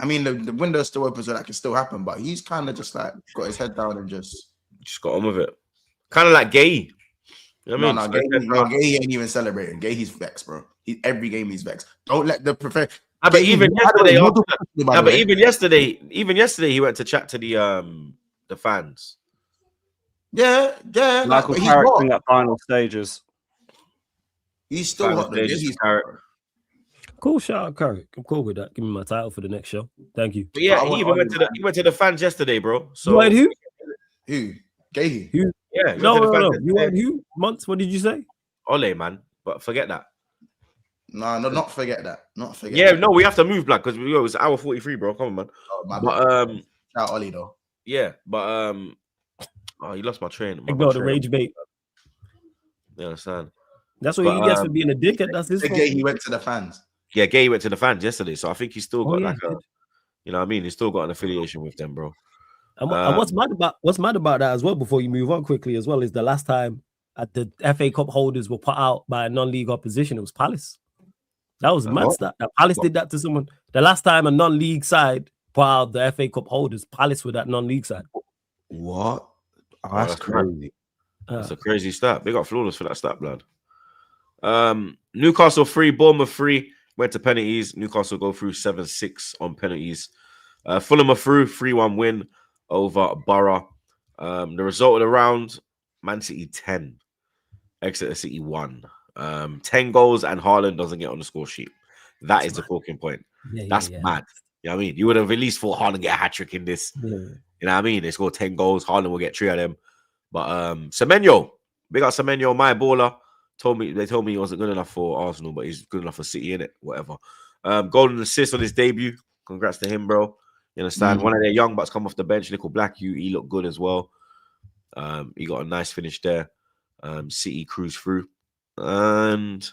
I mean, the window's still open, so that can still happen. But he's kind of just like got his head down and just got on with it. Kind of like Gay. You know what I mean? Gay ain't even celebrating. Gay, he's vexed, bro. Every game he's vexed. Don't let the But even yesterday, even yesterday, he went to chat to the fans. Yeah. Michael Carrick in that final stages. He's still hot. Cool, shout out Carrick. I'm cool with that. Give me my title for the next show. Thank you. But yeah, he went to the fans yesterday, bro. So you heard who? Gay. Who? Yeah. No. You heard who? Months? What did you say? Ole, man. But forget that. No, not forget that. Not forget. Yeah, that. no, we have to move, black, because it's hour 43, bro. Come on, man. Oh, my But bad. Shout Ollie though. yeah, but oh, you lost my train. Ignore the rage bait. You understand? That's what But, he gets for being a dickhead. That's his fault. Again, he went to the fans. Yeah, Gay went to the fans yesterday, so I think he's still got yeah, like a, you know what I mean? He's still got an affiliation with them, bro. And what's mad about that as well, before you move on quickly as well, is the last time the FA Cup holders were put out by a non-league opposition, it was Palace. That was mad stuff. That Palace did that to someone. The last time a non-league side put out the FA Cup holders, Palace were that non-league side. What? Oh, that's crazy. That's a crazy stat. Big up Flawless for that stat, blood. Newcastle 3, Bournemouth 3, went to penalties. Newcastle go through 7-6 on penalties. Fulham are through 3-1 win over Borough. The result of the round, Man City 10, Exeter City 1. 10 goals and Haaland doesn't get on the score sheet. That's is the talking point. That's mad. You know what I mean? You would have at least thought Haaland get a hat-trick in this. Yeah. You know what I mean? They score 10 goals. Haaland will get 3 of them. But Semenyo, big up Semenyo, my baller. They told me he wasn't good enough for Arsenal, but he's good enough for City, innit? Whatever. Golden assist on his debut. Congrats to him, bro. You understand? One of their young bucks come off the bench, Nickel Black. He looked good as well. He got a nice finish there. City cruise through. And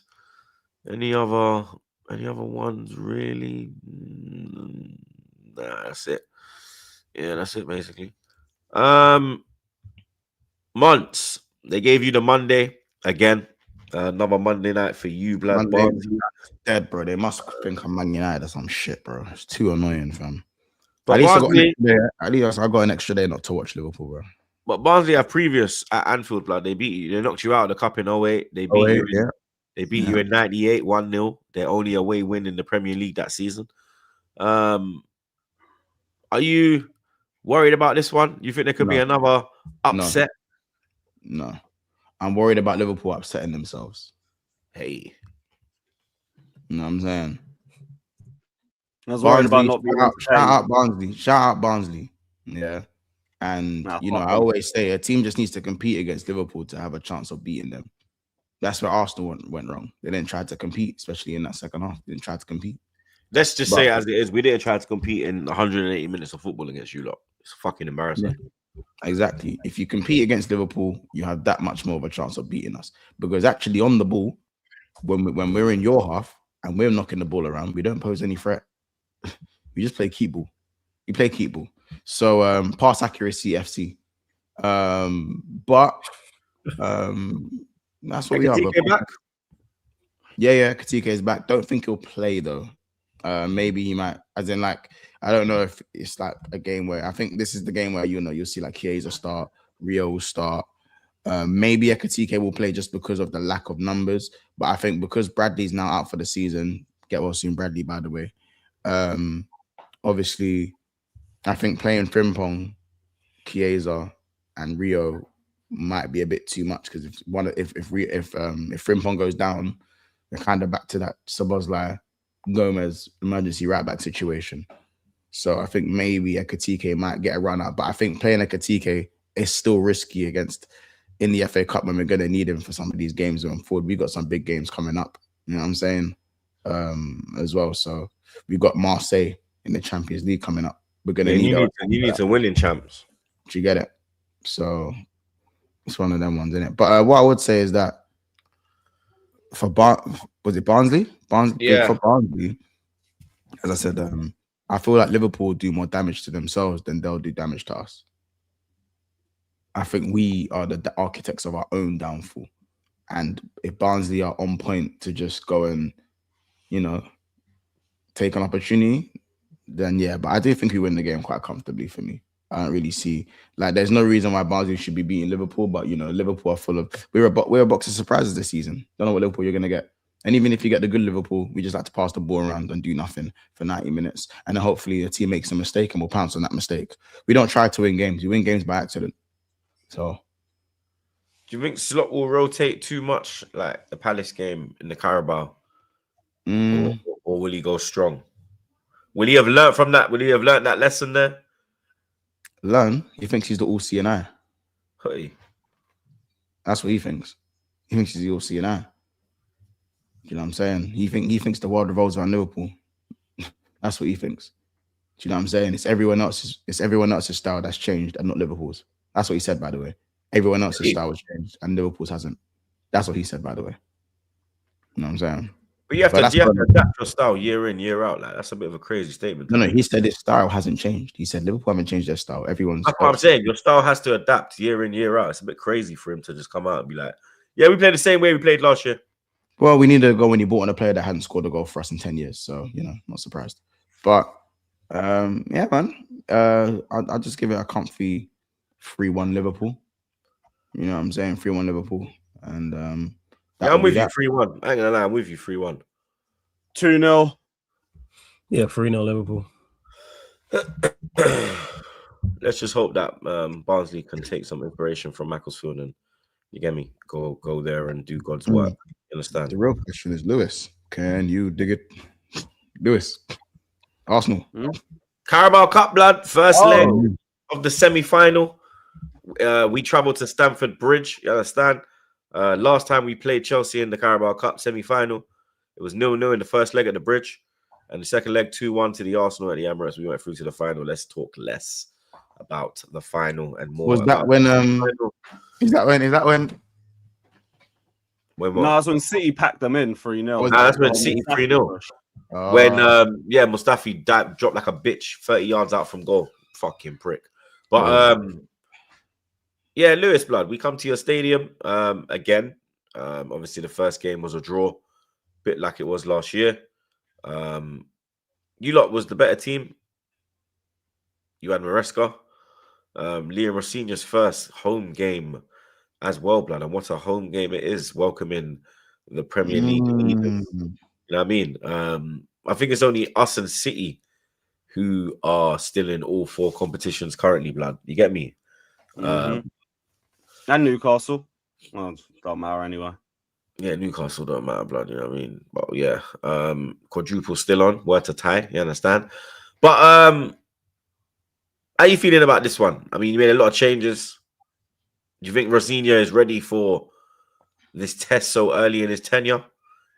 any other ones really? Nah, that's it. Yeah, that's it basically. Months. They gave you the Monday again. Another Monday night for you, blood. Dead, bro. They must think I'm Man United or some shit, bro. It's too annoying, fam. But At least I got an extra day not to watch Liverpool, bro. But Barnsley have previous at Anfield, blood. They beat you. They knocked you out of the cup in 08. They beat you. They beat you in 98, 1-0. Their only away win in the Premier League that season. Are you worried about this one? You think there could be another upset? No. I'm worried about Liverpool upsetting themselves. Hey. You know what I'm saying? I was worried about not being shout out Barnsley. Yeah. And I always say a team just needs to compete against Liverpool to have a chance of beating them. That's where Arsenal went wrong. They didn't try to compete, especially in that second half. They didn't try to compete. Let's just say as it is, we didn't try to compete in 180 minutes of football against you lot. It's fucking embarrassing. Yeah. Exactly. If you compete against Liverpool, you have that much more of a chance of beating us. Because actually on the ball, when we're in your half and we're knocking the ball around, we don't pose any threat. We just play keep ball. We play keep ball. So pass accuracy FC. That's what we are. Back? Yeah, Katike is back. Don't think he'll play though. Maybe he might, as in like, I don't know if it's like a game where I think this is the game where you'll see like Chiesa start, Rio will start. Maybe Ekatike will play just because of the lack of numbers. But I think because Bradley's now out for the season, get well soon, Bradley, by the way. Obviously, I think playing Frimpong, Chiesa, and Rio might be a bit too much because if Frimpong goes down, we're kind of back to that Szoboszlai Gomez emergency right back situation. So I think maybe Ekatike might get a run out, but I think playing Ekatike is still risky in the FA Cup when we're going to need him for some of these games going forward. We've got some big games coming up, you know what I'm saying, as well. So we've got Marseille in the Champions League coming up. We're going to you need to win in champs. Do you get it? So it's one of them ones, isn't it? But what I would say is that for was it Barnsley? Yeah. For Barnsley, as I said, I feel like Liverpool do more damage to themselves than they'll do damage to us. I think we are the architects of our own downfall. And if Barnsley are on point to just go and, take an opportunity, then yeah. But I do think we win the game quite comfortably for me. I don't really see, there's no reason why Barnsley should be beating Liverpool, but, Liverpool are full of, we're a box of surprises this season. Don't know what Liverpool you're going to get. And even if you get the good Liverpool, we just like to pass the ball around and do nothing for 90 minutes. And then hopefully the team makes a mistake and we'll pounce on that mistake. We don't try to win games. We win games by accident. So. Do you think Slot will rotate too much, like the Palace game in the Carabao? Or will he go strong? Will he have learned from that? Will he have learned that lesson there? Learn? He thinks he's the all-seeing eye. Hey. That's what he thinks. He thinks he's the all-seeing eye. You know what I'm saying? He thinks the world revolves around Liverpool. That's what he thinks. Do you know what I'm saying? It's everyone else's style that's changed and not Liverpool's. That's what he said, by the way. Everyone else's style has changed and Liverpool's hasn't. That's what he said, by the way. You know what I'm saying? But you have to adapt your style year in, year out. Like, that's a bit of a crazy statement. No, he said his style hasn't changed. He said Liverpool haven't changed their style. That's what I'm saying. Your style has to adapt year in, year out. It's a bit crazy for him to just come out and be like, yeah, we played the same way we played last year. Well, we need to go when he bought on a player that hadn't scored a goal for us in 10 years. So, you know, not surprised. But, yeah, man. I'll just give it a comfy 3-1 Liverpool. You know what I'm saying? 3-1 Liverpool. And yeah, I'm with you 3-1. I ain't gonna lie, I'm with you 3-1. 2-0. Yeah, 3-0 Liverpool. Let's just hope that Barnsley can take some inspiration from Macclesfield and, you get me, go there and do God's work. You understand? The real question is, Lewis, can you dig it? Lewis, Arsenal. Carabao Cup, blood. First leg of the semi-final. We traveled to Stamford Bridge. You understand? Last time we played Chelsea in the Carabao Cup semi-final, it was 0-0 in the first leg at the Bridge, and the second leg 2-1 to the Arsenal at the Emirates. We went through to the final. Let's talk less about the final and more. Was that when? Is that when? When no, that's when City packed them in 3-0. That's when City 3-0. When Mustafi dropped like a bitch 30 yards out from goal. Fucking prick. But yeah, Lewis, blood, we come to your stadium again. Obviously the first game was a draw, bit like it was last year. You lot was the better team. You had Maresca. Liam Rosenior's first home game as well, blood, and what a home game it is, welcoming the Premier League. You know what I mean? I think it's only us and City who are still in all 4 competitions currently, blood. You get me? And Newcastle. Well, don't matter anyway. Yeah, Newcastle don't matter, blood. You know what I mean? But yeah, quadruple still on. Word to tie. You understand? But how you feeling about this one? I mean, you made a lot of changes. Do you think Rosenior is ready for this test so early in his tenure?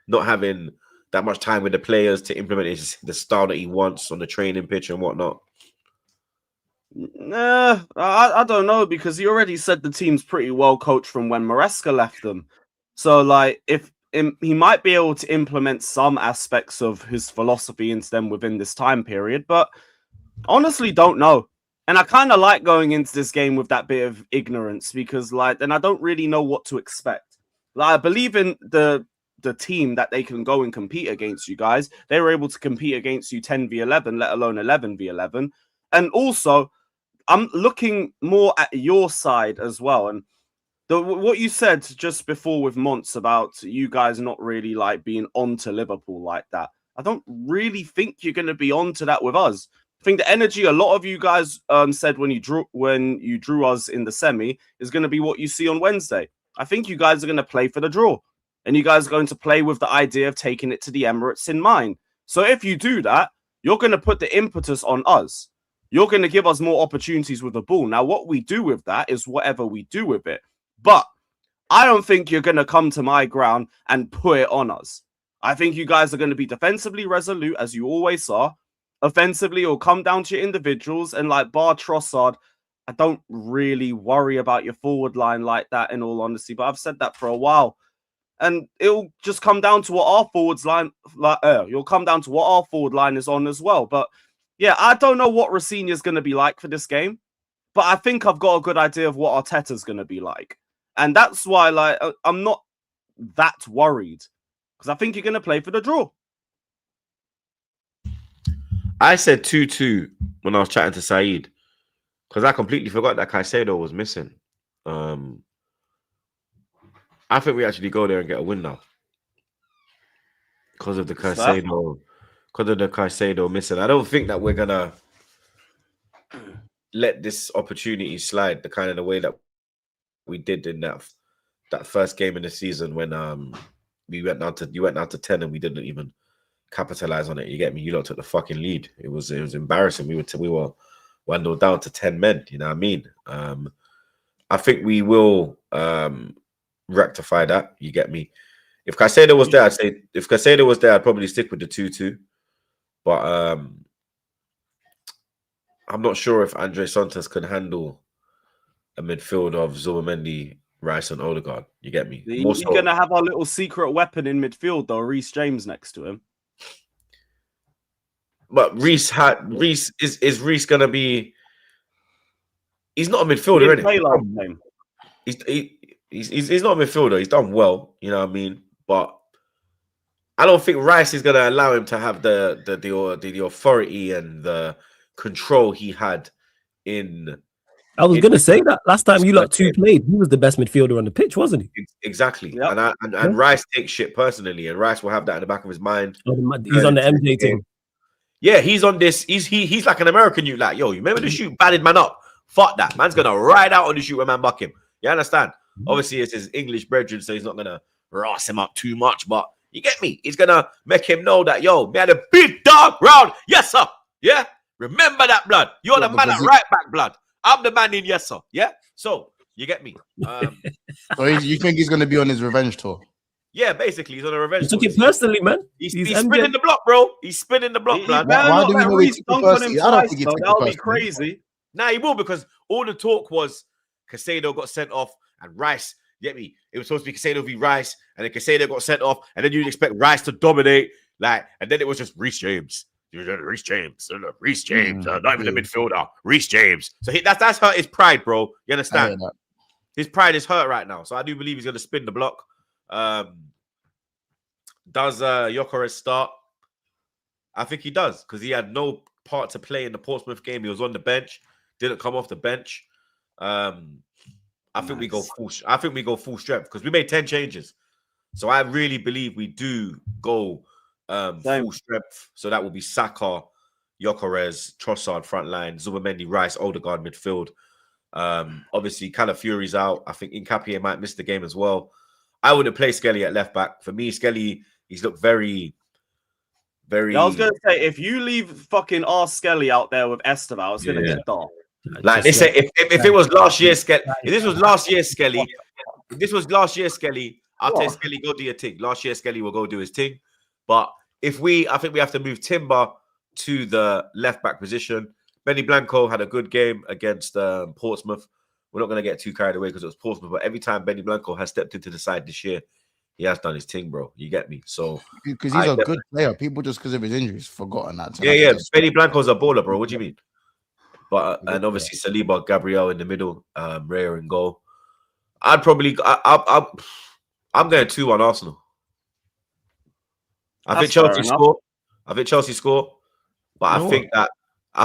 Not having that much time with the players to implement the style that he wants on the training pitch and whatnot? Nah, I don't know, because he already said the team's pretty well coached from when Maresca left them. So, like, he might be able to implement some aspects of his philosophy into them within this time period, but honestly, don't know. And I kind of like going into this game with that bit of ignorance, because, like, then I don't really know what to expect. Like, I believe in the team that they can go and compete against you guys. They were able to compete against you 10v11, let alone 11v11. And also, I'm looking more at your side as well. And what you said just before with Monts about you guys not really like being onto Liverpool like that, I don't really think you're going to be onto that with us. I think the energy a lot of you guys said when you drew us in the semi is going to be what you see on Wednesday. I think you guys are going to play for the draw, and you guys are going to play with the idea of taking it to the Emirates in mind. So if you do that, you're going to put the impetus on us. You're going to give us more opportunities with the ball. Now, what we do with that is whatever we do with it. But I don't think you're going to come to my ground and put it on us. I think you guys are going to be defensively resolute, as you always are. Offensively, it'll come down to your individuals. And like bar Trossard, I don't really worry about your forward line like that, in all honesty. But I've said that for a while. And it'll just come down to what our forwards line, you'll come down to what our forward line is on as well. But yeah, I don't know what Rosenior is going to be like for this game, but I think I've got a good idea of what Arteta's going to be like. And that's why, like, I'm not that worried, because I think you're going to play for the draw. I said 2-2 when I was chatting to Saeed, because I completely forgot that Caicedo was missing. I think we actually go there and get a win now because of the Caicedo, missing. I don't think that we're gonna let this opportunity slide the kind of the way that we did in that first game in the season when you went down to 10 and we didn't even capitalize on it. You get me? You lot took the fucking lead. It was embarrassing. We were 1-0 down to 10 men. You know what I mean? I think we will rectify that. You get me? If Caicedo was there, I'd probably stick with the 2-2. But I'm not sure if Andre Santos can handle a midfield of Zubimendi, Rice, and Odegaard. You get me? He's going to have our little secret weapon in midfield, though, Reece James next to him. But Reece is Reece going to be... He's not a midfielder, He's not a midfielder. He's done well, you know what I mean? But I don't think Rice is going to allow him to have the authority and the control he had in... I was going to say that last time you lot two played, he was the best midfielder on the pitch, wasn't he? Exactly. Yep. And Rice takes shit personally, and Rice will have that in the back of his mind. He's on the MJ team. Yeah, he's on this. He's like an American. You like, yo, you remember the shoot batted man up? Fuck that. Man's going to ride out on the shoot when man buck him. You understand? Obviously, it's his English brethren, so he's not going to ross him up too much, but you get me? He's going to make him know that, yo, man, a big dog round. Yes, sir. Yeah? Remember that, blood. You're the man at right back, blood. I'm the man in yes, sir. Yeah? So, you get me? So you think he's going to be on his revenge tour? Yeah, basically, he's on a revenge tour. He took it personally, man. He's spinning the block, bro. He's spinning the block, blood. Why do we know he's personally? I don't think that'll be crazy. Nah, he will, because all the talk was Caicedo got sent off and Rice, you get me? It was supposed to be Caicedo v Rice, and then Caicedo got sent off, and then you'd expect Rice to dominate, and then it was just Reece James. Reece James, not even the midfielder. Reece James. So that's hurt his pride, bro. You understand? His pride is hurt right now. So I do believe he's going to spin the block. Does Gyökeres start? I think he does, because he had no part to play in the Portsmouth game. He was on the bench, didn't come off the bench. I think we go full strength, because we made 10 changes. So I really believe we do go full strength. So that will be Saka, Gyökeres, Trossard front line, Zubimendi, Rice, Odegaard midfield. Obviously, Calafiori's out. I think Nketiah might miss the game as well. I wouldn't play Skelly at left back. For me, Skelly, he's looked very. I was going to say, if you leave fucking R. Skelly out there with Esteban, it's going to get dark. Like they say, if it was last year's Skelly, if this was last year's Skelly, I'll tell Skelly, go do your thing. Last year, Skelly will go do his thing. But I think we have to move Timber to the left back position. Benny Blanco had a good game against Portsmouth. We're not going to get too carried away because it was Portsmouth, but every time Benny Blanco has stepped into the side this year, he has done his thing, bro. You get me? So because he's a good player, people just because of his injuries forgotten that. Yeah. Benny Blanco's a baller, bro. What do you mean? But and obviously Saliba, Gabriel in the middle, Raya in goal. I'm going 2-1 Arsenal. I think Chelsea score. But I think that.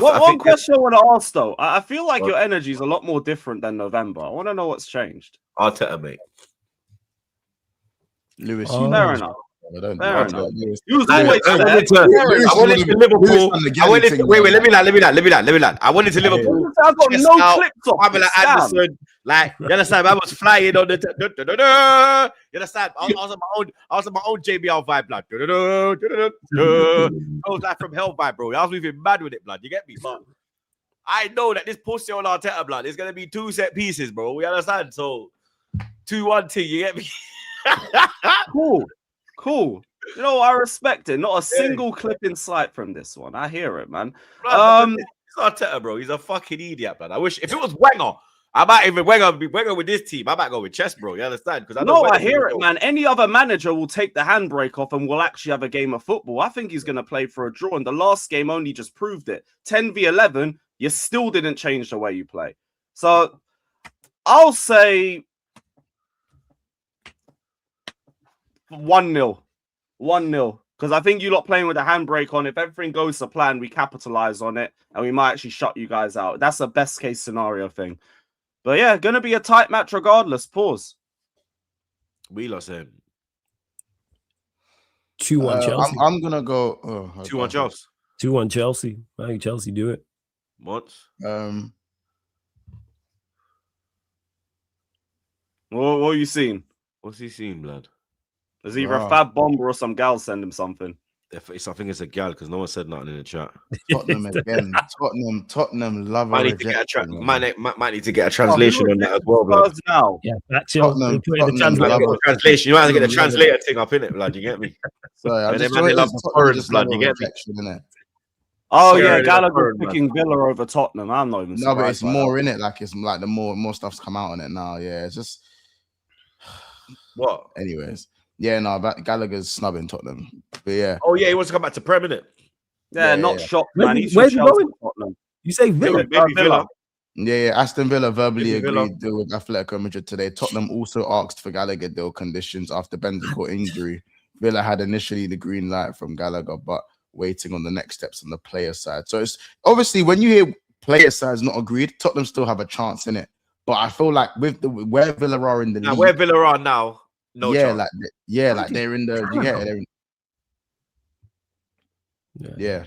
One question I want to ask though. I feel like your energy is a lot more different than November. I want to know what's changed. Arteta, mate. Lewis, fair enough. Fair enough. I wanted to Liverpool. Wait, let me land. I wanted to Liverpool. I've got no clips off. I'm like Anderson. Like, you understand? I was flying on the. You understand? I was on my own JBL vibe, blood. I was like from hell vibe, bro. I was moving mad with it, blood. You get me? But I know that this pussy on Arteta, blood, is gonna be 2 set pieces, bro. We understand? So 2-1 2. You get me? Cool. You know, I respect it. Not a single clip in sight from this one. I hear it, man. It's Arteta, bro. He's a fucking idiot, man. I wish if it was Wenger, I might even Wenger with this team. I might go with Chess, bro. You understand? Because I hear it, man. Any other manager will take the handbrake off and will actually have a game of football. I think he's going to play for a draw, and the last game only just proved it. 10v11, you still didn't change the way you play. So I'll say 1-0. 1-0. Because I think you lot playing with a handbrake on. If everything goes to plan, we capitalize on it and we might actually shut you guys out. That's a best case scenario thing. But yeah, going to be a tight match regardless. Pause. We lost him. 2-1 Chelsea. I'm going to go 2-1 Chelsea. 2-1 Chelsea. I think Chelsea do it. What? What are you seeing? What's he seen, blood? There's either a fab bomber or some gal send him something. I think it's a gal because no one said nothing in the chat. Tottenham again. Tottenham love a Might need to get rejection. might need to get a translation on that as well, blood. Now. Yeah, actually, Tottenham Might get love the translation. You might have to get the Tottenham love translator thing up in it, blood. You get me? Sorry, I And just then they love the foreign just blood. love You a get me? rejection, innit? Oh Sorry, yeah, they're Gallagher foreign, man. picking Villa over Tottenham. I'm not even No, surprised. but it's by more that. in it. Like it's like the more stuff's come out on it now. Yeah, it's just. What? Anyways, yeah, no, but Gallagher's snubbing Tottenham. But yeah, Oh yeah, he wants to come back to Prem, innit? Yeah, Yeah, not yeah. shocked, Where's man. he- He's where's he going? Tottenham. You say Villa? Maybe Villa. yeah. Aston Villa verbally Maybe Villa. agreed deal with Atletico Madrid today. Tottenham also asked for Gallagher deal conditions after Bentancur injury. Villa had initially the green light from Gallagher, but waiting on the next steps on the player side. So it's obviously when you hear player side's not agreed, Tottenham still have a chance in it. But I feel like with the where Villa are in the Now league, where Villa are now, no yeah, chance. like they're in the they're in, yeah.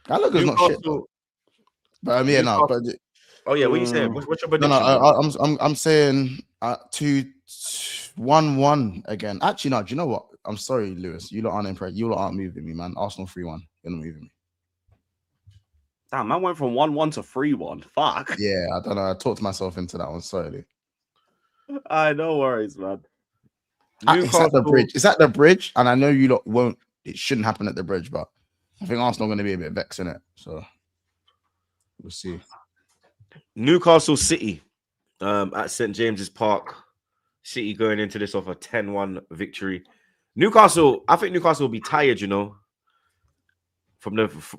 Gallagher's not shit, though. But yeah, no, but Oh yeah, what are you saying? What's your no, prediction? I'm saying 2-1-1 again. Actually, no. Do you know what? I'm sorry, Lewis. You lot aren't impressed. You lot aren't moving me, man. Arsenal 3-1. You're not moving me. Damn, man went from 1-1 to 3-1. Fuck. Yeah, I don't know. I talked myself into that one. Sorry. No worries, man. It's at the bridge. It's at the bridge, and I know you lot won't. It shouldn't happen at the bridge, but I think Arsenal are going to be a bit vexed in it. So we'll see. Newcastle City at St James's Park. City going into this off a 10-1 victory. Newcastle, I think Newcastle will be tired, you know,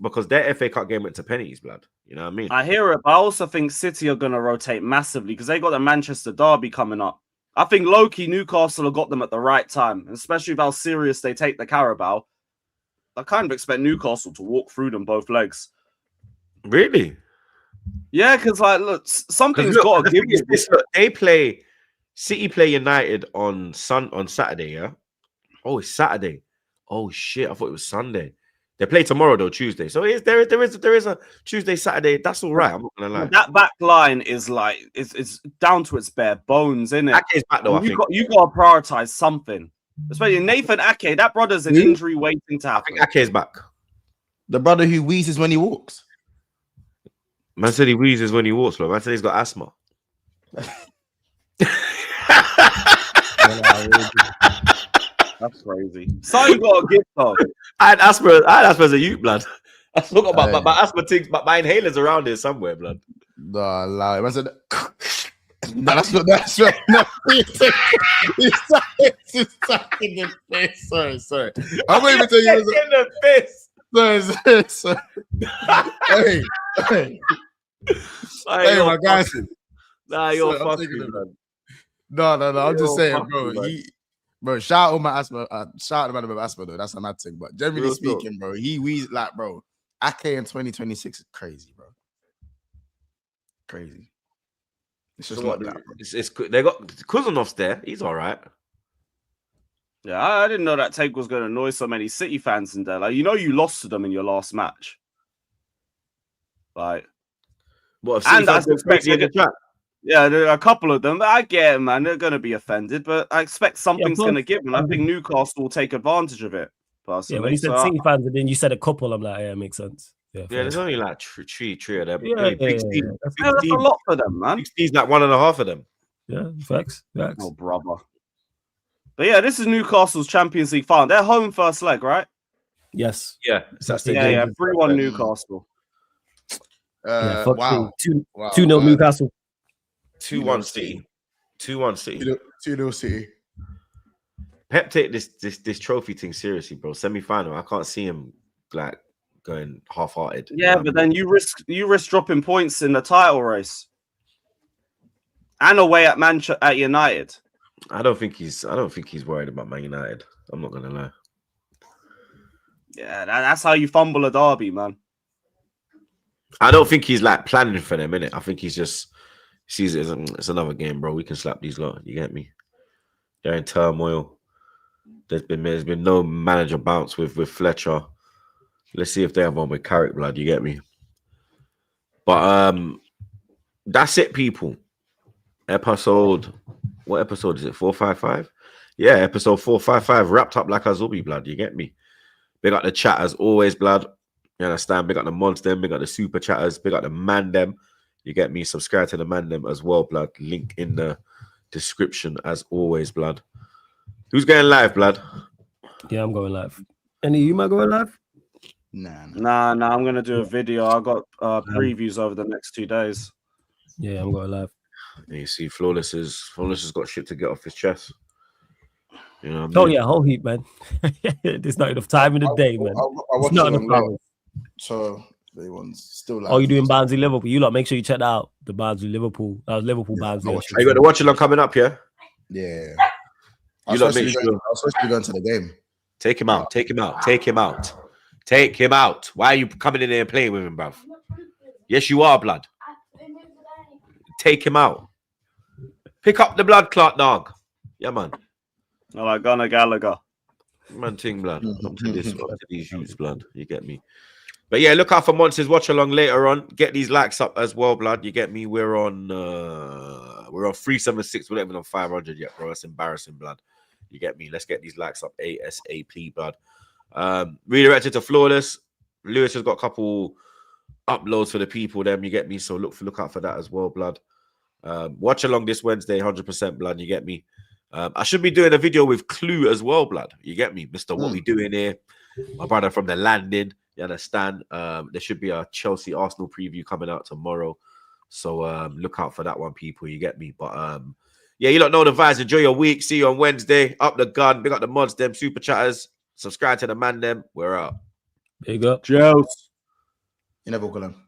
because their FA Cup game went to pennies, blood. You know what I mean? I hear it, but I also think City are going to rotate massively because they got the Manchester derby coming up. I think low-key Newcastle have got them at the right time, especially with how serious they take the Carabao. I kind of expect Newcastle to walk through them both legs. Really? Yeah, because like, look, something's got to give you. City play United on Saturday, yeah? Oh, it's Saturday. Oh shit, I thought it was Sunday. They play tomorrow though, Tuesday. So there is a Tuesday, Saturday. That's all right. I'm not gonna lie. That back line is like it's down to its bare bones, isn't it? Ake's back though. You got to prioritize something, especially Nathan Ake. That brother's an injury waiting to happen. I think Ake's back. The brother who wheezes when he walks. Man said he wheezes when he walks, bro. Man said he's got asthma. That's crazy. Something got a gift though. I had asthma as a youth, blood. I forgot about my asthma things, but my inhaler's around here somewhere, blood. No, lie. Man said, no, that's not. No, he's stuck in the face. Sorry. I'm waiting to tell you. In the face. Sorry. Hey, my guys. Nah, you're Sorry, fucking, man. No. I'm just saying, fucking, bro. man. Bro, shout out my asthma. Shout out the man with asthma, though. That's a mad thing. But generally Real speaking, bro, he wheezed like, bro. Ake in 2026 is crazy, bro. Crazy. It's just not that, bro. It's they got Kuzanov's there. He's all right. Yeah, I didn't know that take was going to annoy so many City fans in there. Like, you know, you lost to them in your last match. Like, What? And I suspect in the chat. yeah, there are a couple of them. I get it, man. They're going to be offended, but I expect something's but- going to give them. I think Newcastle will take advantage of it. Personally. Yeah, when you said So, City fans and then you said a couple, I'm like, yeah, it makes sense. Yeah, Yeah, there's only like three of them. Yeah, Big Steve, that's a lot for them, man. Big Steve's like 1.5 of them. yeah, facts. Oh, brother. But yeah, this is Newcastle's Champions League final. They're home first leg, right? Yes. Yeah, that's the Yeah, game. 3-1 Newcastle. Yeah, fuck Wow. 2-0 Newcastle. 2-1 City. 2-1 City. 2-0 City. Pep take this trophy thing seriously, bro. Semi-final. I can't see him like going half-hearted. Yeah, but then you risk dropping points in the title race. And away at at United. I don't think he's worried about Man United. I'm not gonna lie. Yeah, that's how you fumble a derby, man. I don't think he's like planning for them, innit? I think he's just sees it as it's another game, bro. We can slap these lot. You get me? They're in turmoil. There's been no manager bounce with Fletcher. Let's see if they have one with Carrick blood. You get me? But that's it, people. What episode is it? 455. Yeah, episode 455 wrapped up like a zombie, blood. You get me? Big up the chat as always, blood. You understand? Big up the mods them, big up the super chatters, big up the man them. You get me? Subscribe to the man them as well, blood. Link in the description as always, blood. Who's going live, blood? Yeah, I'm going live. Any you might go live? Nah, I'm gonna do a video. I got previews over the next 2 days. Yeah, I'm going live. And you see, Flawless has got shit to get off his chest. You know what I mean? Oh yeah, whole heap, man. There's not enough time in the day, man. It's not enough hours. So they one's still like. Oh, you're doing Barnsley Liverpool. You lot, make sure you check that out. The Barnsley Liverpool. That was Liverpool Barnsley. You got the watch along coming up, yeah? Yeah. You lot make sure. I was supposed to be going to the game. Take him out. Take him out. Take him out. Take him out. Why are you coming in there and playing with him, bruv? Yes, you are, blood. Take him out. Pick up the blood clot, dog. Yeah, man. I like Gunnar Gallagher. Man, ting, blood. Up to this, up to these youths, blood. You get me? But yeah, look out for Monsters watch along later on. Get these likes up as well, blood. You get me? We're on 376. We're not even on 500 yet, bro. That's embarrassing, blood. You get me? Let's get these likes up ASAP, blood. Redirected to Flawless. Lewis has got a couple uploads for the people. Them, you get me? So look out for that as well, blood. Watch along this Wednesday, 100% blood. You get me? I should be doing a video with Clue as well, blood. You get me, Mister? What we doing here? My brother from the landing. You understand? There should be a Chelsea Arsenal preview coming out tomorrow. So look out for that one, people. You get me? But yeah, you don't know the vibes. Enjoy your week. See you on Wednesday. Up the gun. Big up the mods, them super chatters. Subscribe to the man, them. We're out. Big up. Cheers. You never call him.